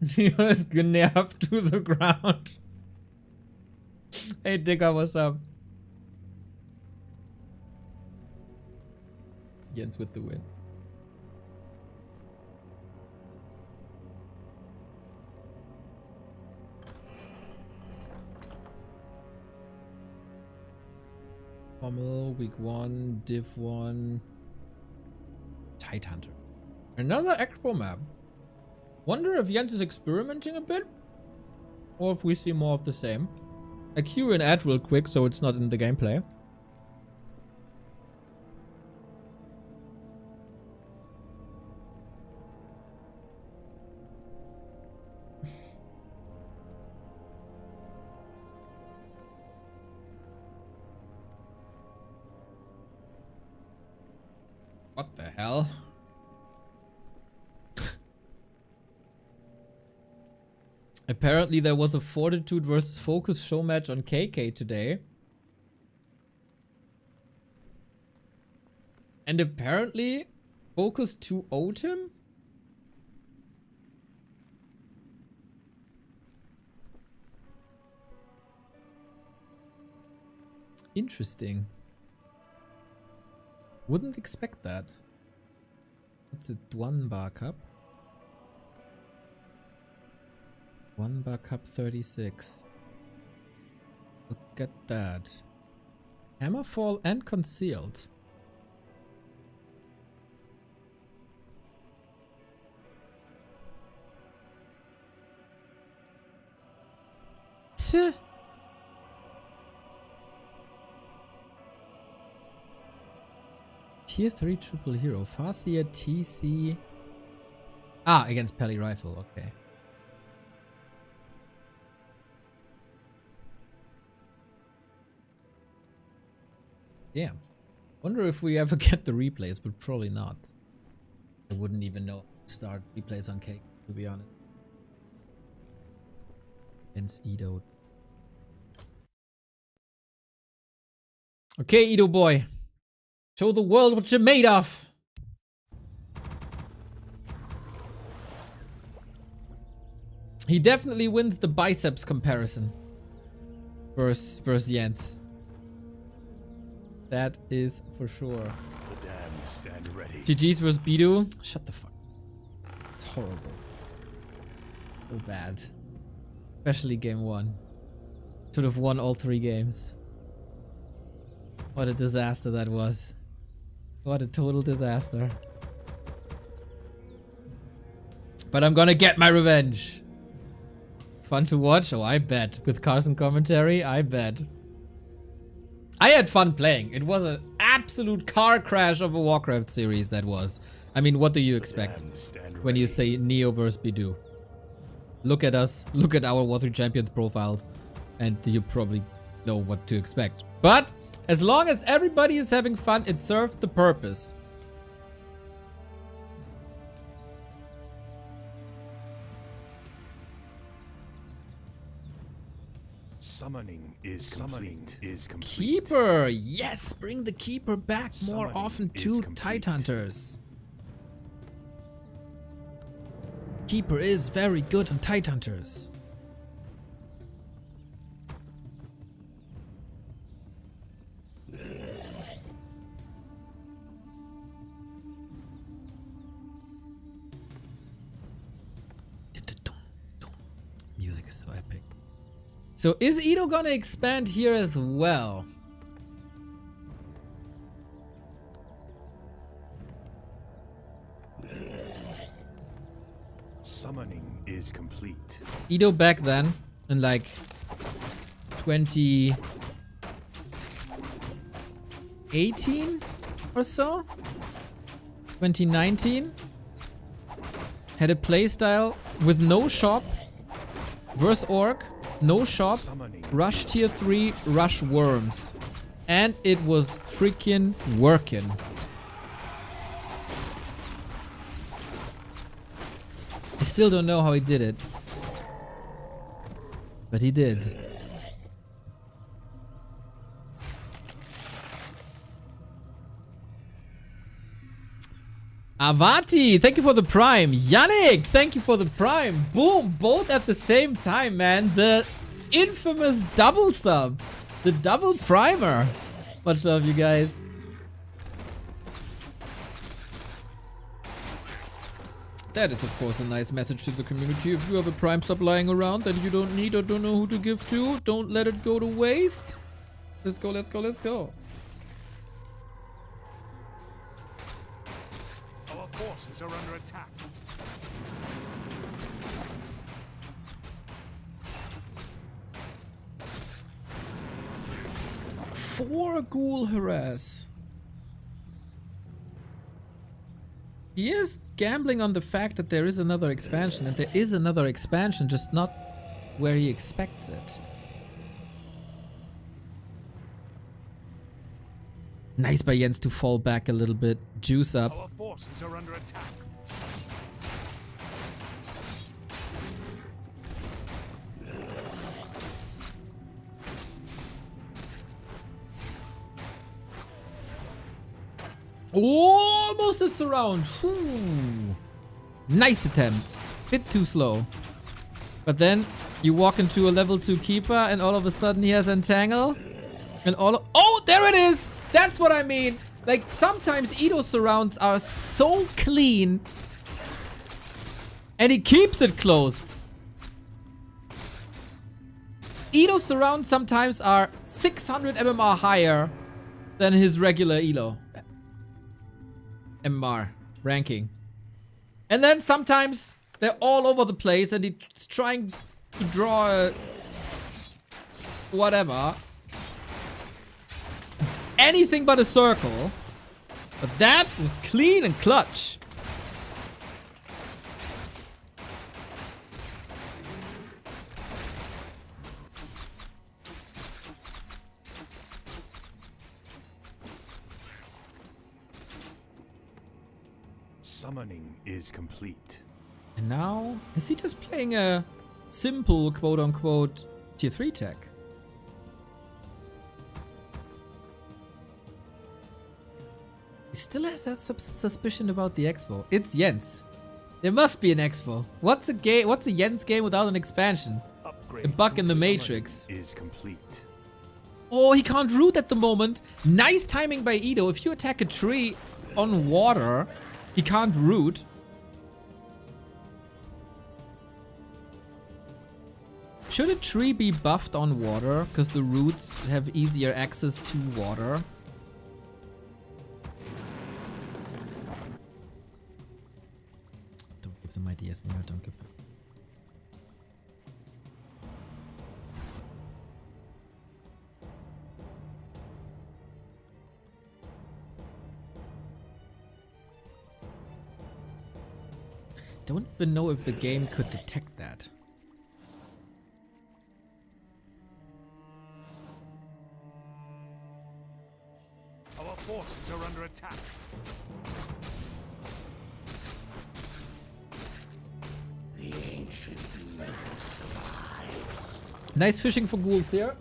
He was nerfed to the ground. Hey, Dicker, what's up? Jens with the win. FOML, week 1, div 1. Tide Hunter. Another expo map. Wonder if Jens is experimenting a bit? Or if we see more of the same. I queue an ad real quick so it's not in the gameplay. What the hell? Apparently there was a Fortitude versus Focus show match on KK today. And apparently Focus 2-0'd him? Interesting. Wouldn't expect that. What's it? 1 bar cup? 1 bar cup 36. Look at that. Hammerfall and concealed. Tch. Tier 3 triple hero. Farseer TC. Ah, against Peli Rifle. Okay. Damn. Wonder if we ever get the replays, but probably not. I wouldn't even know to start replays on Cake, to be honest. Against Ido. Okay, Ido boy. Show the world what you're made of. He definitely wins the biceps comparison versus Jens. That is for sure. The damned stand ready. GG's versus Bidu. Shut the fuck. It's horrible. So bad. Especially game 1. Should have won all 3 games. What a disaster that was. What a total disaster. But I'm gonna get my revenge. Fun to watch? Oh, I bet. With Carson commentary, I bet. I had fun playing. It was an absolute car crash of a Warcraft series, that was. I mean, what do you expect when you say Neo versus Bidu? Look at us, look at our War 3 Champions profiles, and you probably know what to expect. But as long as everybody is having fun, it served the purpose. Summoning is complete. Keeper! Yes! Bring the Keeper back more Summoning often is to complete. Tidehunters. Keeper is very good on Tidehunters. Music is so epic. So is Ito gonna expand here as well? Summoning is complete. Ito back then in like 2018 or so? 2019? Had a playstyle with no shop, verse orc, no shop, Summoning. rush tier 3, rush worms. And it was freaking working. I still don't know how he did it. But he did. Avanti, thank you for the prime. Yannick, thank you for the prime. Boom, both at the same time, man. The infamous double sub. The double primer. Much love, you guys. That is, of course, a nice message to the community. If you have a prime sub lying around that you don't need or don't know who to give to, don't let it go to waste. Let's go, let's go, let's go. Our forces are under attack. Four ghoul harass. He is gambling on the fact that there is another expansion, and there is another expansion, just not where he expects it. Nice by Jens to fall back a little bit, juice up. Our forces are under attack. Oh, almost a surround. Whew. Nice attempt. Bit too slow. But then you walk into a level 2 keeper and all of a sudden he has entangle. And oh, there it is. That's what I mean. Like sometimes Ito surrounds are so clean. And he keeps it closed. Ito surrounds sometimes are 600 MMR higher than his regular Elo. MMR ranking. And then sometimes they're all over the place and he's trying to draw a whatever. Anything but a circle. But that was clean and clutch. Summoning is complete. And now, is he just playing a simple quote-unquote tier 3 tech? He still has that suspicion about the expo. It's Jens. There must be an expo. What's a Jens game without an expansion? Upgrade. A bug in the Summoning Matrix. is complete. Oh, he can't root at the moment. Nice timing by Edo. If you attack a tree on water, he can't root. Should a tree be buffed on water? Because the roots have easier access to water. Don't give them ideas, no, don't give them. Don't even know if the game could detect that. Our forces are under attack. The ancient never survives. Nice fishing for ghouls here.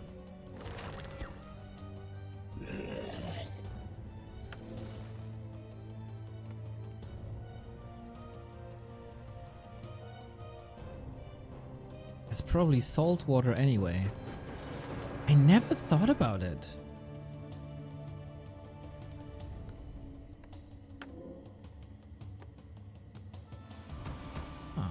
It's probably salt water anyway. I never thought about it. Huh.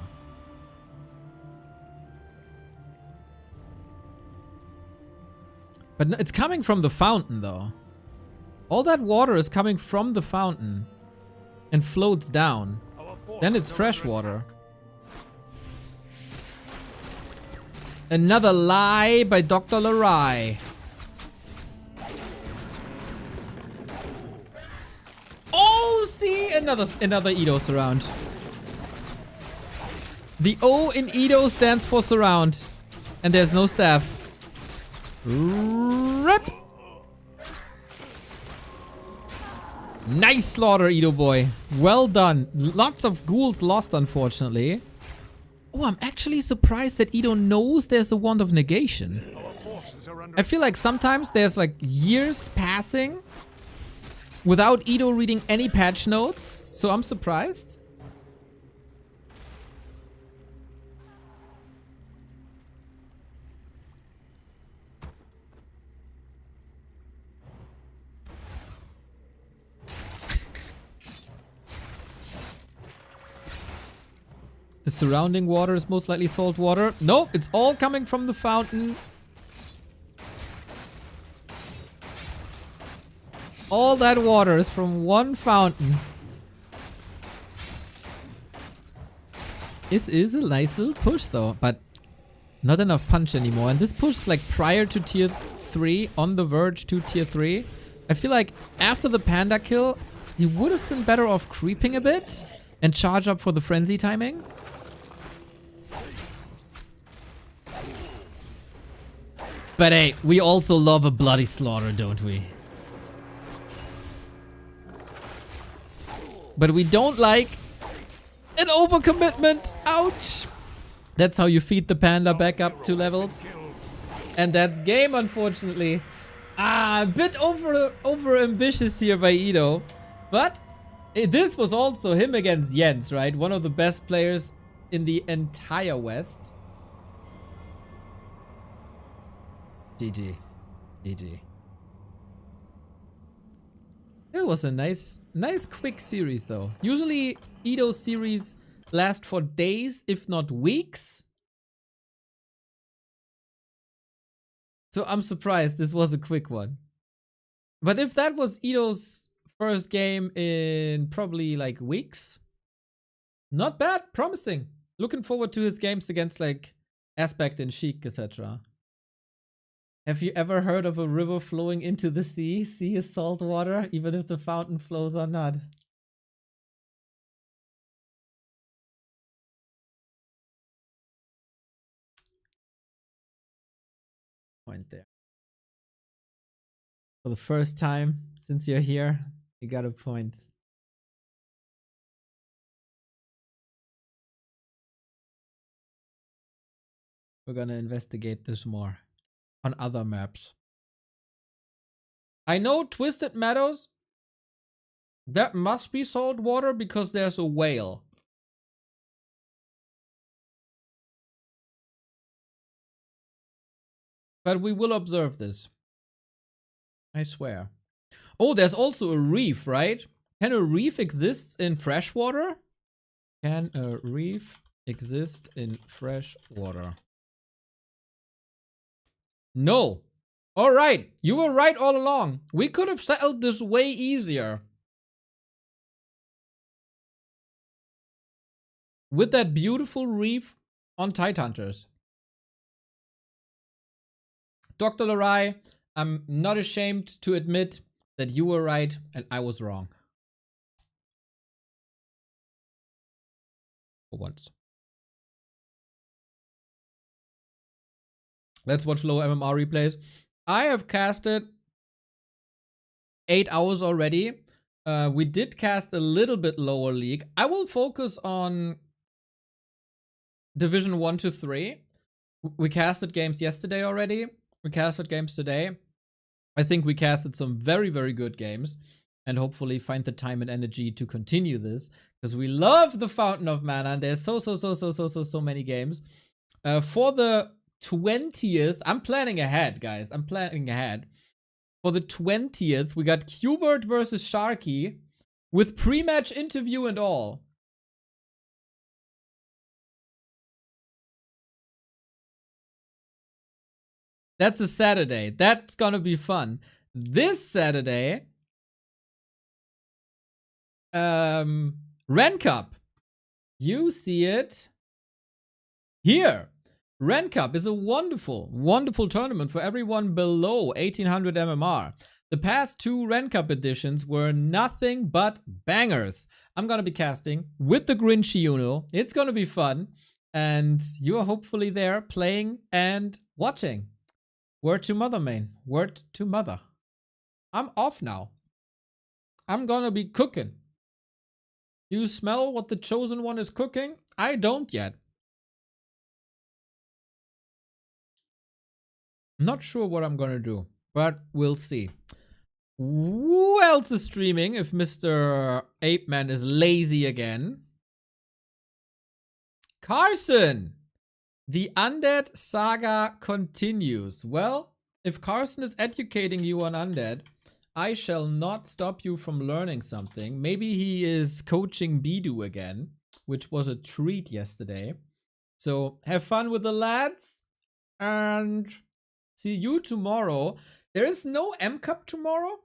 But it's coming from the fountain though. All that water is coming from the fountain and floats down. Then it's fresh water. Another lie by Dr. Larai. Oh, see, another Edo surround. The O in Edo stands for surround, and there's no staff. Rip. Nice slaughter, Edo boy. Well done. Lots of ghouls lost, unfortunately. Oh, I'm actually surprised that Edo knows there's a Wand of Negation. I feel like sometimes there's like years passing without Edo reading any patch notes, so I'm surprised. The surrounding water is most likely salt water. Nope, it's all coming from the fountain. All that water is from one fountain. This is a nice little push though, but not enough punch anymore. And this push is like prior to tier 3, on the verge to tier 3. I feel like after the panda kill, he would have been better off creeping a bit and charge up for the frenzy timing. But hey, we also love a bloody slaughter, don't we? But we don't like an overcommitment. Ouch! That's how you feed the panda back up 2 levels. And that's game, unfortunately. A bit over ambitious here by Edo. But this was also him against Jens, right? One of the best players in the entire West. GG. GG. It was a nice quick series though. Usually Edo series last for days, if not weeks. So I'm surprised this was a quick one. But if that was Edo's first game in probably like weeks, not bad, promising. Looking forward to his games against like Aspect and Sheik, etc. Have you ever heard of a river flowing into the sea? Sea is salt water, even if the fountain flows or not. Point there. For the first time since you're here, you got a point. We're gonna investigate this more on other maps. I know Twisted Meadows, that must be salt water because there's a whale. But we will observe this. I swear. Oh, there's also a reef, right? Can a reef exist in freshwater? Can a reef exist in freshwater? No. All right. You were right all along. We could have settled this way easier. With that beautiful reef on Tidehunters. Dr. Larai, I'm not ashamed to admit that you were right and I was wrong. For once. Let's watch low MMR replays. I have casted 8 hours already. We did cast a little bit lower league. I will focus on Division 1 to 3. We casted games yesterday already. We casted games today. I think we casted some very, very good games. And hopefully find the time and energy to continue this. Because we love the Fountain of Mana. And there's so many games. For the 20th, I'm planning ahead, guys. I'm planning ahead. For the 20th, we got Qbert versus Sharky with pre-match interview and all. That's a Saturday. That's gonna be fun. This Saturday, Ren Cup. You see it here. Ren Cup is a wonderful, wonderful tournament for everyone below 1800 MMR. The past 2 Ren Cup editions were nothing but bangers. I'm gonna be casting with the Grinchy Uno. It's gonna be fun. And you are hopefully there playing and watching. Word to mother, main. Word to mother. I'm off now. I'm gonna be cooking. You smell what the chosen one is cooking? I don't yet. I'm not sure what I'm gonna do, but we'll see. Who else is streaming if Mr. Ape Man is lazy again? Carson! The Undead saga continues. Well, if Carson is educating you on Undead, I shall not stop you from learning something. Maybe he is coaching Bidu again, which was a treat yesterday. So have fun with the lads and see you tomorrow. There is no M Cup tomorrow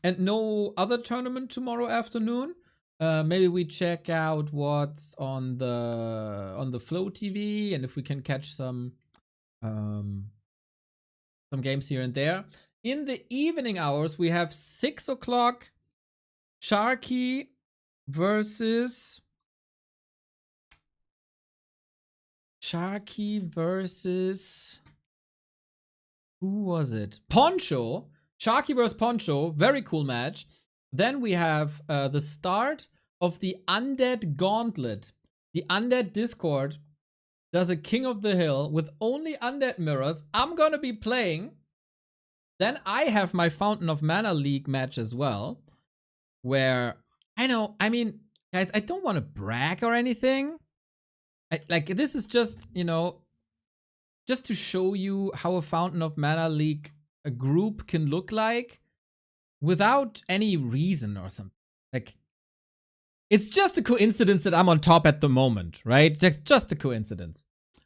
and no other tournament tomorrow afternoon. Maybe we check out what's on the Flow TV and if we can catch some games here and there. In the evening hours, we have 6 o'clock Sharky versus who was it? Poncho. Sharky versus Poncho. Very cool match. Then we have the start of the Undead Gauntlet. The Undead Discord does a King of the Hill with only Undead mirrors. I'm gonna be playing. Then I have my Fountain of Mana League match as well. Where, I mean, guys, I don't want to brag or anything. This is just, just to show you how a Fountain of Mana League a group can look like. Without any reason or something. It's just a coincidence that I'm on top at the moment, right? It's just a coincidence.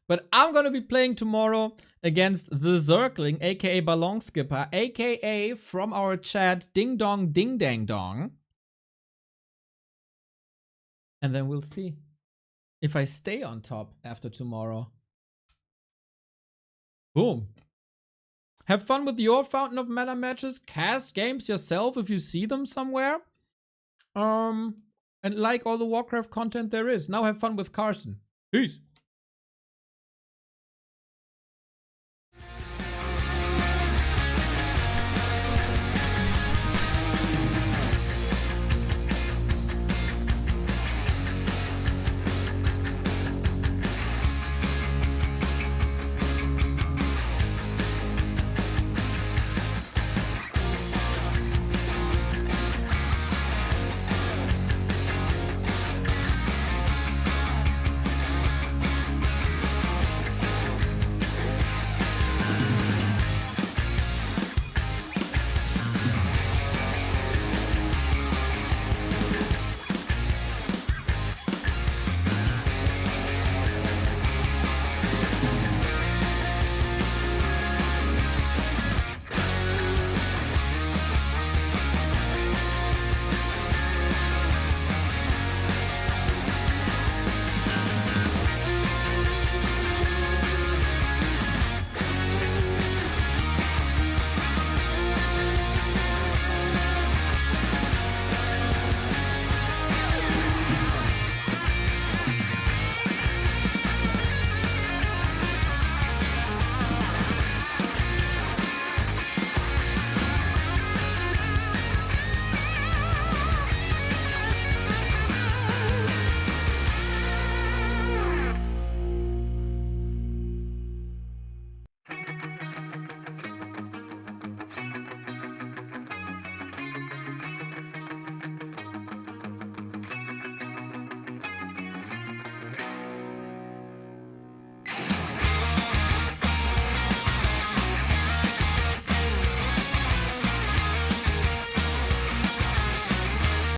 But I'm gonna be playing tomorrow against the Zerkling, aka Ballon Skipper, aka from our chat, Ding Dong Ding Dang Dong. And then we'll see if I stay on top after tomorrow. Boom. Have fun with your Fountain of Mana matches. Cast games yourself if you see them somewhere. And like all the Warcraft content there is. Now have fun with Carson. Peace.